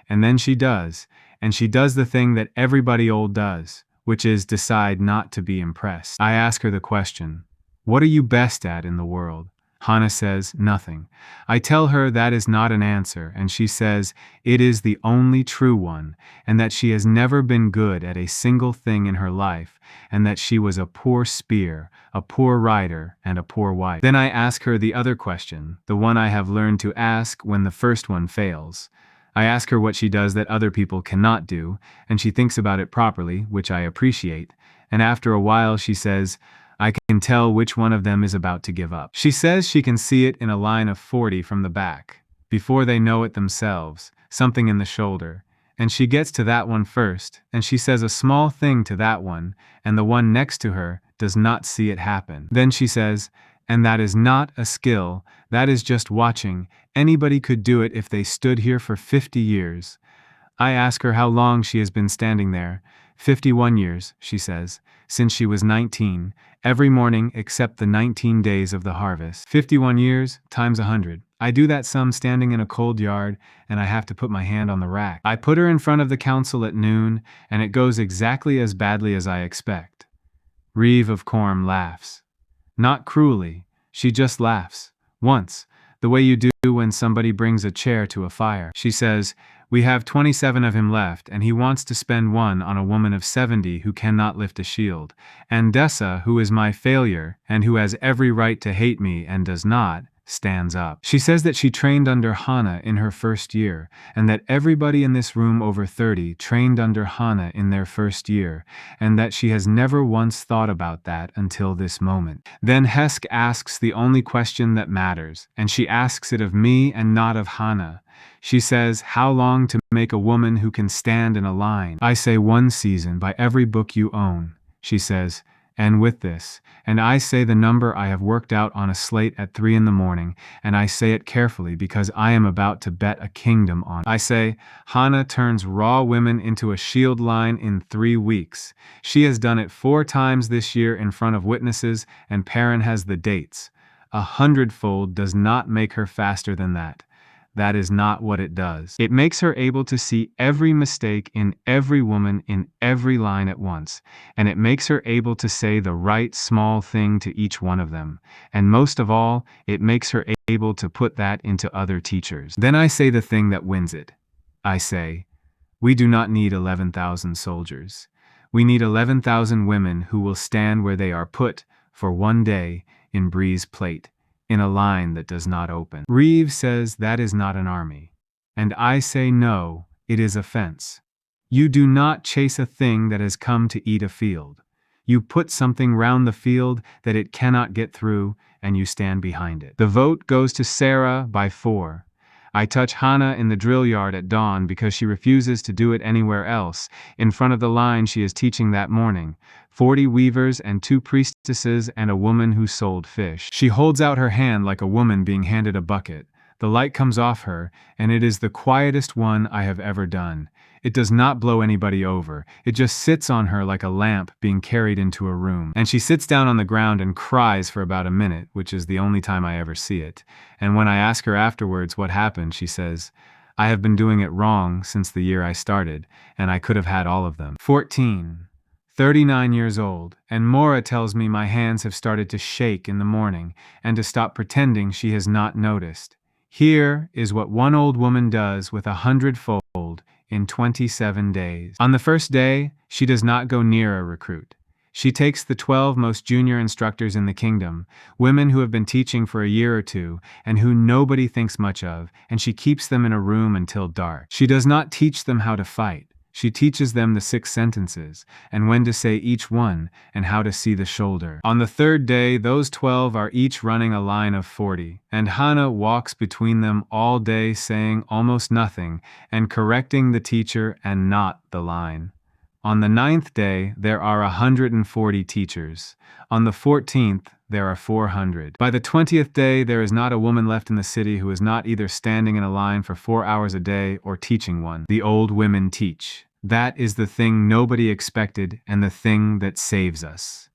Speaker 1: And then she does, and she does the thing that everybody old does, which is decide not to be impressed. I ask her the question, "What are you best at in the world?" Hannah says, "Nothing." I tell her that is not an answer, and she says it is the only true one, and that she has never been good at a single thing in her life, and that she was a poor spear, a poor rider, and a poor wife. Then I ask her the other question, the one I have learned to ask when the first one fails. I ask her what she does that other people cannot do, and she thinks about it properly, which I appreciate, and after a while she says, "I can tell which one of them is about to give up." She says she can see it in a line of 40 from the back, before they know it themselves, something in the shoulder, and she gets to that one first, and she says a small thing to that one, and the one next to her does not see it happen. Then she says, "And that is not a skill, that is just watching. Anybody could do it if they stood here for 50 years. I ask her how long she has been standing there. 51 years, she says, since she was 19, every morning except the 19 days of the harvest. 51 years times 100. I do that sum standing in a cold yard, and I have to put my hand on the rack. I put her in front of the council at noon, and it goes exactly as badly as I expect. Reeve of Corm laughs. Not cruelly, she just laughs. Once, the way you do when somebody brings a chair to a fire. She says, "We have 27 of him left, and he wants to spend one on a woman of 70 who cannot lift a shield. And Dessa, who is my failure, and who has every right to hate me and does not, stands up." She says that she trained under Hannah in her first year, and that everybody in this room over 30 trained under Hannah in their first year, and that she has never once thought about that until this moment. Then Hesk asks the only question that matters, and she asks it of me and not of Hannah. She says, "How long to make a woman who can stand in a line?" I say 1 season by every book you own. She says, "And with this," and I say the number I have worked out on a slate at 3 in the morning, and I say it carefully because I am about to bet a kingdom on it. I say, "Hannah turns raw women into a shield line in 3 weeks. She has done it 4 times this year in front of witnesses, and Perrin has the dates. 100-fold does not make her faster than that. That is not what it does. It makes her able to see every mistake in every woman in every line at once, and it makes her able to say the right small thing to each one of them, and most of all, it makes her able to put that into other teachers." Then I say the thing that wins it. I say, "We do not need 11,000 soldiers. We need 11,000 women who will stand where they are put for 1 day in Breeze Plate, in a line that does not open." Reeve says that is not an army. And I say no, it is a fence. You do not chase a thing that has come to eat a field. You put something round the field that it cannot get through, and you stand behind it. The vote goes to Sarah by 4. I touch Hannah in the drill yard at dawn because she refuses to do it anywhere else, in front of the line she is teaching that morning. 40 weavers and 2 priestesses and a woman who sold fish. She holds out her hand like a woman being handed a bucket. The light comes off her, and it is the quietest one I have ever done. It does not blow anybody over. It just sits on her like a lamp being carried into a room. And she sits down on the ground and cries for about a minute, which is the only time I ever see it. And when I ask her afterwards what happened, she says, "I have been doing it wrong since the year I started, and I could have had all of them." 14. 39 years old, and Mora tells me my hands have started to shake in the morning, and to stop pretending she has not noticed. Here is what one old woman does with 100-fold in 27 days. On the first day, she does not go near a recruit. She takes the 12 most junior instructors in the kingdom, women who have been teaching for a year or 2, and who nobody thinks much of, and she keeps them in a room until dark. She does not teach them how to fight. She teaches them the 6 sentences, and when to say each one, and how to see the shoulder. On the 3rd day, those 12 are each running a line of 40, and Hana walks between them all day saying almost nothing, and correcting the teacher and not the line. On the 9th day, there are 140 teachers. On the 14th, there are 400. By the 20th day, there is not a woman left in the city who is not either standing in a line for 4 hours a day or teaching one. The old women teach. That is the thing nobody expected and the thing that saves us.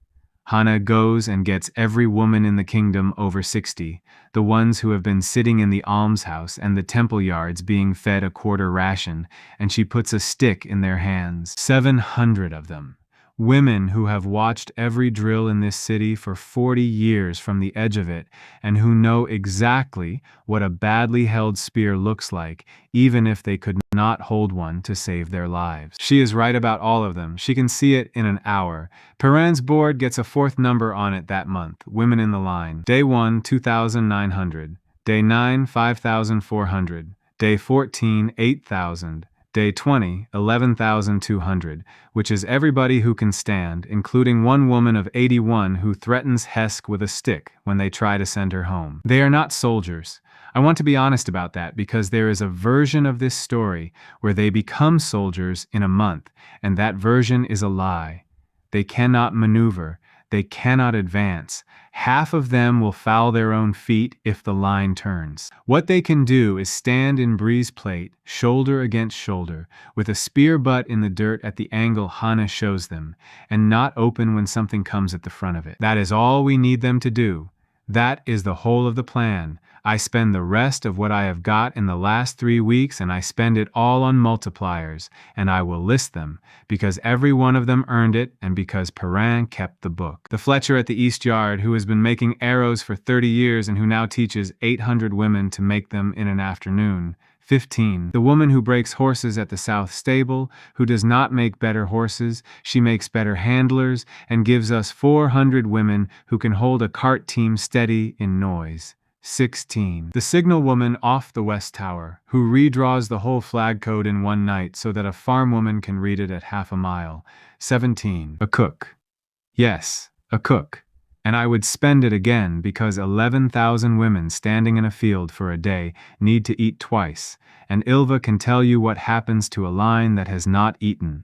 Speaker 1: Hana goes and gets every woman in the kingdom over 60, the ones who have been sitting in the almshouse and the temple yards being fed a quarter ration, and she puts a stick in their hands. 700 of them. Women who have watched every drill in this city for 40 years from the edge of it, and who know exactly what a badly held spear looks like, even if they could not hold one to save their lives. She is right about all of them. She can see it in an hour. Perrin's board gets a 4th number on it that month. Women in the line. Day 1, 2,900. Day 9, 5,400. Day 14, 8,000. Day 20, 11,200, which is everybody who can stand, including one woman of 81 who threatens Hesk with a stick when they try to send her home. They are not soldiers. I want to be honest about that because there is a version of this story where they become soldiers in a month, and that version is a lie. They cannot maneuver. They cannot advance. Half of them will foul their own feet if the line turns. What they can do is stand in breeze plate, shoulder against shoulder, with a spear butt in the dirt at the angle Hana shows them, and not open when something comes at the front of it. That is all we need them to do. That is the whole of the plan. I spend the rest of what I have got in the last 3 weeks and I spend it all on multipliers, and I will list them, because every one of them earned it and because Perrin kept the book. The Fletcher at the East Yard, who has been making arrows for 30 years and who now teaches 800 women to make them in an afternoon. 15. The woman who breaks horses at the South Stable, who does not make better horses, she makes better handlers, and gives us 400 women who can hold a cart team steady in noise. 16. The signal woman off the West Tower, who redraws the whole flag code in one night so that a farm woman can read it at half a mile. 17. A cook. Yes, a cook. And I would spend it again because 11,000 women standing in a field for a day need to eat twice, and Ilva can tell you what happens to a line that has not eaten.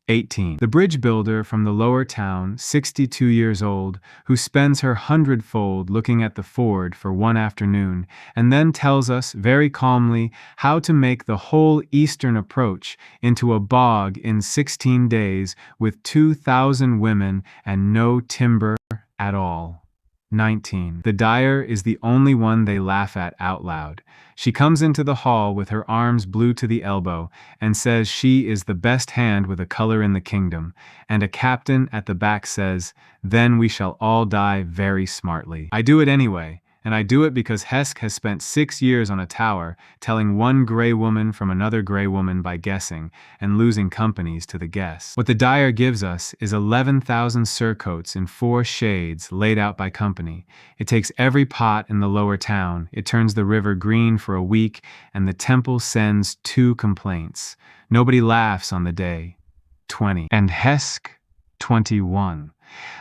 Speaker 1: 18. The bridge builder from the lower town, 62 years old, who spends her 100-fold looking at the ford for one afternoon, and then tells us very calmly how to make the whole eastern approach into a bog in 16 days with 2,000 women and no timber at all. 19. The dyer is the only one they laugh at out loud. She comes into the hall with her arms blue to the elbow and says she is the best hand with a color in the kingdom, and a captain at the back says, "Then we shall all die very smartly." I do it anyway, and I do it because Hesk has spent 6 years on a tower, telling one gray woman from another gray woman by guessing, and losing companies to the guess. What the dyer gives us is 11,000 surcoats in 4 shades laid out by company. It takes every pot in the lower town, it turns the river green for a week, and the temple sends 2 complaints. Nobody laughs on the day. 20. And Hesk, 21.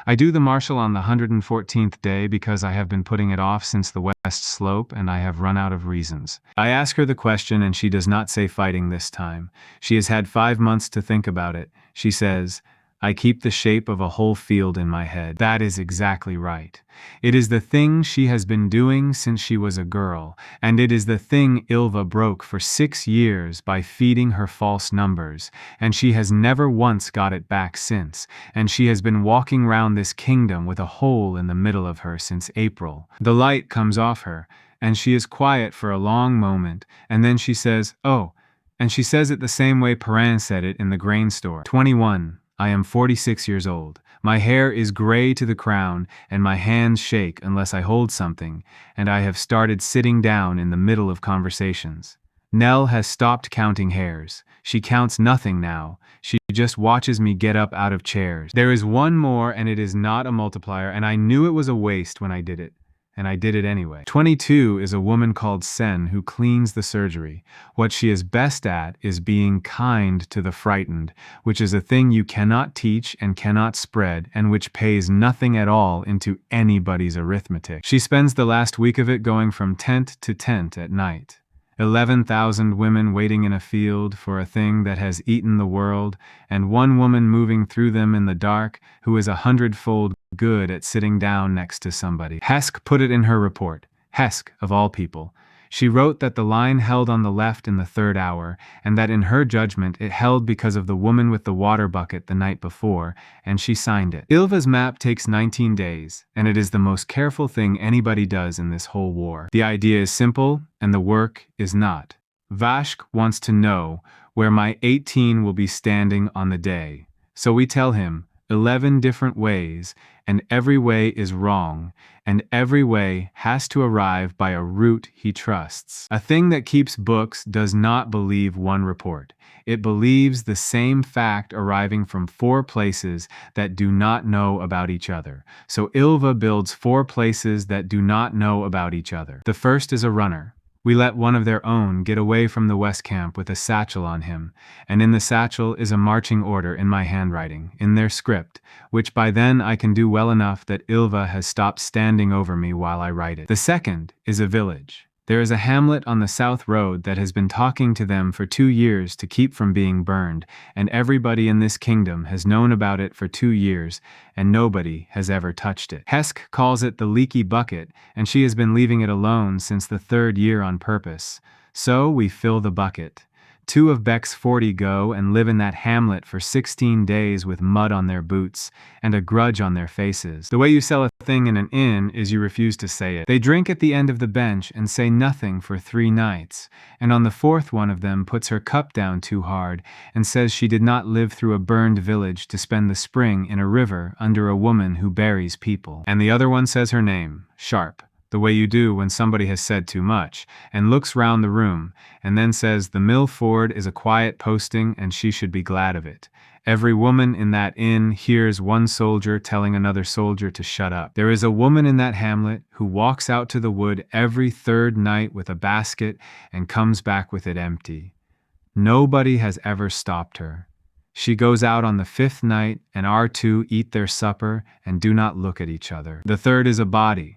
Speaker 1: I do the marshal on the 114th day because I have been putting it off since the west slope and I have run out of reasons. I ask her the question and she does not say fighting this time. She has had 5 months to think about it. She says, "I keep the shape of a whole field in my head." That is exactly right. It is the thing she has been doing since she was a girl, and it is the thing Ilva broke for 6 years by feeding her false numbers, and she has never once got it back since, and she has been walking round this kingdom with a hole in the middle of her since April. The light comes off her, and she is quiet for a long moment, and then she says, "Oh," and she says it the same way Perrin said it in the grain store. 21. I am 46 years old. My hair is gray to the crown, and my hands shake unless I hold something, and I have started sitting down in the middle of conversations. Nell has stopped counting hairs. She counts nothing now. She just watches me get up out of chairs. There is one more, and it is not a multiplier, and I knew it was a waste when I did it. and I did it anyway. 22 is a woman called Sen who cleans the surgery. What she is best at is being kind to the frightened, which is a thing you cannot teach and cannot spread, and which pays nothing at all into anybody's arithmetic. She spends the last week of it going from tent to tent at night. 11,000 women waiting in a field for a thing that has eaten the world, and one woman moving through them in the dark who is 100-fold good at sitting down next to somebody. Hesk put it in her report. Hesk, of all people. She wrote that the line held on the left in the 3rd hour, and that in her judgment it held because of the woman with the water bucket the night before, and she signed it. Ilva's map takes 19 days, and it is the most careful thing anybody does in this whole war. The idea is simple, and the work is not. Vashk wants to know where my 18 will be standing on the day. So we tell him 11 different ways, and every way is wrong, and every way has to arrive by a route he trusts. A thing that keeps books does not believe one report. It believes the same fact arriving from 4 places that do not know about each other. So Ilva builds 4 places that do not know about each other. The first is a runner. We let one of their own get away from the West Camp with a satchel on him, and in the satchel is a marching order in my handwriting, in their script, which by then I can do well enough that Ilva has stopped standing over me while I write it. The second is a village. There is a hamlet on the South Road that has been talking to them for 2 years to keep from being burned, and everybody in this kingdom has known about it for 2 years, and nobody has ever touched it. Hesk calls it the leaky bucket, and she has been leaving it alone since the 3rd year on purpose. So we fill the bucket. 2 of Beck's 40 go and live in that hamlet for 16 days with mud on their boots and a grudge on their faces. The way you sell a thing in an inn is you refuse to say it. They drink at the end of the bench and say nothing for 3 nights, and on the 4th one of them puts her cup down too hard and says she did not live through a burned village to spend the spring in a river under a woman who buries people. And the other one says her name, Sharp, the way you do when somebody has said too much, and looks round the room, and then says the mill ford is a quiet posting and she should be glad of it. Every woman in that inn hears one soldier telling another soldier to shut up. There is a woman in that hamlet who walks out to the wood every 3rd night with a basket and comes back with it empty. Nobody has ever stopped her. She goes out on the 5th night, and our 2 eat their supper and do not look at each other. The 3rd is a body.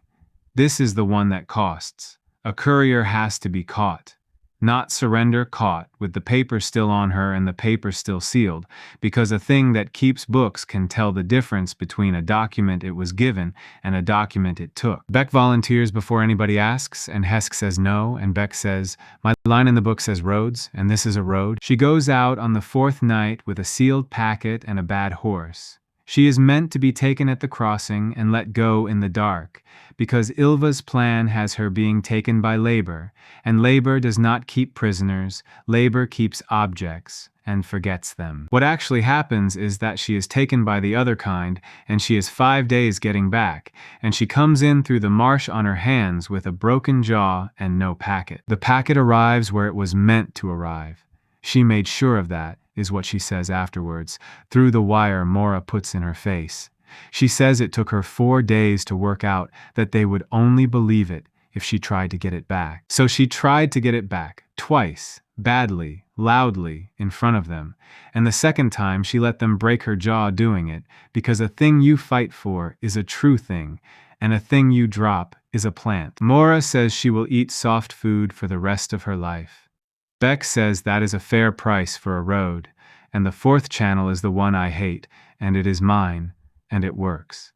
Speaker 1: This is the one that costs. A courier has to be caught. Not surrender, caught, with the paper still on her and the paper still sealed, because a thing that keeps books can tell the difference between a document it was given and a document it took. Beck volunteers before anybody asks, and Hesk says no, and Beck says, my line in the book says roads, and this is a road. She goes out on the 4th night with a sealed packet and a bad horse. She is meant to be taken at the crossing and let go in the dark, because Ilva's plan has her being taken by labor, and labor does not keep prisoners, labor keeps objects, and forgets them. What actually happens is that she is taken by the other kind, and she is 5 days getting back, and she comes in through the marsh on her hands with a broken jaw and no packet. The packet arrives where it was meant to arrive. She made sure of that, is what she says afterwards, through the wire Mora puts in her face. She says it took her 4 days to work out that they would only believe it if she tried to get it back. So she tried to get it back, twice, badly, loudly, in front of them, and the 2nd time she let them break her jaw doing it, because a thing you fight for is a true thing, and a thing you drop is a plant. Mora says she will eat soft food for the rest of her life. Beck says that is a fair price for a road, and the 4th channel is the one I hate, and it is mine, and it works.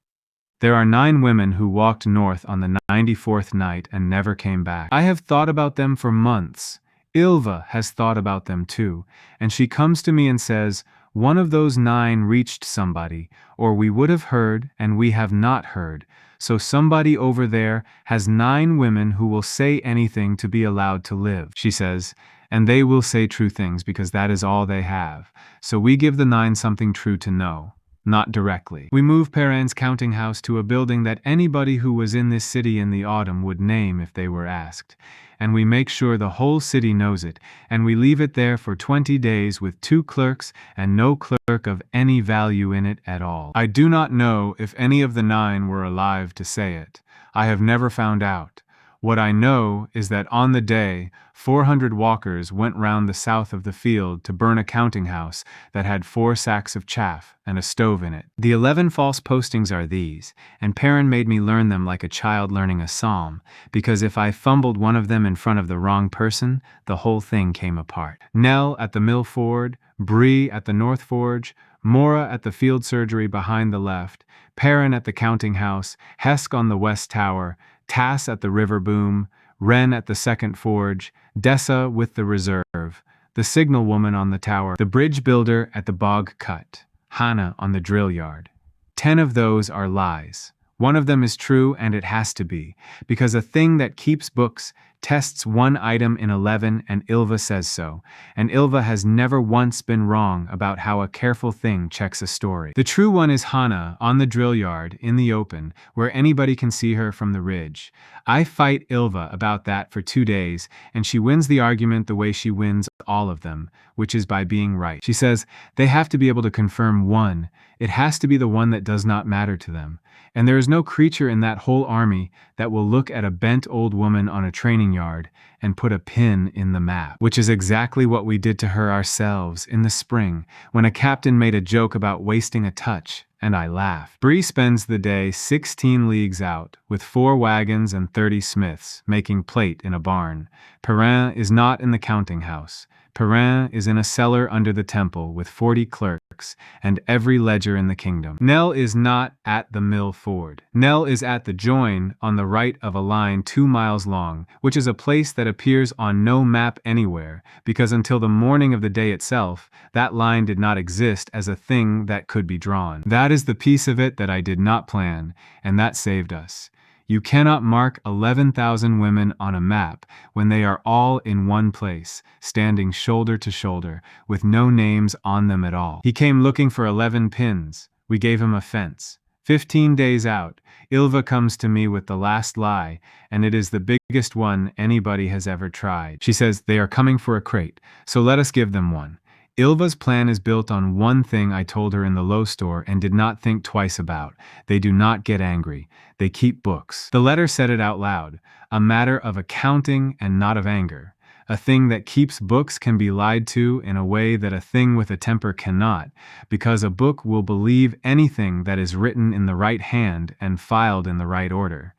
Speaker 1: There are 9 women who walked north on the 94th night and never came back. I have thought about them for months. Ilva has thought about them too, and she comes to me and says, one of those 9 reached somebody, or we would have heard, and we have not heard. So somebody over there has 9 women who will say anything to be allowed to live, she says, and they will say true things because that is all they have. So we give the 9 something true to know, not directly. We move Perrin's counting house to a building that anybody who was in this city in the autumn would name if they were asked. And we make sure the whole city knows it, and we leave it there for 20 days with 2 clerks and no clerk of any value in it at all. I do not know if any of the 9 were alive to say it. I have never found out. What I know is that on the day, 400 walkers went round the south of the field to burn a counting house that had 4 sacks of chaff and a stove in it. The 11 false postings are these, and Perrin made me learn them like a child learning a psalm, because if I fumbled one of them in front of the wrong person, the whole thing came apart. Nell at the mill ford, Bree at the North Forge, Mora at the field surgery behind the left, Perrin at the counting house, Hesk on the west tower, Tass at the river boom, Wren at the second forge, Dessa with the reserve, the signal woman on the tower, the bridge builder at the bog cut, Hannah on the drill yard. 10 of those are lies. One of them is true, and it has to be, because a thing that keeps books tests one item in 11, and Ylva says so, and Ylva has never once been wrong about how a careful thing checks a story. The true one is Hannah on the drill yard in the open, where anybody can see her from the ridge. I fight Ylva about that for 2 days, and she wins the argument the way she wins all of them, which is by being right. She says they have to be able to confirm one. It has to be the one that does not matter to them. And there is no creature in that whole army that will look at a bent old woman on a training yard and put a pin in the map, which is exactly what we did to her ourselves in the spring when a captain made a joke about wasting a touch, and I laughed. Bree spends the day 16 leagues out with 4 wagons and 30 smiths making plate in a barn. Perrin is not in the counting house. Perrin is in a cellar under the temple with 40 clerks and every ledger in the kingdom. Nell is not at the mill ford. Nell is at the join on the right of a line 2 miles long, which is a place that appears on no map anywhere, because until the morning of the day itself, that line did not exist as a thing that could be drawn. That is the piece of it that I did not plan, and that saved us. You cannot mark 11,000 women on a map when they are all in one place, standing shoulder to shoulder, with no names on them at all. He came looking for 11 pins. We gave him a fence. 15 days out, Ylva comes to me with the last lie, and it is the biggest one anybody has ever tried. She says they are coming for a crate, so let us give them one. Ylva's plan is built on one thing I told her in the Low store and did not think twice about. They do not get angry. They keep books. The letter said it out loud, a matter of accounting and not of anger. A thing that keeps books can be lied to in a way that a thing with a temper cannot, because a book will believe anything that is written in the right hand and filed in the right order.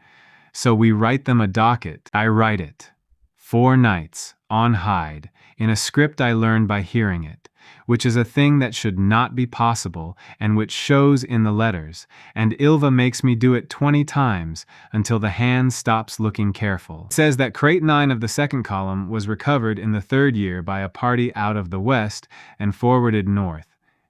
Speaker 1: So we write them a docket. I write it. 4 nights, on hide, in a script I learned by hearing it, which is a thing that should not be possible and which shows in the letters, and Ylva makes me do it 20 times until the hand stops looking careful. It says that crate 9 of the second column was recovered in the 3rd year by a party out of the west and forwarded north.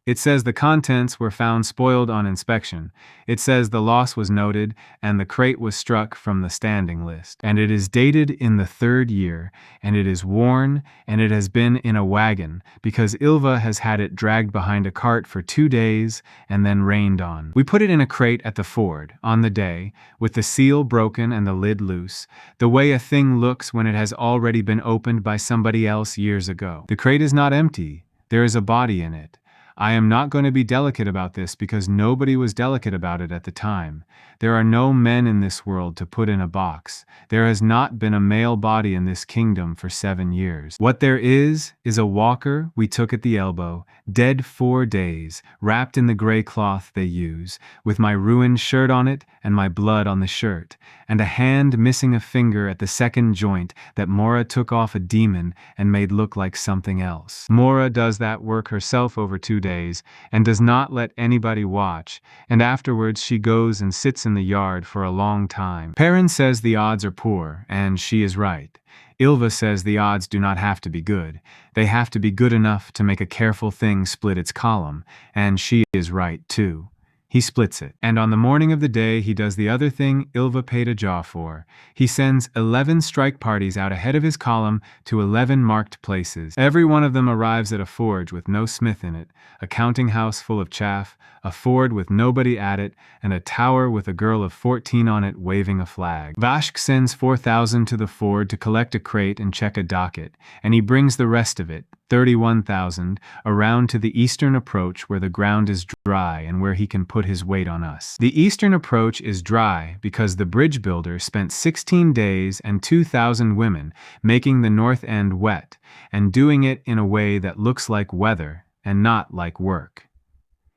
Speaker 1: It says the contents were found spoiled on inspection. It says the loss was noted and the crate was struck from the standing list. And it is dated in the 3rd year, and it is worn, and it has been in a wagon, because Ylva has had it dragged behind a cart for 2 days and then rained on. We put it in a crate at the ford, on the day, with the seal broken and the lid loose, the way a thing looks when it has already been opened by somebody else years ago. The crate is not empty. There is a body in it. I am not going to be delicate about this because nobody was delicate about it at the time. There are no men in this world to put in a box. There has not been a male body in this kingdom for 7 years. What there is a walker we took at the elbow, dead 4 days, wrapped in the gray cloth they use, with my ruined shirt on it and my blood on the shirt, and a hand missing a finger at the second joint that Mora took off a demon and made look like something else. Mora does that work herself over 2 days and does not let anybody watch, and afterwards she goes and sits in the yard for a long time. Perrin says the odds are poor, and she is right. Ylva says the odds do not have to be good. They have to be good enough to make a careful thing split its column, and she is right too. He splits it, and on the morning of the day he does the other thing Ylva paid a jaw for. He sends 11 strike parties out ahead of his column to 11 marked places. Every one of them arrives at a forge with no smith in it, a counting house full of chaff, a ford with nobody at it, and a tower with a girl of 14 on it waving a flag. Vashk sends 4,000 to the ford to collect a crate and check a docket, and he brings the rest of it, 31,000, around to the eastern approach where the ground is dry and where he can put his weight on us. The eastern approach is dry because the bridge builder spent 16 days and 2,000 women making the north end wet, and doing it in a way that looks like weather and not like work.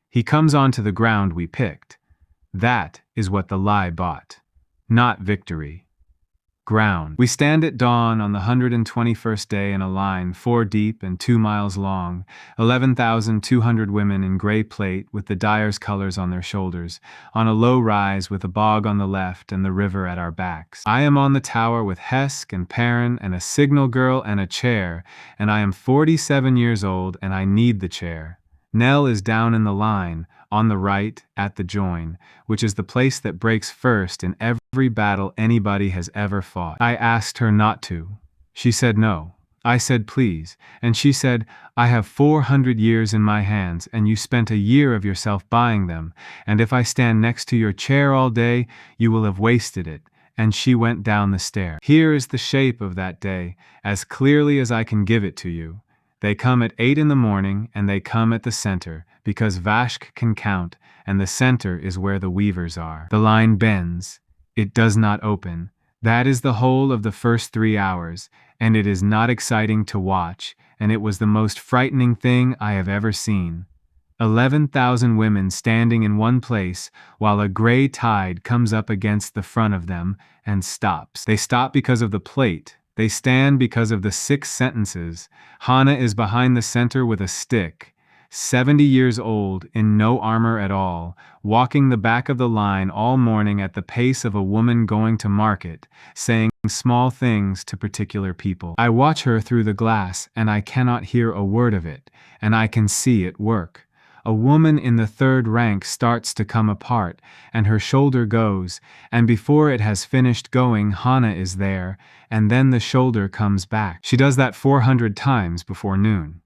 Speaker 1: He comes onto the ground we picked. That is what the lie bought. Not victory. Ground. We stand at dawn on the 121st day in a line 4 deep and 2 miles long, 11,200 women in gray plate with the dyer's colors on their shoulders, on a low rise with a bog on the left and the river at our backs. I am on the tower with Hesk and Perrin and a signal girl and a chair, and I am 47 years old and I need the chair. Nell is down in the line, on the right, at the join, which is the place that breaks first in every battle anybody has ever fought. I asked her not to. She said no. I said please, and she said, I have 400 years in my hands, and you spent a year of yourself buying them, and if I stand next to your chair all day, you will have wasted it. And she went down the stair. Here is the shape of that day, as clearly as I can give it to you. They come at 8 in the morning, and they come at the center, because Vashk can count, and the center is where the weavers are. The line bends. It does not open. That is the whole of the first 3 hours, and it is not exciting to watch, and it was the most frightening thing I have ever seen. 11,000 women standing in one place, while a gray tide comes up against the front of them and stops. They stop because of the plate. They stand because of the 6 sentences. Hana is behind the center with a stick, 70 years old, in no armor at all, walking the back of the line all morning at the pace of a woman going to market, saying small things to particular people. I watch her through the glass, and I cannot hear a word of it, and I can see it work. A woman in the 3rd rank starts to come apart, and her shoulder goes, and before it has finished going, Hana is there, and then the shoulder comes back. She does that 400 times before noon.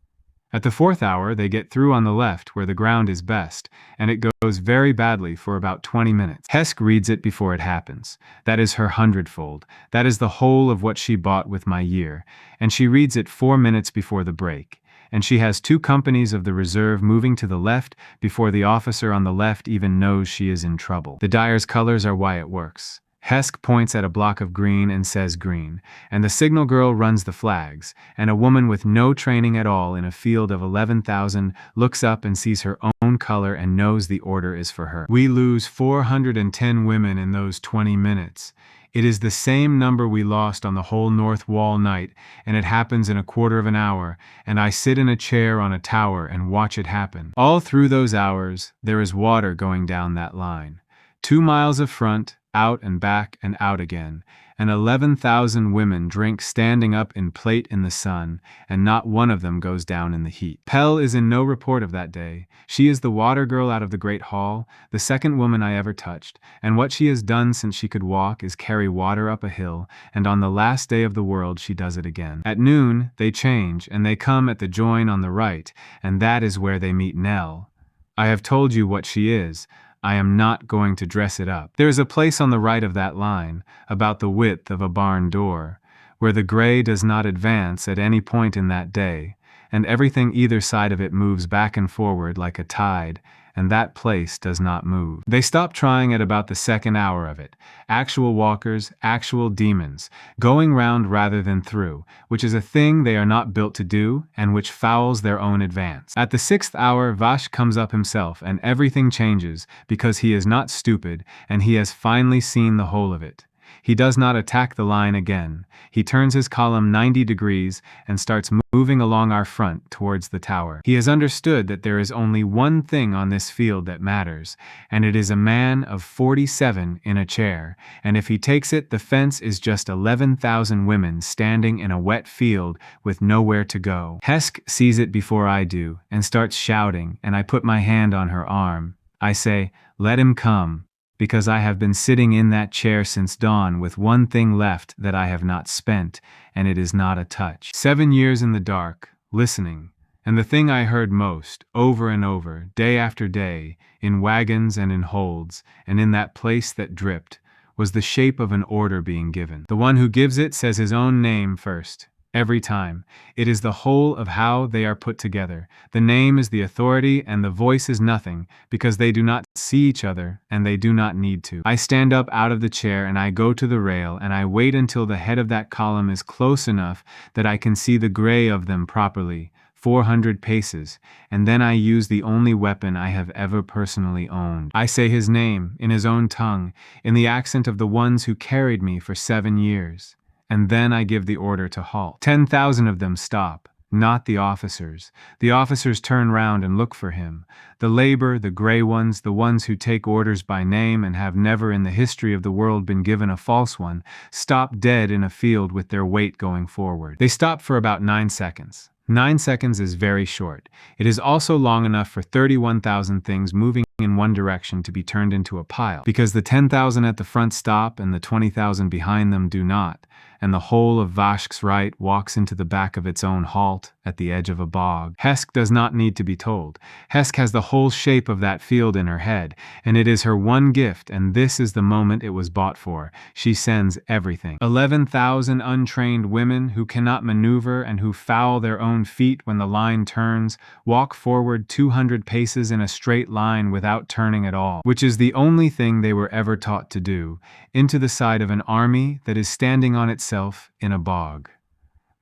Speaker 1: At the 4th hour, they get through on the left, where the ground is best, and it goes very badly for about 20 minutes. Hesk reads it before it happens. That is her 100-fold. That is the whole of what she bought with my year, and she reads it 4 minutes before the break. And she has 2 companies of the reserve moving to the left before the officer on the left even knows she is in trouble. The dyer's colors are why it works. Hesk points at a block of green and says green, and the signal girl runs the flags, and a woman with no training at all in a field of 11,000 looks up and sees her own color and knows the order is for her. We lose 410 women in those 20 minutes. It is the same number we lost on the whole North Wall night, and it happens in a quarter of an hour, and I sit in a chair on a tower and watch it happen. All through those hours, there is water going down that line. 2 miles of front, out and back and out again, and 11,000 women drink standing up in plate in the sun, and not one of them goes down in the heat. Pell is in no report of that day. She is the water girl out of the great hall, the second woman I ever touched, and what she has done since she could walk is carry water up a hill, and on the last day of the world she does it again. At noon, they change, and they come at the join on the right, and that is where they meet Nell. I have told you what she is. I am not going to dress it up. There is a place on the right of that line, about the width of a barn door, where the gray does not advance at any point in that day, and everything either side of it moves back and forward like a tide, and that place does not move. They stop trying at about the 2nd hour of it. Actual walkers, actual demons, going round rather than through, which is a thing they are not built to do, and which fouls their own advance. At the 6th hour, Vash comes up himself, and everything changes, because he is not stupid, and he has finally seen the whole of it. He does not attack the line again. He turns his column 90 degrees and starts moving along our front towards the tower. He has understood that there is only one thing on this field that matters, and it is a man of 47 in a chair, and if he takes it, the fence is just 11,000 women standing in a wet field with nowhere to go. Hesk sees it before I do and starts shouting, and I put my hand on her arm. I say, "Let him come," because I have been sitting in that chair since dawn with one thing left that I have not spent, and it is not a touch. 7 years in the dark, listening, and the thing I heard most, over and over, day after day, in wagons and in holds, and in that place that dripped, was the shape of an order being given. The one who gives it says his own name first. every time. It is the whole of how they are put together. The name is the authority and the voice is nothing, because they do not see each other and they do not need to. I stand up out of the chair and I go to the rail and I wait until the head of that column is close enough that I can see the gray of them properly, 400 paces, and then I use the only weapon I have ever personally owned. I say his name, in his own tongue, in the accent of the ones who carried me for 7 years. And then I give the order to halt. 10,000 of them stop, not the officers. The officers turn round and look for him. The labor, the gray ones, the ones who take orders by name and have never in the history of the world been given a false one, stop dead in a field with their weight going forward. They stop for about 9 seconds. 9 seconds is very short. It is also long enough for 31,000 things moving in one direction to be turned into a pile, because the 10,000 at the front stop and the 20,000 behind them do not, and the whole of Vashk's right walks into the back of its own halt at the edge of a bog. Hesk does not need to be told. Hesk has the whole shape of that field in her head, and it is her one gift, and this is the moment it was bought for. She sends everything. 11,000 untrained women who cannot maneuver and who foul their own feet when the line turns, walk forward 200 paces in a straight line without turning at all, which is the only thing they were ever taught to do, into the side of an army that is standing on itself in a bog.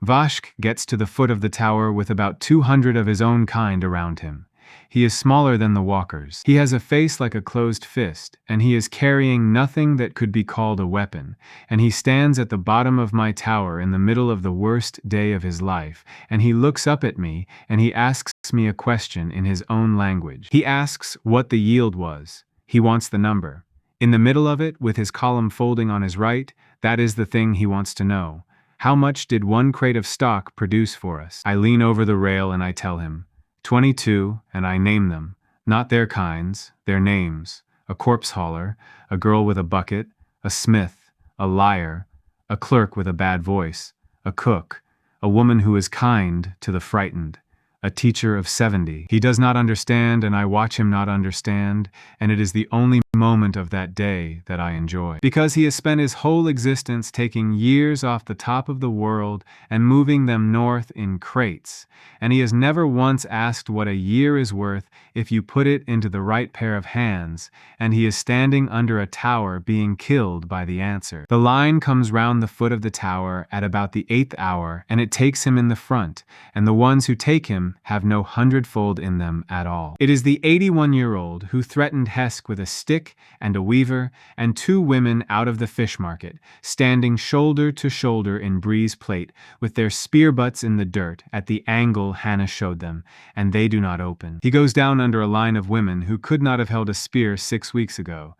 Speaker 1: Vashk gets to the foot of the tower with about 200 of his own kind around him. He is smaller than the walkers. He has a face like a closed fist, and he is carrying nothing that could be called a weapon, and he stands at the bottom of my tower in the middle of the worst day of his life, and he looks up at me, and he asks me a question in his own language. He asks what the yield was. He wants the number. In the middle of it, with his column folding on his right, that is the thing he wants to know. How much did one crate of stock produce for us? I lean over the rail and I tell him, 22, and I name them. Not their kinds, their names. A corpse hauler, a girl with a bucket, a smith, a liar, a clerk with a bad voice, a cook, a woman who is kind to the frightened, a teacher of 70. He does not understand, and I watch him not understand, and it is the only moment of that day that I enjoy. Because he has spent his whole existence taking years off the top of the world and moving them north in crates, and he has never once asked what a year is worth if you put it into the right pair of hands, and he is standing under a tower being killed by the answer. The line comes round the foot of the tower at about the 8th hour, and it takes him in the front, and the ones who take him have no hundredfold in them at all. It is the 81-year-old who threatened Hesk with a stick and a weaver and 2 women out of the fish market, standing shoulder to shoulder in Breeze Plate, with their spear butts in the dirt at the angle Hannah showed them, and they do not open. He goes down under a line of women who could not have held a spear 6 weeks ago.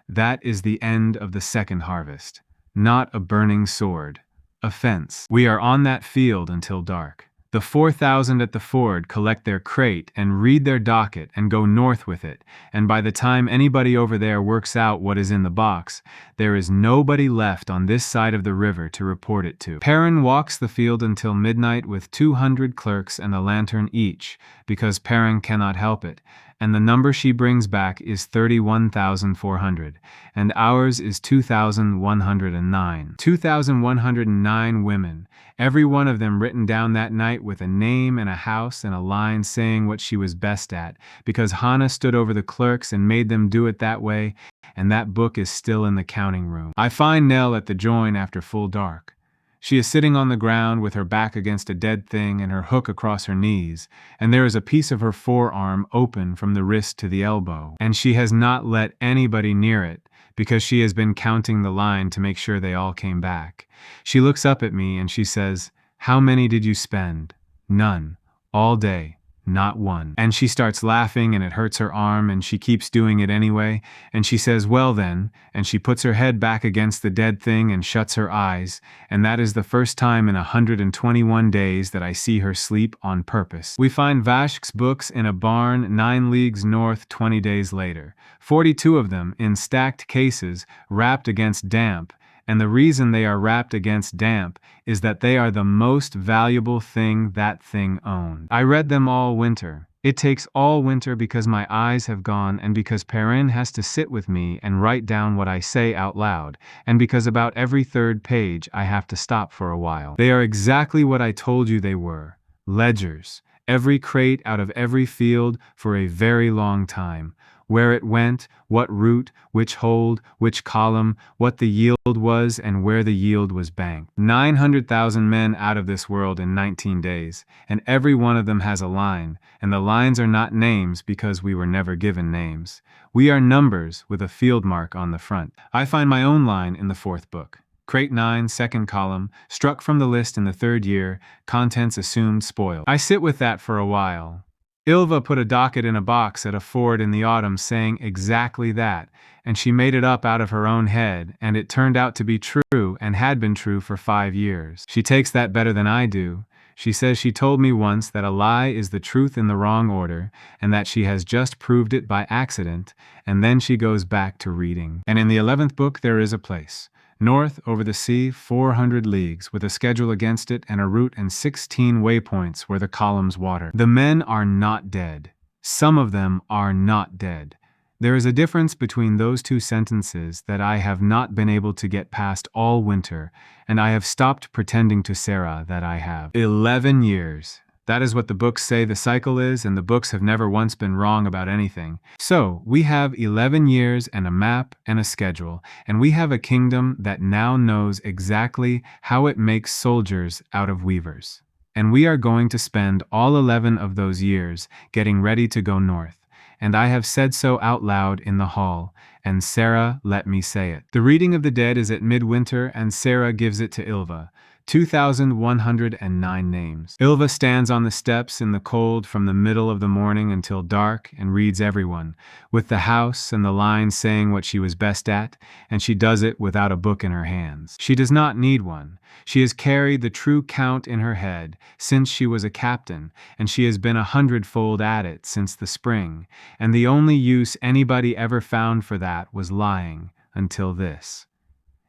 Speaker 1: That is the end of the second harvest. Not a burning sword. A fence. We are on that field until dark. The 4,000 at the ford collect their crate and read their docket and go north with it, and by the time anybody over there works out what is in the box, there is nobody left on this side of the river to report it to. Perrin walks the field until midnight with 200 clerks and a lantern each, because Perrin cannot help it, and the number she brings back is 31,400, and ours is 2,109. 2,109 women, every one of them written down that night with a name and a house and a line saying what she was best at, because Hannah stood over the clerks and made them do it that way, and that book is still in the counting room. I find Nell at the join after full dark. She is sitting on the ground with her back against a dead thing and her hook across her knees, and there is a piece of her forearm open from the wrist to the elbow, and she has not let anybody near it, because she has been counting the line to make sure they all came back. She looks up at me and she says, "How many did you spend?" "None. All day. Not one." And she starts laughing and it hurts her arm and she keeps doing it anyway, and she says, "Well then," and she puts her head back against the dead thing and shuts her eyes, and that is the first time in 121 days that I see her sleep on purpose. We find Vashk's books in a barn 9 leagues north 20 days later, 42 of them in stacked cases wrapped against damp, and the reason they are wrapped against damp is that they are the most valuable thing that thing owned. I read them all winter, It takes all winter because my eyes have gone and because Perrin has to sit with me and write down what I say out loud, and because about every third page I have to stop for a while. They are exactly what I told you they were. Ledgers. Every crate out of every field for a very long time. Where it went, what route, which hold, which column, what the yield was, and where the yield was banked. 900,000 men out of this world in 19 days, and every one of them has a line, and the lines are not names because we were never given names. We are numbers with a field mark on the front. I find my own line in the fourth book. Crate 9, second column, struck from the list in the third year, contents assumed spoiled. I sit with that for a while. Ilva put a docket in a box at a ford in the autumn saying exactly that, and she made it up out of her own head, and it turned out to be true and had been true for 5 years. She takes that better than I do. She says she told me once that a lie is the truth in the wrong order, and that she has just proved it by accident, and then she goes back to reading. And in the 11th book there is a place. North, over the sea, 400 leagues, with a schedule against it and a route and 16 waypoints where the columns water. The men are not dead. Some of them are not dead. There is a difference between those two sentences that I have not been able to get past all winter, and I have stopped pretending to Sarah that I have. 11 years. That is what the books say the cycle is, and the books have never once been wrong about anything. So, we have 11 years and a map and a schedule, and we have a kingdom that now knows exactly how it makes soldiers out of weavers. And we are going to spend all 11 of those years getting ready to go north. And I have said so out loud in the hall, and Sarah let me say it. The reading of the dead is at midwinter, and Sarah gives it to Ilva. 2,109 names. Ilva stands on the steps in the cold from the middle of the morning until dark and reads everyone, with the house and the line saying what she was best at, and she does it without a book in her hands. She does not need one. She has carried the true count in her head since she was a captain, and she has been 100-fold at it since the spring, and the only use anybody ever found for that was lying, until this.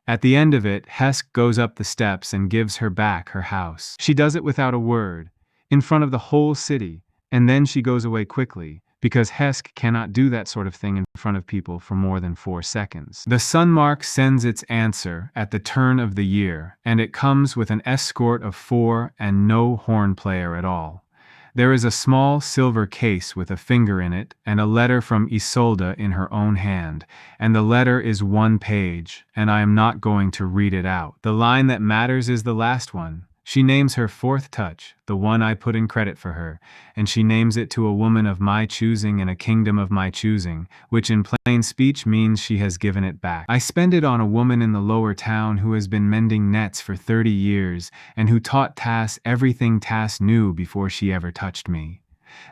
Speaker 1: At the end of it, Hesk goes up the steps and gives her back her house. She does it without a word, in front of the whole city, and then she goes away quickly, because Hesk cannot do that sort of thing in front of people for more than 4 seconds. The Sunmark sends its answer at the turn of the year, and it comes with an escort of 4 and no horn player at all. There is a small silver case with a finger in it and a letter from Isolde in her own hand, and the letter is 1 page, and I am not going to read it out. The line that matters is the last one. She names her 4th touch, the one I put in credit for her, and she names it to a woman of my choosing in a kingdom of my choosing, which in plain speech means she has given it back. I spend it on a woman in the lower town who has been mending nets for 30 years, and who taught Tass everything Tass knew before she ever touched me.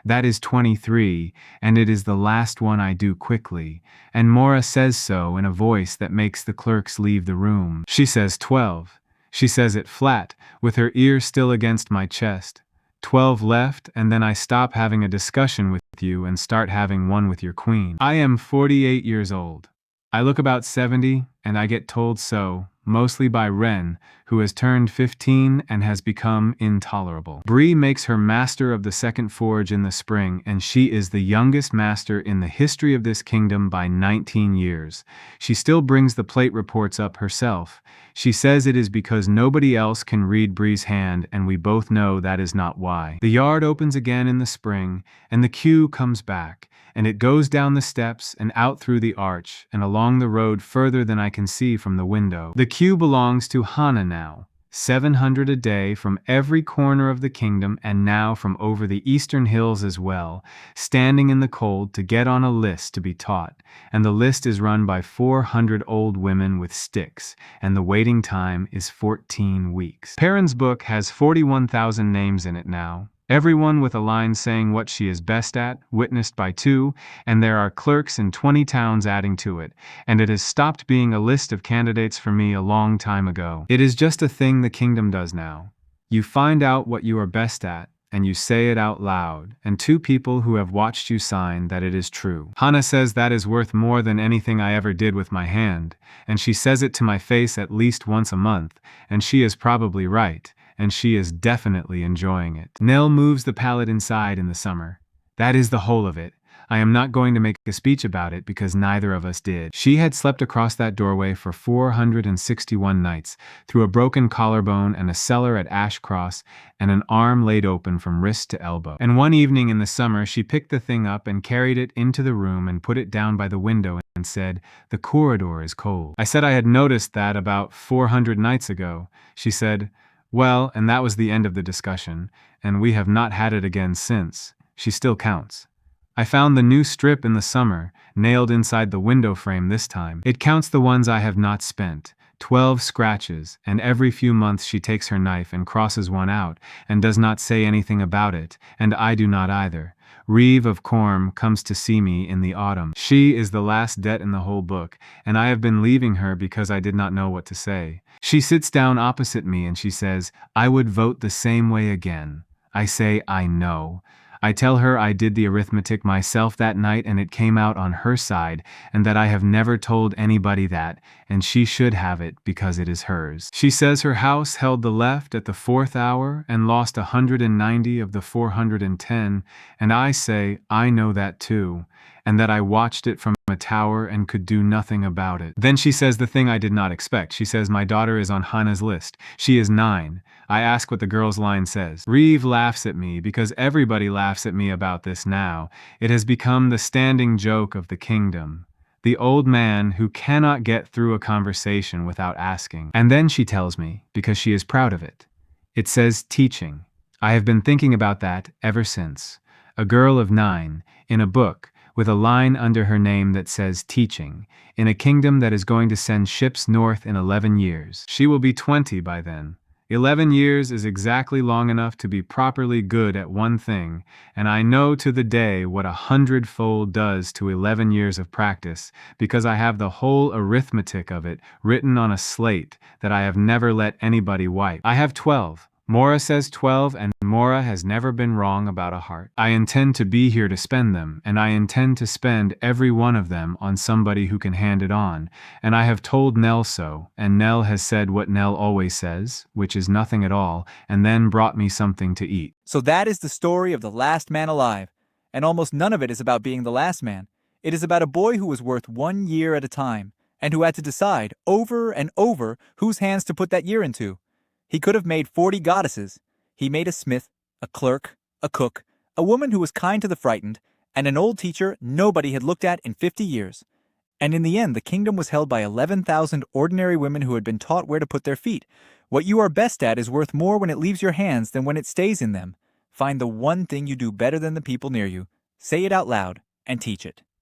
Speaker 1: That is 23, and it is the last one I do quickly, and Mora says so in a voice that makes the clerks leave the room. She says 12. She says it flat, with her ear still against my chest. 12 left, and then I stop having a discussion with you and start having one with your queen. I am 48 years old. I look about 70, and I get told so, mostly by Ren, who has turned 15 and has become intolerable. Bree makes her master of the second forge in the spring, and she is the youngest master in the history of this kingdom by 19 years. She still brings the plate reports up herself. She says it is because nobody else can read Bree's hand, and we both know that is not why. The yard opens again in the spring, and the queue comes back, and it goes down the steps and out through the arch and along the road further than I can see from the window. The queue belongs to Hana now. 700 a day from every corner of the kingdom, and now from over the eastern hills as well, standing in the cold to get on a list to be taught, and the list is run by 400 old women with sticks, and the waiting time is 14 weeks. Perrin's book has 41,000 names in it now. Everyone with a line saying what she is best at, witnessed by 2, and there are clerks in 20 towns adding to it, and it has stopped being a list of candidates for me a long time ago. It is just a thing the kingdom does now. You find out what you are best at, and you say it out loud, and 2 people who have watched you sign that it is true. Hana says that is worth more than anything I ever did with my hand, and she says it to my face at least once a month, and she is probably right. And she is definitely enjoying it. Nell moves the pallet inside in the summer. That is the whole of it. I am not going to make a speech about it because neither of us did. She had slept across that doorway for 461 nights, through a broken collarbone and a cellar at Ash Cross, and an arm laid open from wrist to elbow. And one evening in the summer, she picked the thing up and carried it into the room and put it down by the window and said, "The corridor is cold." I said I had noticed that about 400 nights ago. She said, "Well," and that was the end of the discussion, and we have not had it again since. She still counts. I found the new strip in the summer, nailed inside the window frame this time. It counts the ones I have not spent. 12 scratches, and every few months she takes her knife and crosses one out, and does not say anything about it, and I do not either. Reeve of Corm comes to see me in the autumn. She is the last debt in the whole book, and I have been leaving her because I did not know what to say. She sits down opposite me and she says, "I would vote the same way again." I say, "I know." I tell her I did the arithmetic myself that night and it came out on her side, and that I have never told anybody that, and she should have it because it is hers. She says her house held the left at the 4th hour and lost 190 of the 410, and I say I know that too, and that I watched it from a tower and could do nothing about it. Then she says the thing I did not expect. She says my daughter is on Hannah's list. She is 9. I ask what the girl's line says. Reeve laughs at me because everybody laughs at me about this now. It has become the standing joke of the kingdom. The old man who cannot get through a conversation without asking. And then she tells me, because she is proud of it. It says teaching. I have been thinking about that ever since. A girl of 9, in a book, with a line under her name that says teaching, in a kingdom that is going to send ships north in 11 years. She will be 20 by then. 11 years is exactly long enough to be properly good at one thing, and I know to the day what 100-fold does to 11 years of practice, because I have the whole arithmetic of it written on a slate that I have never let anybody wipe. I have 12. Mora says 12, and Mora has never been wrong about a heart. I intend to be here to spend them, and I intend to spend every one of them on somebody who can hand it on, and I have told Nell so, and Nell has said what Nell always says, which is nothing at all, and then brought me something to eat.
Speaker 2: So that is the story of the last man alive, and almost none of it is about being the last man. It is about a boy who was worth 1 year at a time, and who had to decide over and over whose hands to put that year into. He could have made 40 goddesses. He made a smith, a clerk, a cook, a woman who was kind to the frightened, and an old teacher nobody had looked at in 50 years. And in the end, the kingdom was held by 11,000 ordinary women who had been taught where to put their feet. What you are best at is worth more when it leaves your hands than when it stays in them. Find the one thing you do better than the people near you, say it out loud, and teach it.